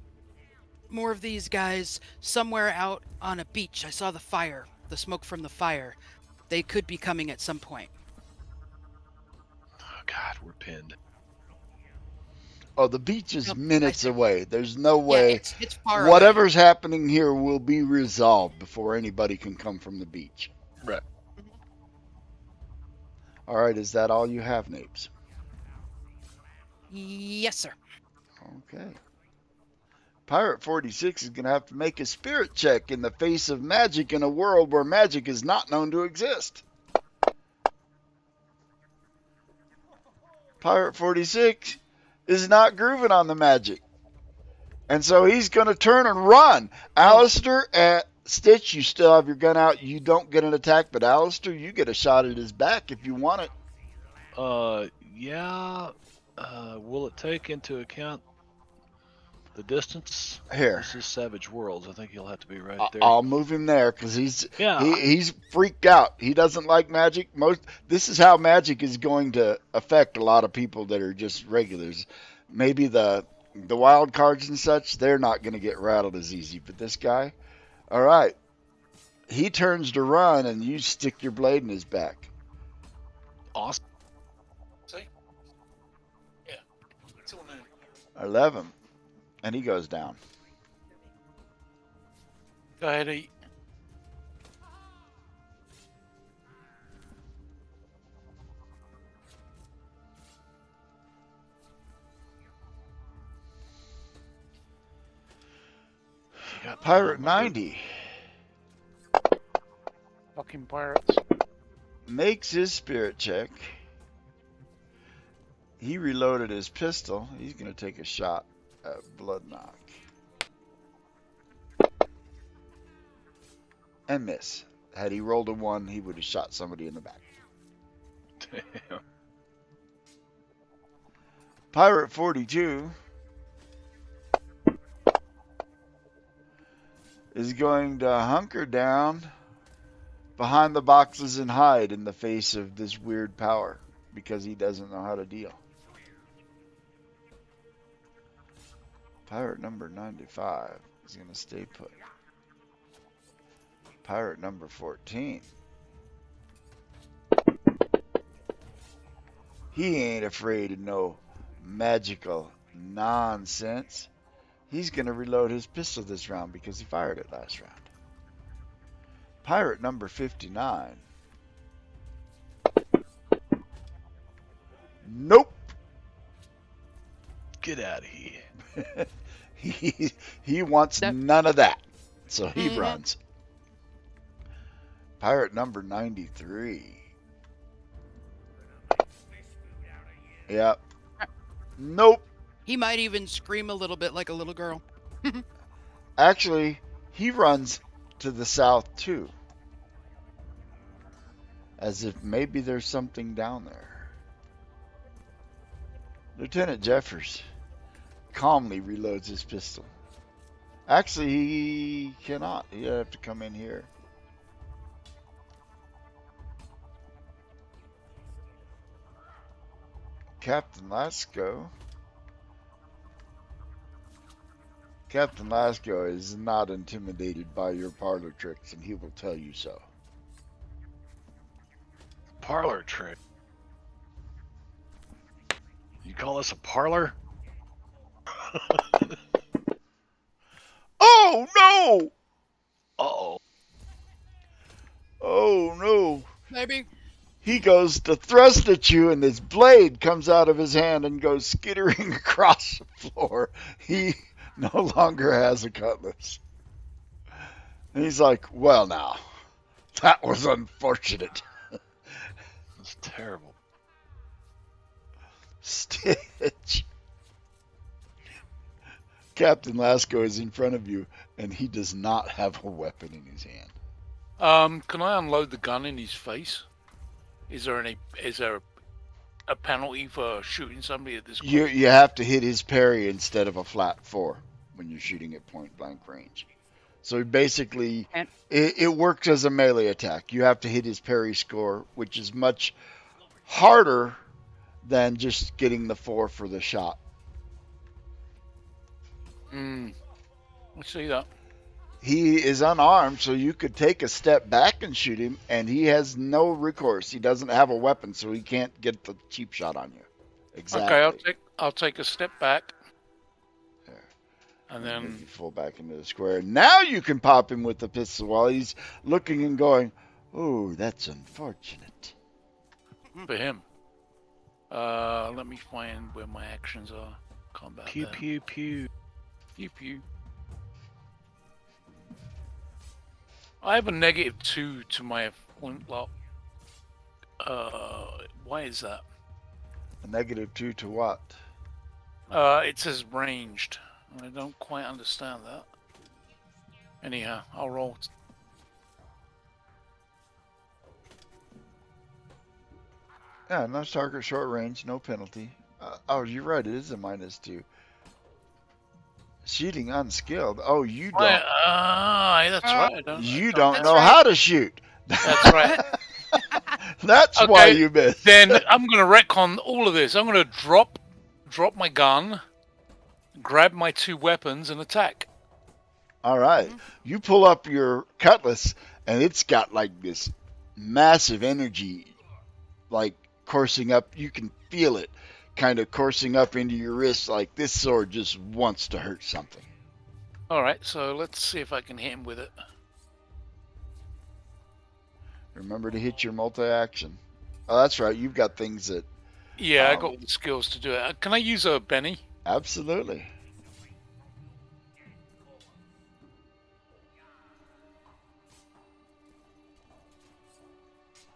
more of these guys somewhere out on a beach. I saw the smoke from the fire. They could be coming at some point. Oh, God, we're pinned. Oh, the beach is Nope, minutes away. There's no yeah, way it's far away. whatever's happening here will be resolved before anybody can come from the beach. Right. All right, is that all you have, Napes? Yes, sir. Okay. Pirate 46 is going to have to make a spirit check in the face of magic in a world where magic is not known to exist. Pirate 46 is not grooving on the magic. And so he's going to turn and run. Alistair and Stitch, you still have your gun out. You don't get an attack, but Alistair, you get a shot at his back if you want it. Yeah. Will it take into account the distance? Here. This is Savage Worlds. I think he'll have to be right there. I'll move him there because he's Yeah. he's freaked out. He doesn't like magic. This is how magic is going to affect a lot of people that are just regulars. Maybe the wild cards and such, they're not going to get rattled as easy. But this guy, all right, he turns to run and you stick your blade in his back. Awesome. See? Yeah. It's all new. 11, and he goes down. Go ahead, eat. Pirate 90 Fucking pirates. makes his spirit check. He reloaded his pistol. He's going to take a shot at Blood Knock. And miss. Had he rolled a 1, he would have shot somebody in the back. Damn. Pirate 42 is going to hunker down behind the boxes and hide in the face of this weird power because he doesn't know how to deal. Pirate number 95 is going to stay put. Pirate number 14. He ain't afraid of no magical nonsense. He's going to reload his pistol this round because he fired it last round. Pirate number 59. Nope. Get out of here. he wants none of that. So he runs. Pirate number 93. Yep. Nope. He might even scream a little bit like a little girl. Actually, he runs to the south too. As if maybe there's something down there. Lieutenant Jeffers calmly reloads his pistol. Actually, he cannot. He'd have to come in here. Captain Lasco. Captain Lasco is not intimidated by your parlor tricks, and he will tell you so. Parlor trick. You call this a parlor? Oh, no! Uh-oh. Oh no. Maybe. He goes to thrust at you, and this blade comes out of his hand and goes skittering across the floor. He no longer has a cutlass. And he's like, well, now, that was unfortunate. That's terrible. Stitch. Captain Lasco is in front of you, and he does not have a weapon in his hand. Can I unload the gun in his face? Is there a penalty for shooting somebody at this close? You have to hit his parry instead of a flat 4 when you're shooting at point blank range. So basically, it works as a melee attack. You have to hit his parry score, which is much harder than just getting the 4 for the shot. I see that. He is unarmed, so you could take a step back and shoot him, and he has no recourse. He doesn't have a weapon, so he can't get the cheap shot on you. Exactly. Okay, I'll take a step back. There. And then Make you fall back into the square. Now you can pop him with the pistol while he's looking and going, oh, that's unfortunate. for him. Let me find where my actions are. Combat. Pew there. pew pew. Pew pew. I have a -2 to my flintlock. Why is that? A -2 to what? It says ranged. I don't quite understand that. Anyhow, I'll roll. Yeah, no target short range, no penalty. Oh, you're right. It is a -2. Shooting unskilled. Oh, you don't. That's right. I don't know right. how to shoot. That's right. That's Okay, why you missed. Then I'm gonna retcon all of this. I'm gonna drop my gun, grab my 2 weapons, and attack. All right. You pull up your cutlass, and it's got like this massive energy, like coursing up. You can feel it kind of coursing up into your wrist, like this sword just wants to hurt something. All right, so let's see if I can hit him with it. Remember to hit your multi-action. Oh, that's right. You've got things that. Yeah, I got all the skills to do it. Can I use a Benny? Absolutely.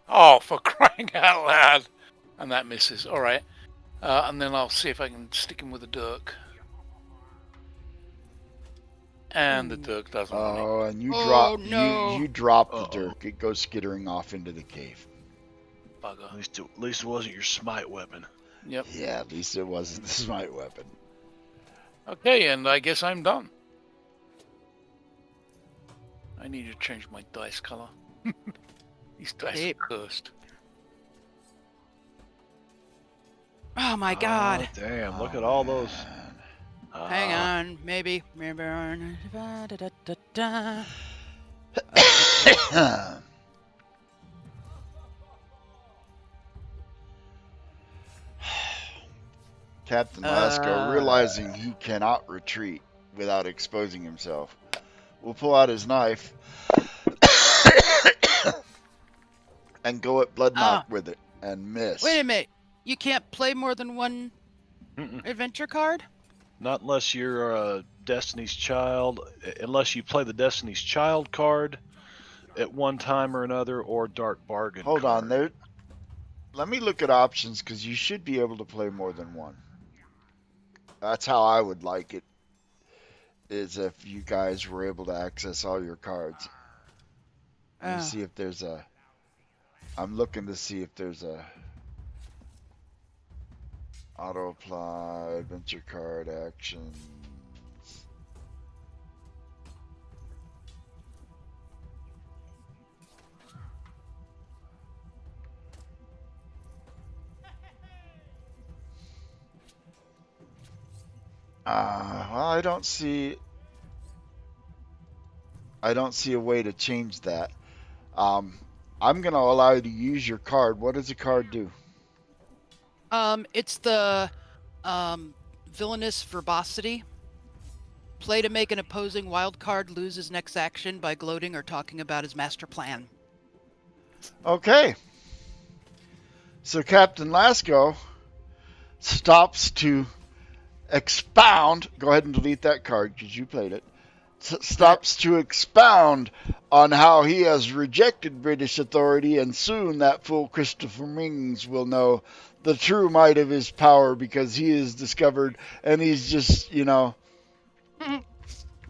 Oh, for crying out loud! And that misses. All right, and then I'll see if I can stick him with a dirk. And the dirk doesn't. Oh, and you Oh, drop no. you drop the dirk. It goes skittering off into the cave. Bugger. At least it wasn't your smite weapon. Yep. Yeah, at least it wasn't the smite weapon. Okay, and I guess I'm done. I need to change my dice color. These dice Yep. are cursed. Oh my god. Oh, damn, look Oh, at all those. man. Hang on. Maybe. Da-da-da-da. Captain Lasco, realizing he cannot retreat without exposing himself, will pull out his knife and go at Bloodknock with it and miss. Wait a minute. You can't play more than one adventure card? Not unless you're a Destiny's Child, unless you play the Destiny's Child card at one time or another, or Dark Bargain. Hold card. on there. Let me look at options because you should be able to play more than one. That's how I would like it. Is if you guys were able to access all your cards. Let me see if there's a. I'm looking to see if there's a. Auto apply, adventure card actions. Well, I don't see a way to change that. I'm going to allow you to use your card. What does the card do? It's the villainous verbosity. Play to make an opposing wild card lose his next action by gloating or talking about his master plan. Okay. So Captain Lasco stops to expound. Go ahead and delete that card because you played it. Stops to expound on how he has rejected British authority, and soon that fool Christopher Mings will know the true might of his power because he is discovered, and he's just,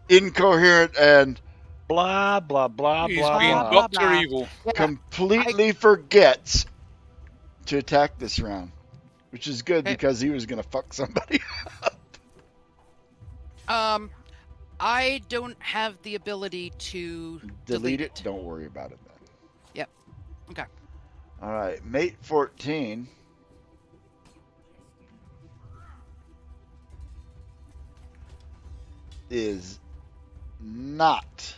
incoherent and Blah blah blah He's blah Blah being blah. blah Doctor blah. Evil. Yeah. completely forgets to attack this round, which is good Okay. because he was going to fuck somebody. I don't have the ability to Delete it. Don't worry about it then. Yep. Okay. All right, mate 14 is not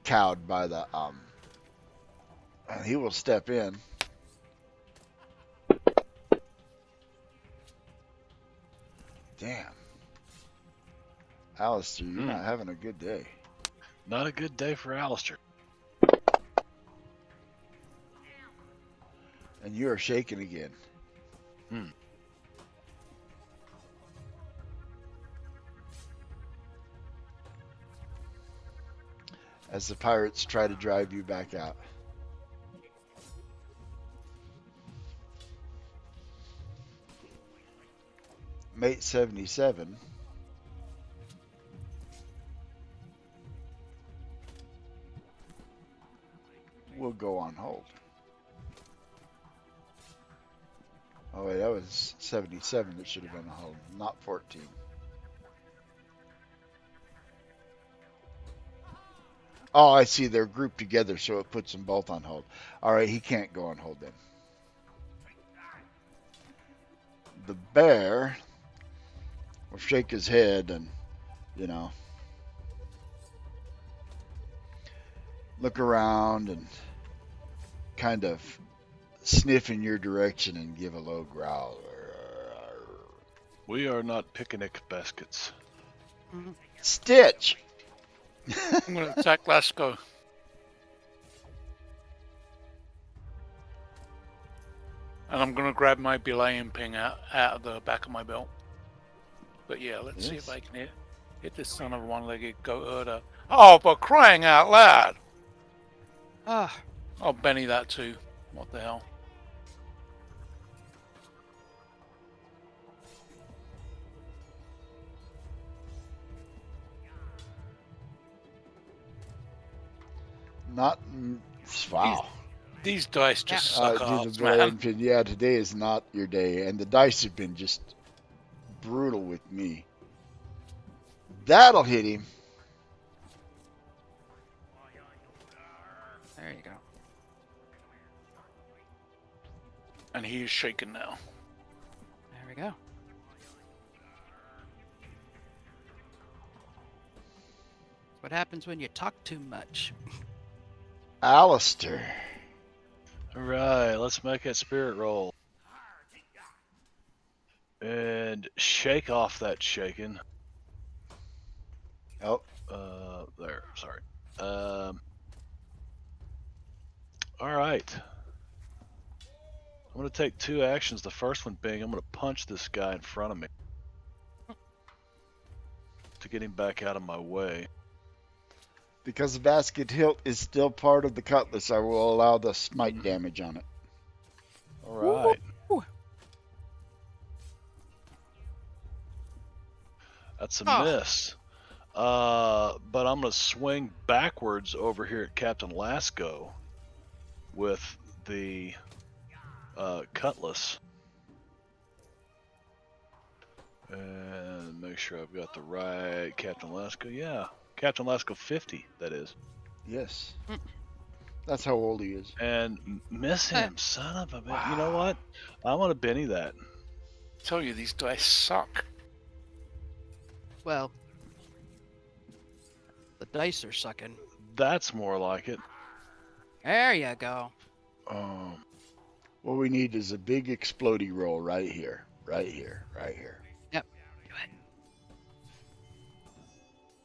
cowed by the and he will step in. Damn. Alistair, you're not having a good day. Not a good day for Alistair. And you are shaking again. As the pirates try to drive you back out. Mate 77 will go on hold. Oh wait, that was 77 that should have been on hold, not 14. Oh, I see. They're grouped together, so it puts them both on hold. All right, he can't go on hold then. The bear will shake his head and, look around and kind of sniff in your direction and give a low growl. We are not picnic baskets. Stitch! I'm going to attack Lasco. And I'm going to grab my belaying pin out of the back of my belt. But yeah, let's see if I can hit this son of a one-legged goat herder. Oh, for crying out loud! Ah. I'll Benny that too. What the hell? Not. Wow. These dice just Yeah. suck Do the ass, bear man. and pin. Yeah, today is not your day, and the dice have been just brutal with me. That'll hit him. There you go. And he is shaken now. There we go. What happens when you talk too much? Alistair. All right, let's make that spirit roll. And shake off that shaking. Oh. There, sorry. All right. I'm going to take two actions. The first one being I'm going to punch this guy in front of me to get him back out of my way. Because the basket hilt is still part of the cutlass, I will allow the smite damage on it. All right. Woo. That's a miss. But I'm going to swing backwards over here at Captain Lasco with the cutlass. And make sure I've got the right Captain Lasco. Yeah, Captain Lasco 50, that is. Yes. That's how old he is. And miss him, son of a bitch. Wow. You know what? I want to Benny that. I tell you, these dice suck. Well, the dice are sucking. That's more like it. There you go. What we need is a big explodey roll right here. Right here. Right here. Yep. Do it.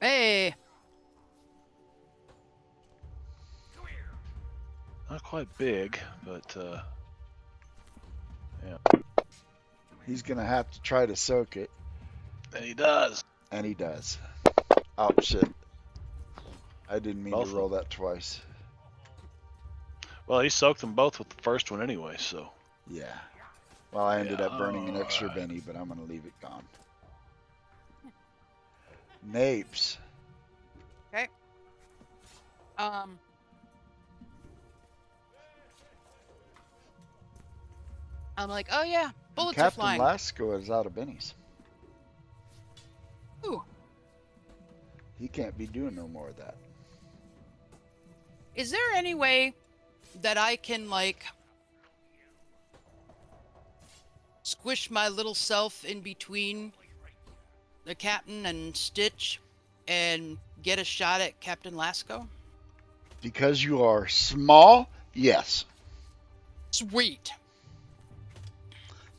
Hey! quite big, but He's gonna have to try to soak it, and he does. and he does. Oh shit! I didn't mean Both to of roll that twice. Well, he soaked them both with the first one anyway, so. Yeah. Well, I ended Yeah, up burning an extra alright. Benny, but I'm gonna leave it gone. Napes. Um. I'm like, oh yeah, bullets are Captain flying. Lasco is out of bennies. Ooh. He can't be doing no more of that. Is there any way that I can like squish my little self in between the captain and Stitch and get a shot at Captain Lasco? Because you are small, yes. Sweet.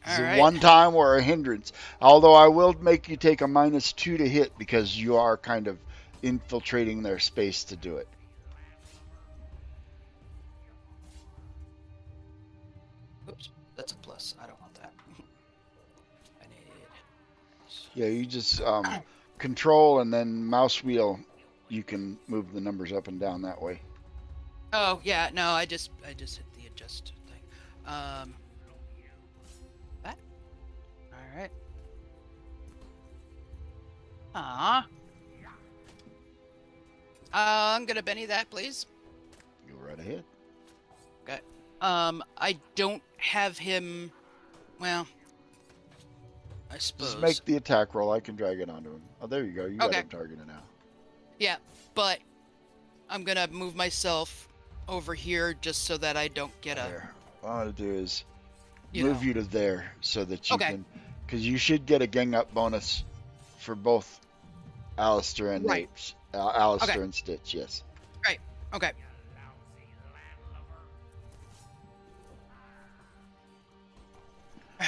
It's All a right. one time or a hindrance. Although I will make you take a -2 to hit because you are kind of infiltrating their space to do it. Oops, that's a plus. I don't want that. I need. Yeah, you just control and then mouse wheel. You can move the numbers up and down that way. Oh yeah, no, I just hit the adjust thing. That. All right. Ah. I'm gonna Benny that, please. Go right ahead. Okay. I don't have him. Well, I suppose. Just make the attack roll. I can drag it onto him. Oh, there you go. You got Okay. him targeted now. Yeah, but I'm gonna move myself over here just so that I don't get a. There. What I'm gonna do is You move know. you to there so that you Okay. can, because you should get a gang up bonus for both Alistair and Right. Napes. Alistair Okay. and Stitch, yes. Okay.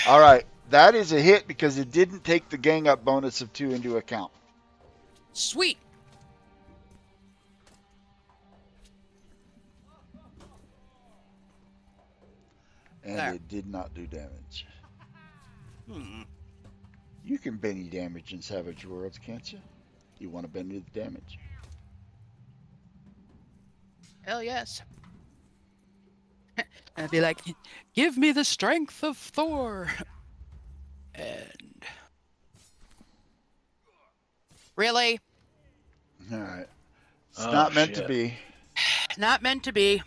All right, that is a hit because it didn't take the gang up bonus of 2 into account. Sweet. And There. it did not do damage. Hmm. You can Benny damage in Savage Worlds, can't you? You want to Benny the damage. Hell yes. I'd be like, give me the strength of Thor. And really, All right. It's Oh, not meant to shit. be. not meant to be.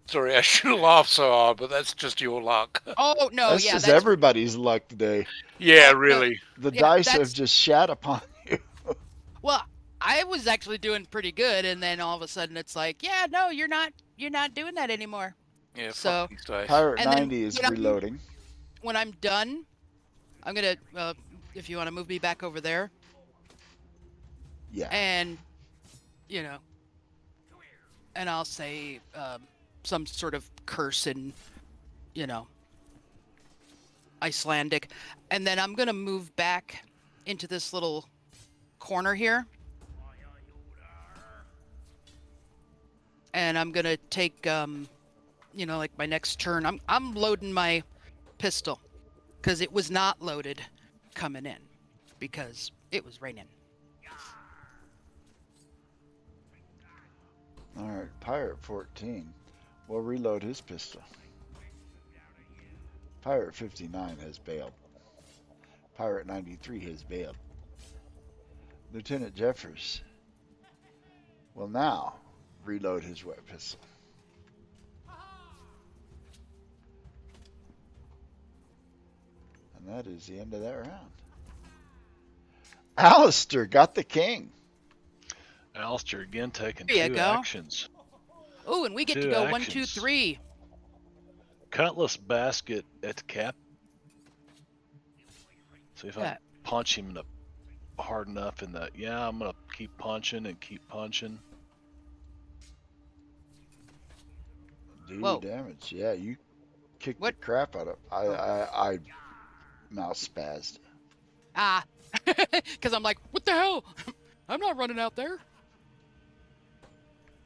Sorry, I shouldn't laugh so hard, but that's just your luck. Oh no, That's yeah, just that's everybody's luck today. Yeah, no, really. The Yeah, dice that's- have just shat upon you. well. I was actually doing pretty good, and then all of a sudden it's like, yeah, no, you're not doing that anymore. Yeah, So- fuck these dice. Pirate And then 90 is when I'm- reloading. When I'm done, I'm gonna, if you want to move me back over there, Yeah. and and I'll say some sort of curse in, Icelandic, and then I'm gonna move back into this little corner here, and I'm gonna take like my next turn. I'm loading my pistol because it was not loaded coming in because it was raining. All right. Pirate 14 will reload his pistol. Pirate 59 has bailed. Pirate 93 has bailed. Lieutenant Jeffers will now reload his wet pistol. And that is the end of that round. Alistair got the king. Alistair again taking There you 2 go. actions. Oh, and we get to 2 go actions. 1, 2, 3. Cutlass basket at the cap. See if I Yeah. punch him hard enough in the. Yeah, I'm gonna keep punching and keep punching. Do Whoa. damage. Yeah, you kicked What? the crap out of. I mouse spazzed. Ah, because I'm like, what the hell? I'm not running out there.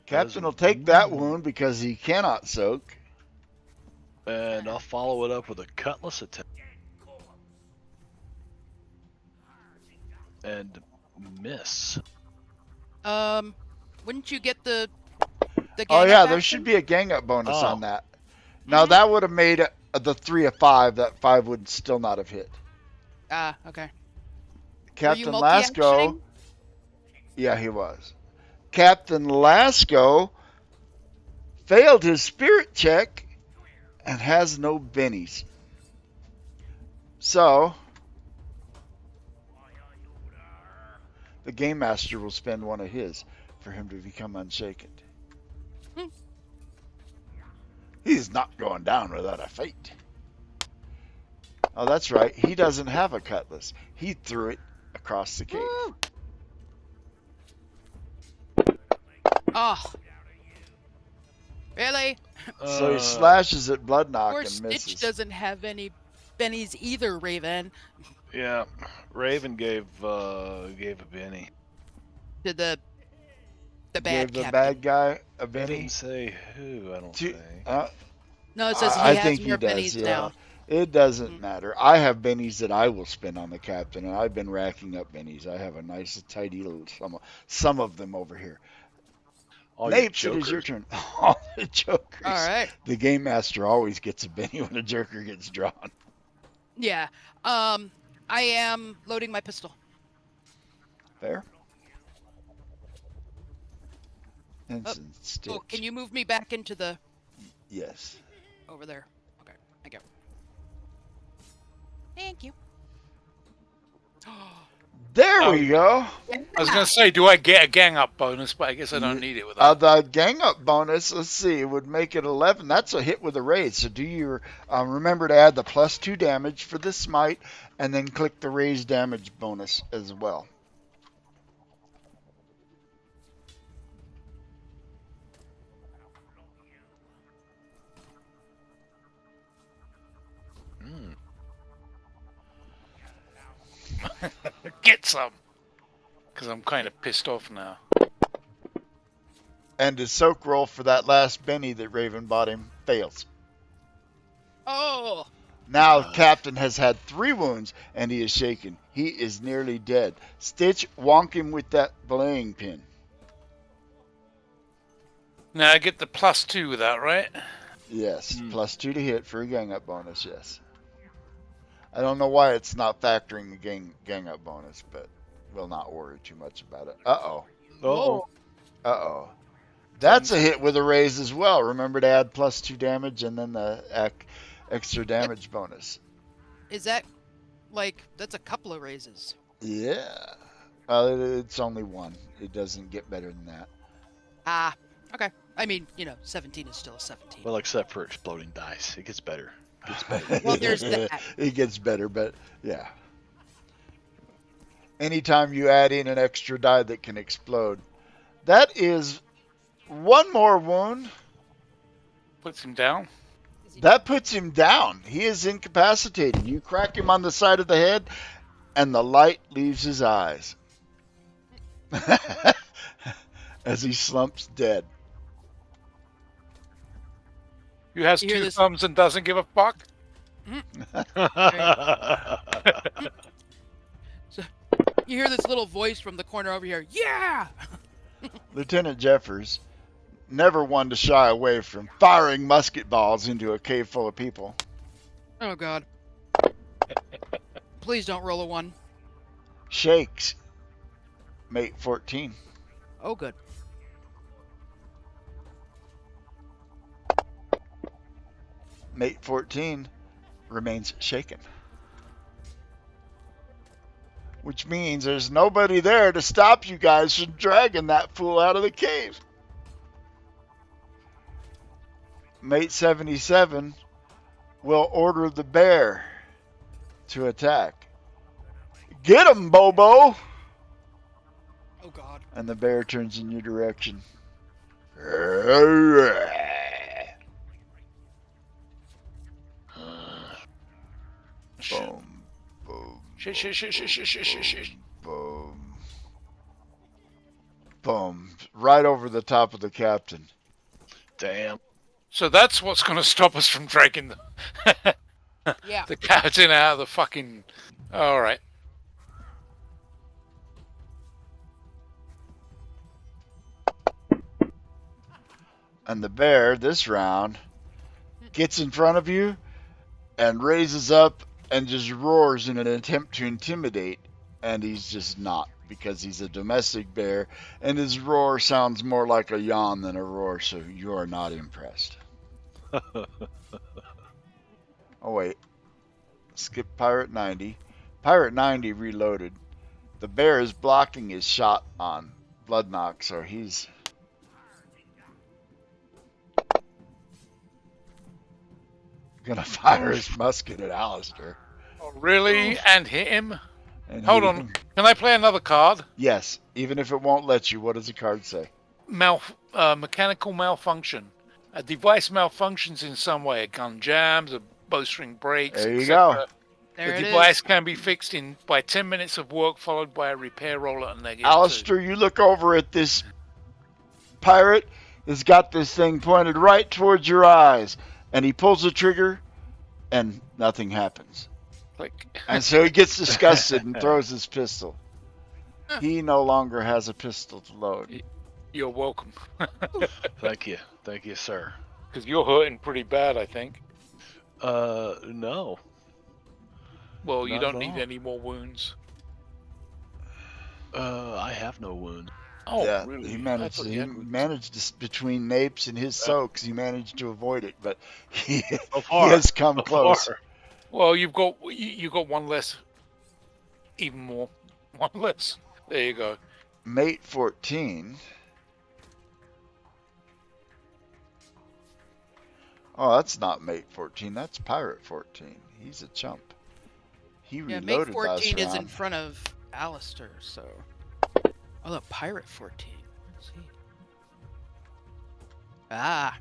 Captain will take that wound because he cannot soak. And I'll follow it up with a cutlass attack. And miss. Wouldn't you get the gang Oh up yeah, there action? should be a gang up bonus Oh. on that. Now that would have made the 3 a 5. That 5 would still not have hit. Ah, okay. Captain Were you Lasco. multi-actioning? Yeah, he was. Captain Lasco failed his spirit check and has no bennies. So, the Game Master will spend one of his for him to become unshaken. He's not going down without a fight. Oh, that's right. He doesn't have a cutlass. He threw it across the cave. Oh. Really? So he slashes at Bloodknock Poor and Stitch misses. doesn't have any bennies either, Raven. Yeah, Raven gave a Benny. To the Gave bad the captain. bad guy a I Benny. didn't say who. I don't Two- think. No, it says he I has think he more does, bennies yeah. now. It doesn't matter. I have bennies that I will spend on the captain, and I've been racking up bennies. I have a nice, tidy little some of them over here. All your Mapes, it is your jokers. turn. All the jokers. All right. The game master always gets a benny when a joker gets drawn. Yeah. I am loading my pistol. Fair. Ensign Stitch. Oh, can you move me back into the Yes. over there? Okay. Thank you. Thank you. There Oh, we go. I was going to say, do I get a gang up bonus? But I guess I don't need it with that. The gang up bonus, let's see, would make it 11. That's a hit with a raise. So do your remember to add the +2 damage for the smite, and then click the raise damage bonus as well. Get some. Because I'm kind of pissed off now. And his soak roll for that last Benny that Raven bought him fails. Oh. Now Captain has had 3 wounds and he is shaken. He is nearly dead. Stitch, wonk him with that belaying pin. Now I get the +2 with that, right? Yes, +2 to hit for a gang up bonus, yes. I don't know why it's not factoring the gang up bonus, but we'll not worry too much about it. Uh-oh. Oh. Uh-oh. That's a hit with a raise as well. Remember to add +2 damage and then the extra damage bonus. Is that that's a couple of raises? Yeah. It's only 1. It doesn't get better than that. Ah. Okay. I mean, 17 is still a 17. Well, except for exploding dice. It gets better. It gets better. Well, there's that. It gets better, but yeah. Anytime you add in an extra die that can explode. That is 1 more wound. Puts him down. That puts him down. He is incapacitated. You crack him on the side of the head, and the light leaves his eyes. As he slumps dead. Who has You hear 2 this? thumbs and doesn't give a fuck? So, you hear this little voice from the corner over here. Yeah. Lieutenant Jeffers, never one to shy away from firing musket balls into a cave full of people. Oh God. Please don't roll a 1. Shakes. Mate 14. Oh, good. Mate 14 remains shaken. Which means there's nobody there to stop you guys from dragging that fool out of the cave. Mate 77 will order the bear to attack. Get him, Bobo! Oh God. And the bear turns in your direction. Boom, boom, Shh. boom. Boom. Right over the top of the captain. Damn. So that's what's going to stop us from dragging Yeah. the captain out of the fucking. All right. And the bear, this round, gets in front of you and raises up and just roars in an attempt to intimidate. And he's just not, because he's a domestic bear, and his roar sounds more like a yawn than a roar, so you are not impressed. Oh, wait. Skip Pirate 90. Pirate 90 reloaded. The bear is blocking his shot on Bloodknock, so he's gonna fire his musket at Alistair. Oh, really? And hit him? And Hold he- on. Can I play another card? Yes, even if it won't let you, what does the card say? Mechanical malfunction. A device malfunctions in some way. A gun jams, a bowstring breaks, There you etc. go. There The it device is. can be fixed by 10 minutes of work, followed by a repair roll at a -2. Alistair, you look over at this pirate. Has got this thing pointed right towards your eyes, and he pulls the trigger, and nothing happens. Click. And so he gets disgusted and throws his pistol. He no longer has a pistol to load. You're welcome. Thank you, sir. Because you're hurting pretty bad, I think. No. Well, you Not don't at need all. any more wounds. I have no wound. Oh, Yeah, really? he I managed. thought He you had wounds. managed to, between Napes and his soaks, he managed to avoid it, but he So he far. has come So close. far. Well, you got one less. Even more. One less. There you go. Mate 14. Oh, that's not Mate 14. That's Pirate 14. He's a chump. He Yeah, Mate reloaded 14 last is in round. front of Alistair, so. Oh, the Pirate 14. Let's see. Ah,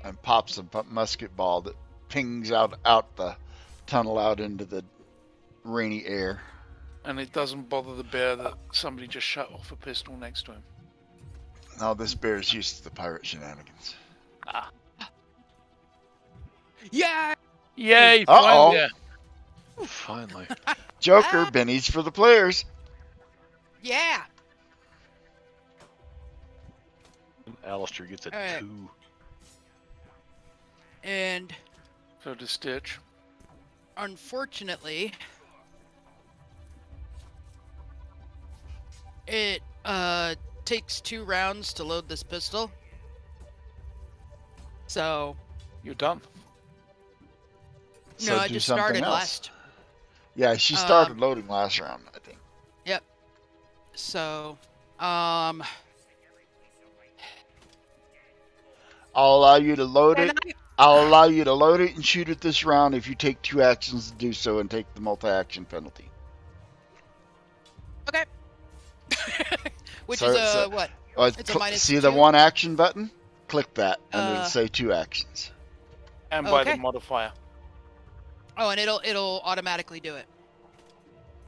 And pops a musket ball that pings out the tunnel out into the rainy air. And it doesn't bother the bear that somebody just shut off a pistol next to him. Now this bear is used to the pirate shenanigans. yeah. Yay! Uh-oh. Finally, yeah. Finally. Joker, bennies for the players. Yeah. Alistair gets a Alright. 2. And So to Stitch. unfortunately, it takes 2 rounds to load this pistol. So You're done. So no, I do just something started else. last. Yeah, she started loading last round, I think. So I'll allow you to load can it. I'll allow you to load it and shoot it this round if you take 2 actions to do so and take the multi-action penalty. Okay. Which So- is a so- what? Oh, It's a minus see the 2? 1 action button? Click that, and it'll Uh, say 2 actions. And by the Okay. modifier. Oh, and it'll automatically do it.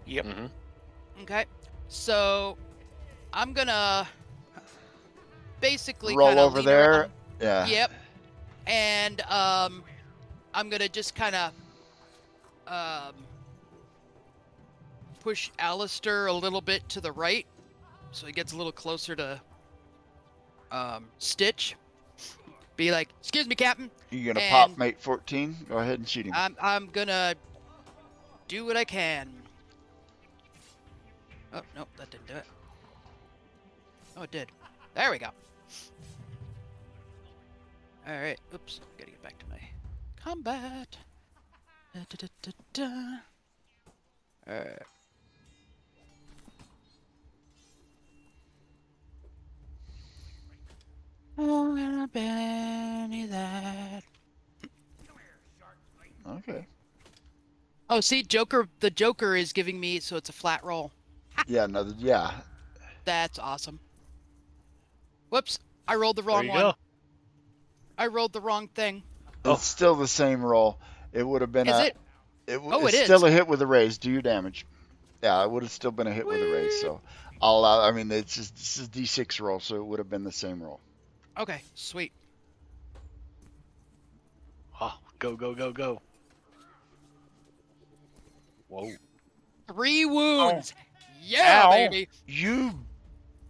Yep. Mm-hmm. Okay. So I'm gonna basically Roll kinda over lean there. around. Yeah. Yep. And I'm gonna just kind of push Alistair a little bit to the right, so he gets a little closer to Stitch. Be like, "Excuse me, Captain. You gonna pop and- mate 14? Go ahead and shoot him. I'm gonna do what I can." Oh nope, that didn't do it. Oh, it did. There we go. All right. Oops. Gotta get back to my combat. Da, da, da, da, da. All right. Oh, gonna Benny that. Okay. Oh, see, Joker. The Joker is giving me, so it's a flat roll. Yeah, yeah. That's awesome. Whoops! I rolled the There wrong you one. go. I rolled the wrong thing. Oh. It's still the same roll. It would have been Is a. it? It's Oh, it is. still a hit with a raise. Do your damage. Yeah, it would have still been a hit with a raise. So I mean, it's just this is D6 roll, so it would have been the same roll. Okay, sweet. Oh, go, go, go, go. Whoa. 3 wounds. Yeah, Ow. baby. You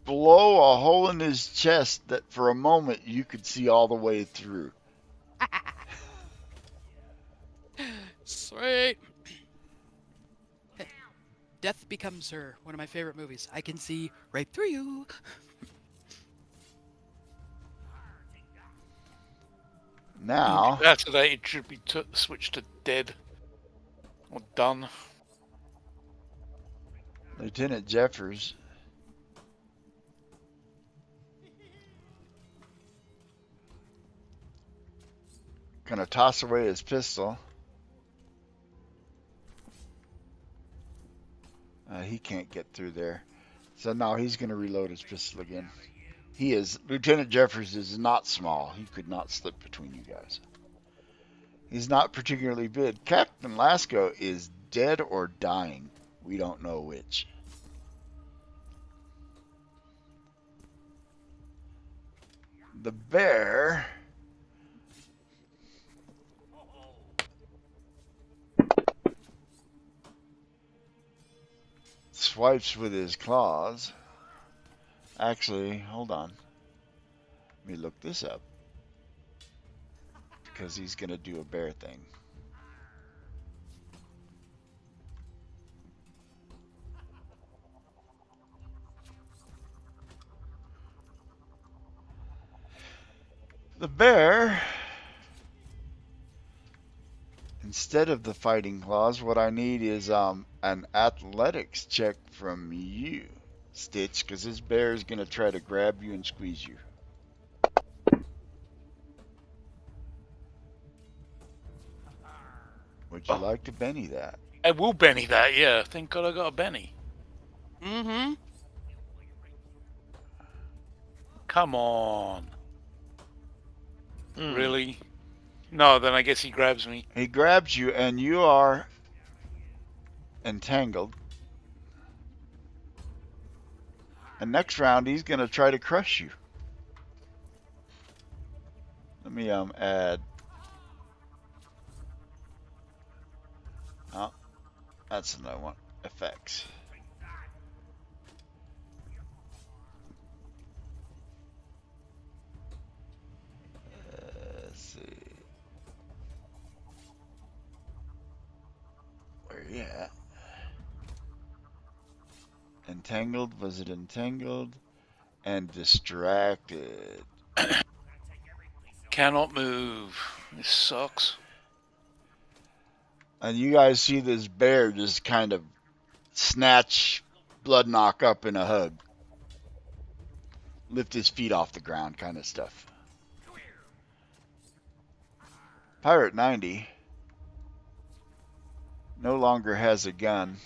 blow a hole in his chest that for a moment you could see all the way through. Sweet. Death Becomes Her, one of my favorite movies. I can see right through you. Now, Incapacitated should be switched to dead or done. Lieutenant Jeffers gonna toss away his pistol. He can't get through there. So now he's gonna reload his pistol again. Lieutenant Jeffers is not small. He could not slip between you guys. He's not particularly big. Captain Lasco is dead or dying. We don't know which. The bear swipes with his claws. Actually, hold on. Let me look this up. Because he's going to do a bear thing. The bear, instead of the fighting claws, what I need is an athletics check from you, Stitch, because this bear is going to try to grab you and squeeze you. Would you like to Benny that? I will Benny that, yeah. Thank God I got a Benny. Mm-hmm. Come on. Mm. Really? No, then I guess he grabs me. He grabs you and you are entangled. And next round he's going to try to crush you. Let me add. Oh, that's another one. Effects. Let's see. Where you at? Entangled. Was it entangled? And distracted. Cannot move. This sucks. And you guys see this bear just kind of snatch Blood Knock up in a hug. Lift his feet off the ground kind of stuff. Pirate 90 no longer has a gun.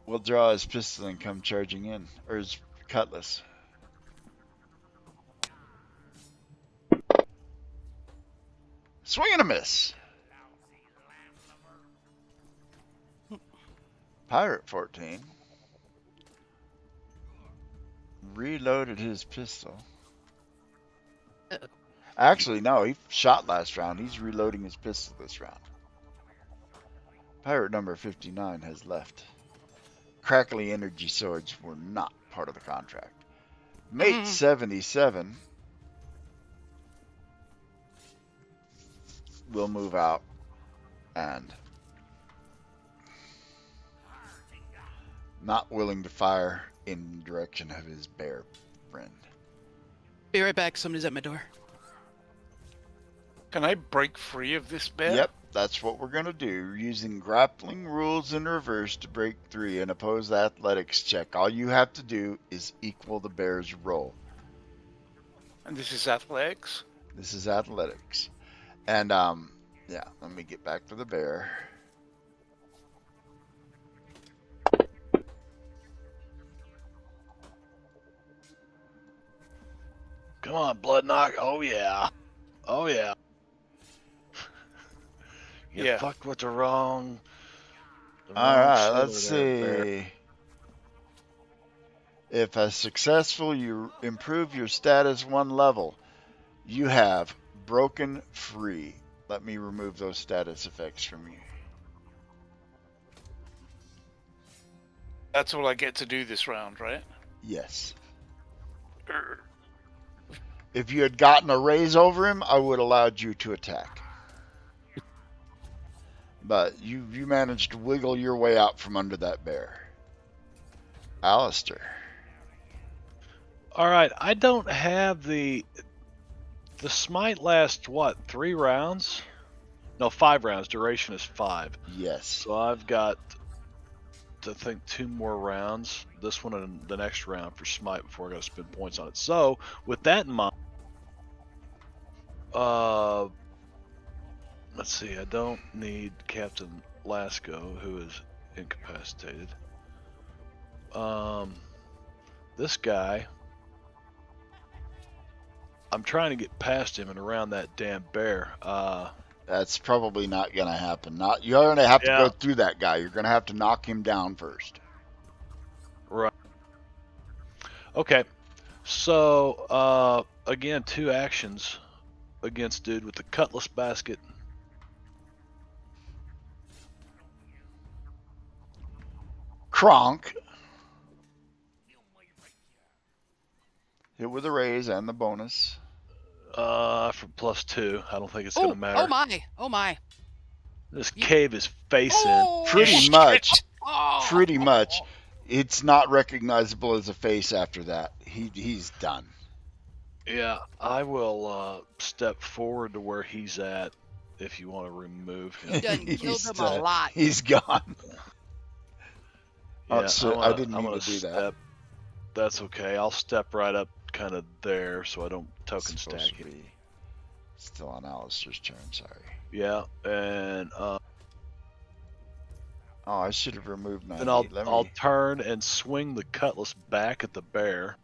Will draw his pistol and come charging in. Or his cutlass. Swing and a miss. Pirate 14 reloaded his pistol. Uh-oh. Actually, no, he shot last round. He's reloading his pistol this round. Pirate number 59 has left. Crackly energy swords were not part of the contract. Mate 77 will move out and not willing to fire in the direction of his bear friend. Be right back. Somebody's at my door. Can I break free of this bear? Yep, that's what we're going to do. Using grappling rules in reverse to break 3 and oppose the athletics check. All you have to do is equal the bear's roll. And this is athletics? This is athletics. And, yeah, let me get back to the bear. Come on, Blood Knock. Oh, yeah. Oh, yeah. You Yeah. fucked with the wrong The All wrong right, center let's there, bear. see. If a successful, you improve your status 1 level. You have broken free. Let me remove those status effects from you. That's all I get to do this round, right? Yes. Err. If you had gotten a raise over him, I would have allowed you to attack. But you managed to wiggle your way out from under that bear. Alistair. All right, I don't have the smite lasts what, 3 rounds? No, 5 rounds. Duration is 5. Yes. So I've got to think 2 more rounds. This one and the next round for smite before I got to spend points on it. So with that in mind, let's see. I don't need Captain Lasco, who is incapacitated. This guy, I'm trying to get past him and around that damn bear. That's probably not going to happen. You're going to have to Yeah. go through that guy. You're going to have to knock him down first. Right. Okay. So, again, 2 actions against dude with the cutlass basket. Kronk. Hit with a raise and the bonus. For +2. I don't think it's gonna matter. Oh my! Oh my! Just cave his face Oh, Pretty shit. much. Oh. Pretty much. It's not recognizable as a face after that. He's done. in. Yeah, I will step forward to where he's at if you want to remove him. You done killed him a lot. He's gone. Yeah, I didn't I'm mean gonna to do step. that. That's okay. I'll step right up kind of there so I don't token It's supposed stack to him. be still on Alistair's turn, sorry. Yeah, and Oh, I should have removed 90. then I'll turn and swing the cutlass back at the bear.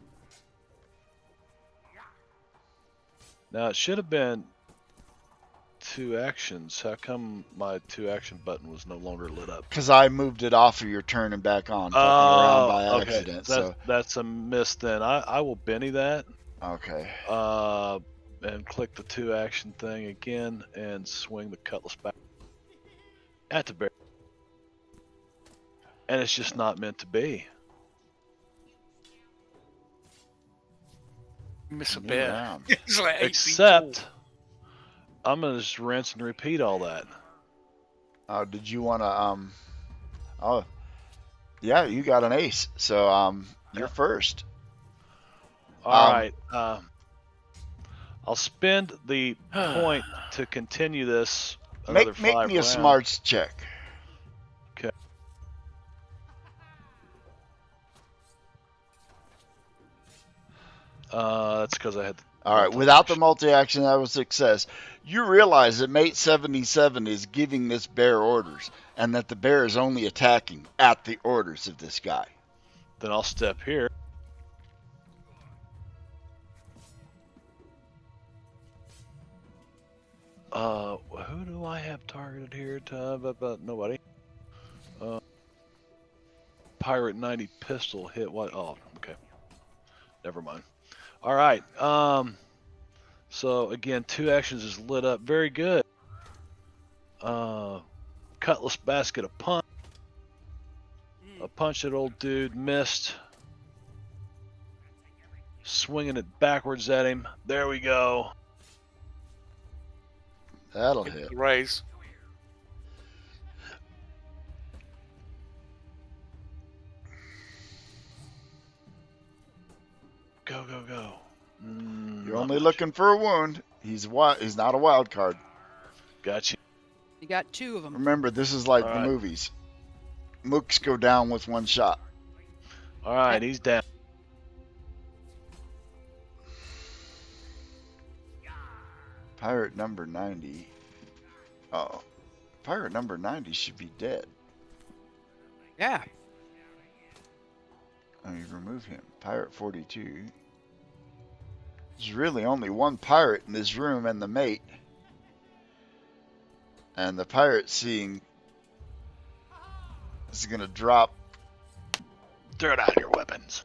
Now it should have been 2 actions. How come my 2 action button was no longer lit up? Because I moved it off of your turn and back on, fucking around by okay. accident. So That's a miss then. I will Benny that. okay. And click the 2 action thing again and swing the cutlass back at the bear. And it's just not meant to be. Miss a New bear. round. It's like 8 feet Except I'm gonna just rinse and repeat all that. Oh, did you want to Oh, yeah, you got an ace. So you're first. All right. I'll spend the point to continue this another Make 5 me a rounds. smarts check. Okay. That's because I had. All right, without the multi-action, that was success. You realize that Mate 77 is giving this bear orders, and that the bear is only attacking at the orders of this guy. Then I'll step here. Who do I have targeted here? Nobody. Pirate 90 pistol hit what? Oh, okay. Never mind. All right. So again, 2 actions is lit up. Very good. Cutlass basket, a punch. A punch that old dude missed. Swinging it backwards at him. There we go. That'll tall. hit. Raise. Go, go, go. You're only looking for a wound. He's not a wild card. Got you. You got 2 of them. Remember, this is like All the right. movies. Mooks go down with 1 shot. All right, he's down. Pirate number 90. Oh, pirate number 90 should be dead. Yeah. Oh, you remove him. Pirate 42. There's really only 1 pirate in this room and the mate. And the pirate seeing This is gonna drop. Throw down your weapons.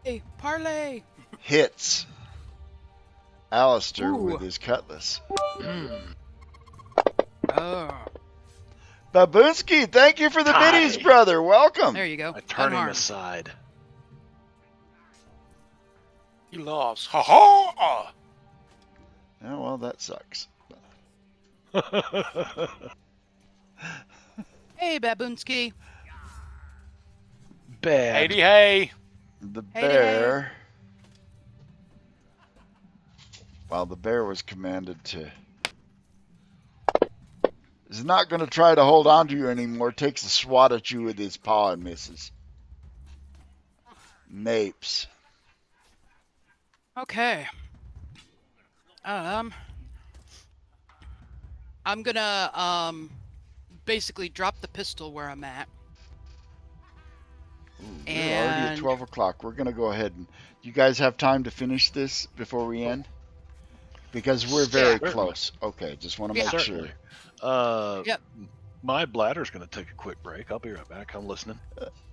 Hey, parlay. Hits Alistair Ooh. with his cutlass. Oh, Babunsky, thank you for the Tie. biddies, brother. Welcome. there you go. I turn him Unharmed. aside. He laughs. Ha ha! Oh, well, that sucks. Hey, Babunsky. Bad. Hey, hey. The Hey, bear, while the bear was commanded to, is not going to try to hold on to you anymore, takes a swat at you with his paw and misses. Napes. Okay. I'm gonna basically drop the pistol where I'm at. Ooh, we're already at And 12 o'clock. We're going to go ahead and, you guys have time to finish this before we end? Because we're very Yeah. close. Okay, just want to Yeah. make Certainly. sure. Yep. My bladder's going to take a quick break. I'll be right back. I'm listening.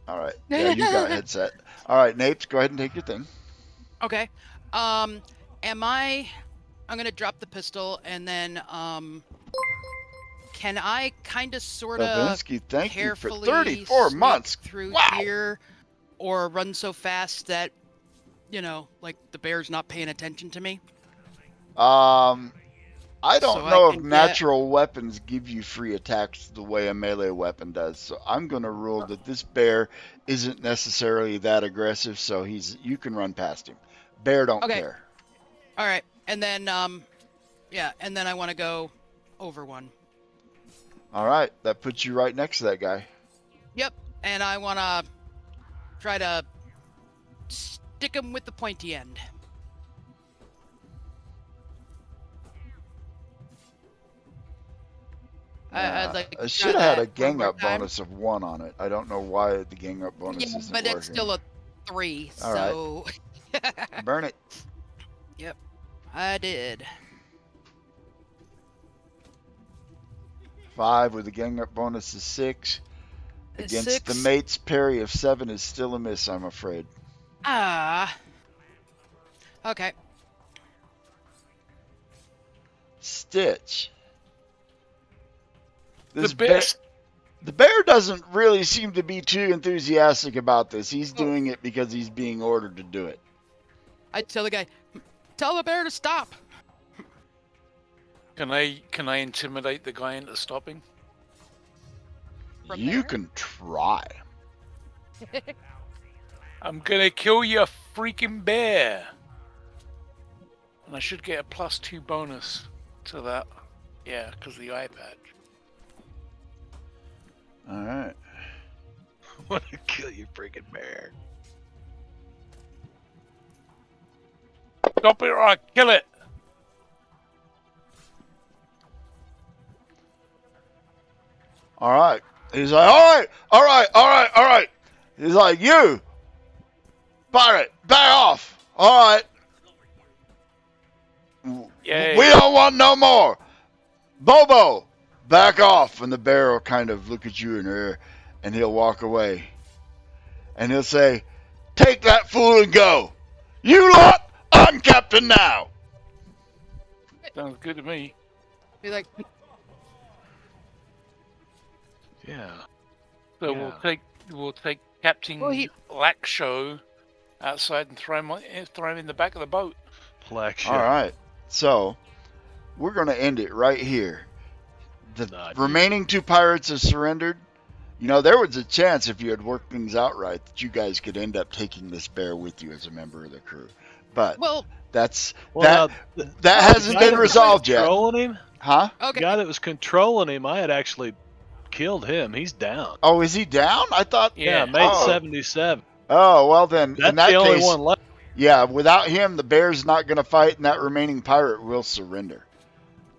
All right. Yeah, you got a headset. All right, Napes, go ahead and take your thing. Okay. I'm gonna drop the pistol and then can I kind of sort of Babunsky, thank you for carefully 34 sneak months. through Wow. here, or run so fast that like the bear's not paying attention to me? I don't So I know if can get- natural weapons give you free attacks the way a melee weapon does. So I'm going to rule that this bear isn't necessarily that aggressive, so you can run past him. Bear don't Okay. care. All right, and then and then I want to go over one. All right, that puts you right next to that guy. Yep, and I want to try to stick him with the pointy end. I'd like to I try should have had that a gang one more up time. bonus of 1 on it. I don't know why the gang up bonus Yeah, isn't but working. it's still a 3, All right. so Burn it. I did. 5 with the gang up bonus is 6. Against 6. the mate's parry of 7 is still a miss, I'm afraid. Okay. Stitch. The best. The bear doesn't really seem to be too enthusiastic about this. He's doing it because he's being ordered to do it. I tell the guy, tell the bear to stop. Can I intimidate the guy into stopping? From You there? can try. I'm gonna kill you, freaking bear. And I should get a +2 bonus to that. Yeah, because of the eye patch. All right. I want to kill you, freaking bear. Stop it or I kill it. All right. He's like, all right. He's like, you, pirate, back off. All right. Yay. We don't want no more. Bobo, back off. And the bear will kind of look at you and he'll walk away. And he'll say, take that fool and go. You lot, I'm captain now. Sounds good to me. Be like, Yeah. So Yeah. we'll take Captain Well, he- Lackshow outside and throw him in the back of the boat. Black shit. All right. So we're going to end it right here. The Nah, dude. remaining 2 pirates have surrendered. You know, there was a chance if you had worked things out right that you guys could end up taking this bear with you as a member of the crew. But well, that's Well, that now, that the hasn't guy been that was resolved yet. Controlling him? Huh? The okay. guy that was controlling him, I had actually killed him. He's down. Oh, is he down? I thought. Yeah, Yeah. made Oh. 77. Oh, well then, That's in that the only case, one left. yeah, without him, the bear's not going to fight, and that remaining pirate will surrender,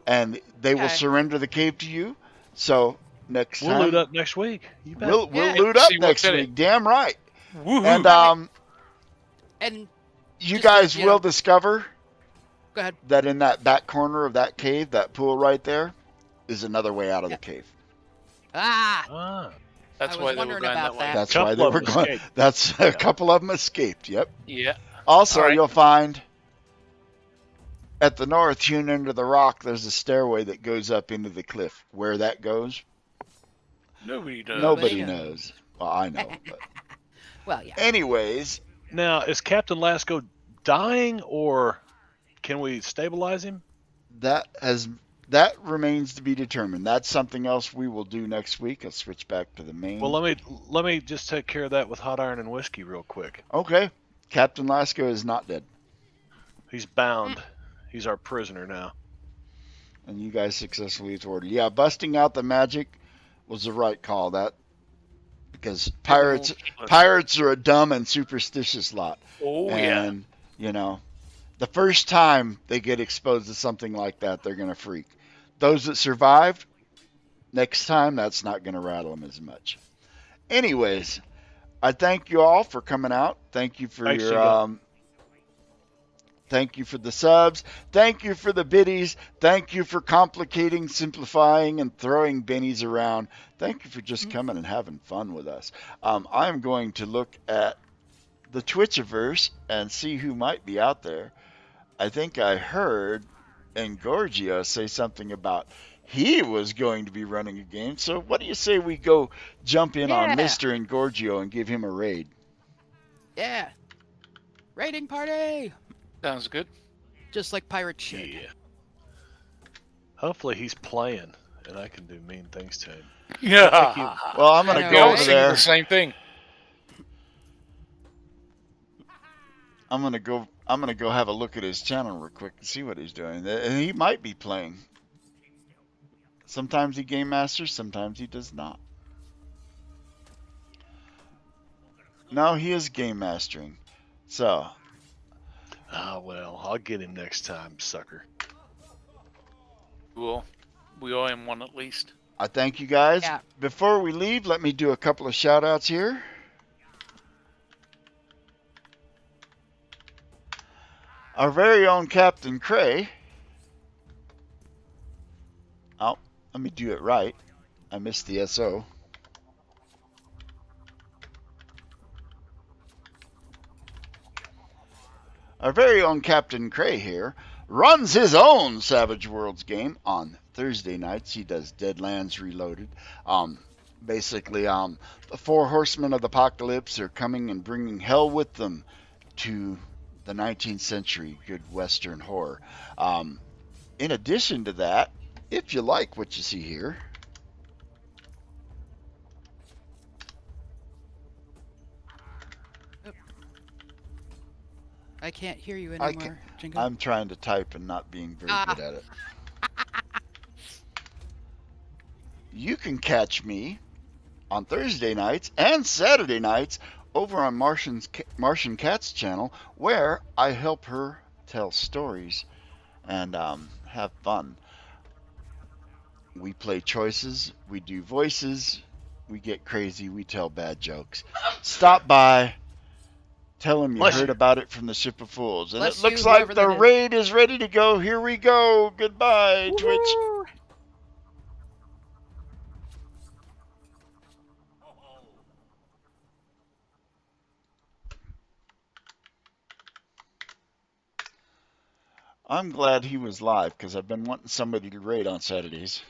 and they will Okay. surrender the cave to you. So next We'll time, loot up next week. You bet. we'll Yeah. loot up See what's next in it. week. Damn right. Woohoo! And And you Just guys you will know- discover go ahead. that in that back corner of that cave, that pool right there, is another way out of the Yeah. cave. Ah, Ah, That's I why was they were wondering going about that way. that. That's why couple they of were them going. escaped. That's a Yeah. couple of them escaped. Yep. Yeah. Also, All right. you'll find at the north, hewn into the rock, there's a stairway that goes up into the cliff. Where that goes, Nobody knows. nobody knows. Well, I know. But Well, yeah. anyways, Now, is Captain Lasco dying, or can we stabilize him? that has that remains to be determined. That's something else we will do next week. I'll switch back to the main. Well, let me just take care of that with hot iron and whiskey real quick. Okay, Captain Lasco is not dead, He's bound. He's our prisoner now. and you guys successfully thwarted. Yeah, busting out the magic was the right call. That because pirates are a dumb and superstitious lot, Oh yeah. and you know the first time they get exposed to something like that, they're gonna freak. Those that survived, next time that's not gonna rattle them as much. Anyways, I thank you all for coming out. Thank you for Thanks, your Jingo. thank you for the subs. Thank you for the biddies. Thank you for complicating, simplifying, and throwing bennies around. Thank you for just coming and having fun with us. I'm going to look at the Twitchiverse and see who might be out there. I think I heard Engorgio say something about he was going to be running a game. So what do you say we go jump in on Yeah. Mr. Engorgio and give him a raid? Yeah. Raiding party. Sounds good. Just like pirates should. Yeah. Hopefully he's playing, and I can do mean things to him. Yeah. Well, I'm I going to know, go We all over right? sing there. the same thing. I'm gonna go have a look at his channel real quick and see what he's doing. He might be playing. Sometimes he game masters, sometimes he does not. No, he is game mastering. So Ah, well, I'll get him next time, sucker. Well, we all in one at least. I thank you guys. Yeah. Before we leave, let me do a couple of shout outs here. Our very own Captain Cray. Oh, let me do it right. I missed the SO. Our very own Captain Cray here runs his own Savage Worlds game on Thursday nights. He does Deadlands Reloaded. Basically, the four horsemen of the apocalypse are coming and bringing hell with them to the 19th century good Western horror. In addition to that, if you like what you see here, I can't hear you I anymore, Jingo. I'm trying to type and not being very Ah. good at it. You can catch me on Thursday nights and Saturday nights over on Martian Cat's channel, where I help her tell stories and have fun. We play choices, we do voices, we get crazy, we tell bad jokes. Stop by, tell them you Bless heard you. about it from the Ship of Fools. And Bless it looks you, like whoever the that is. raid is ready to go. Here we go. Goodbye, Twitch. Woo-hoo! I'm glad he was live because I've been wanting somebody to raid on Saturdays.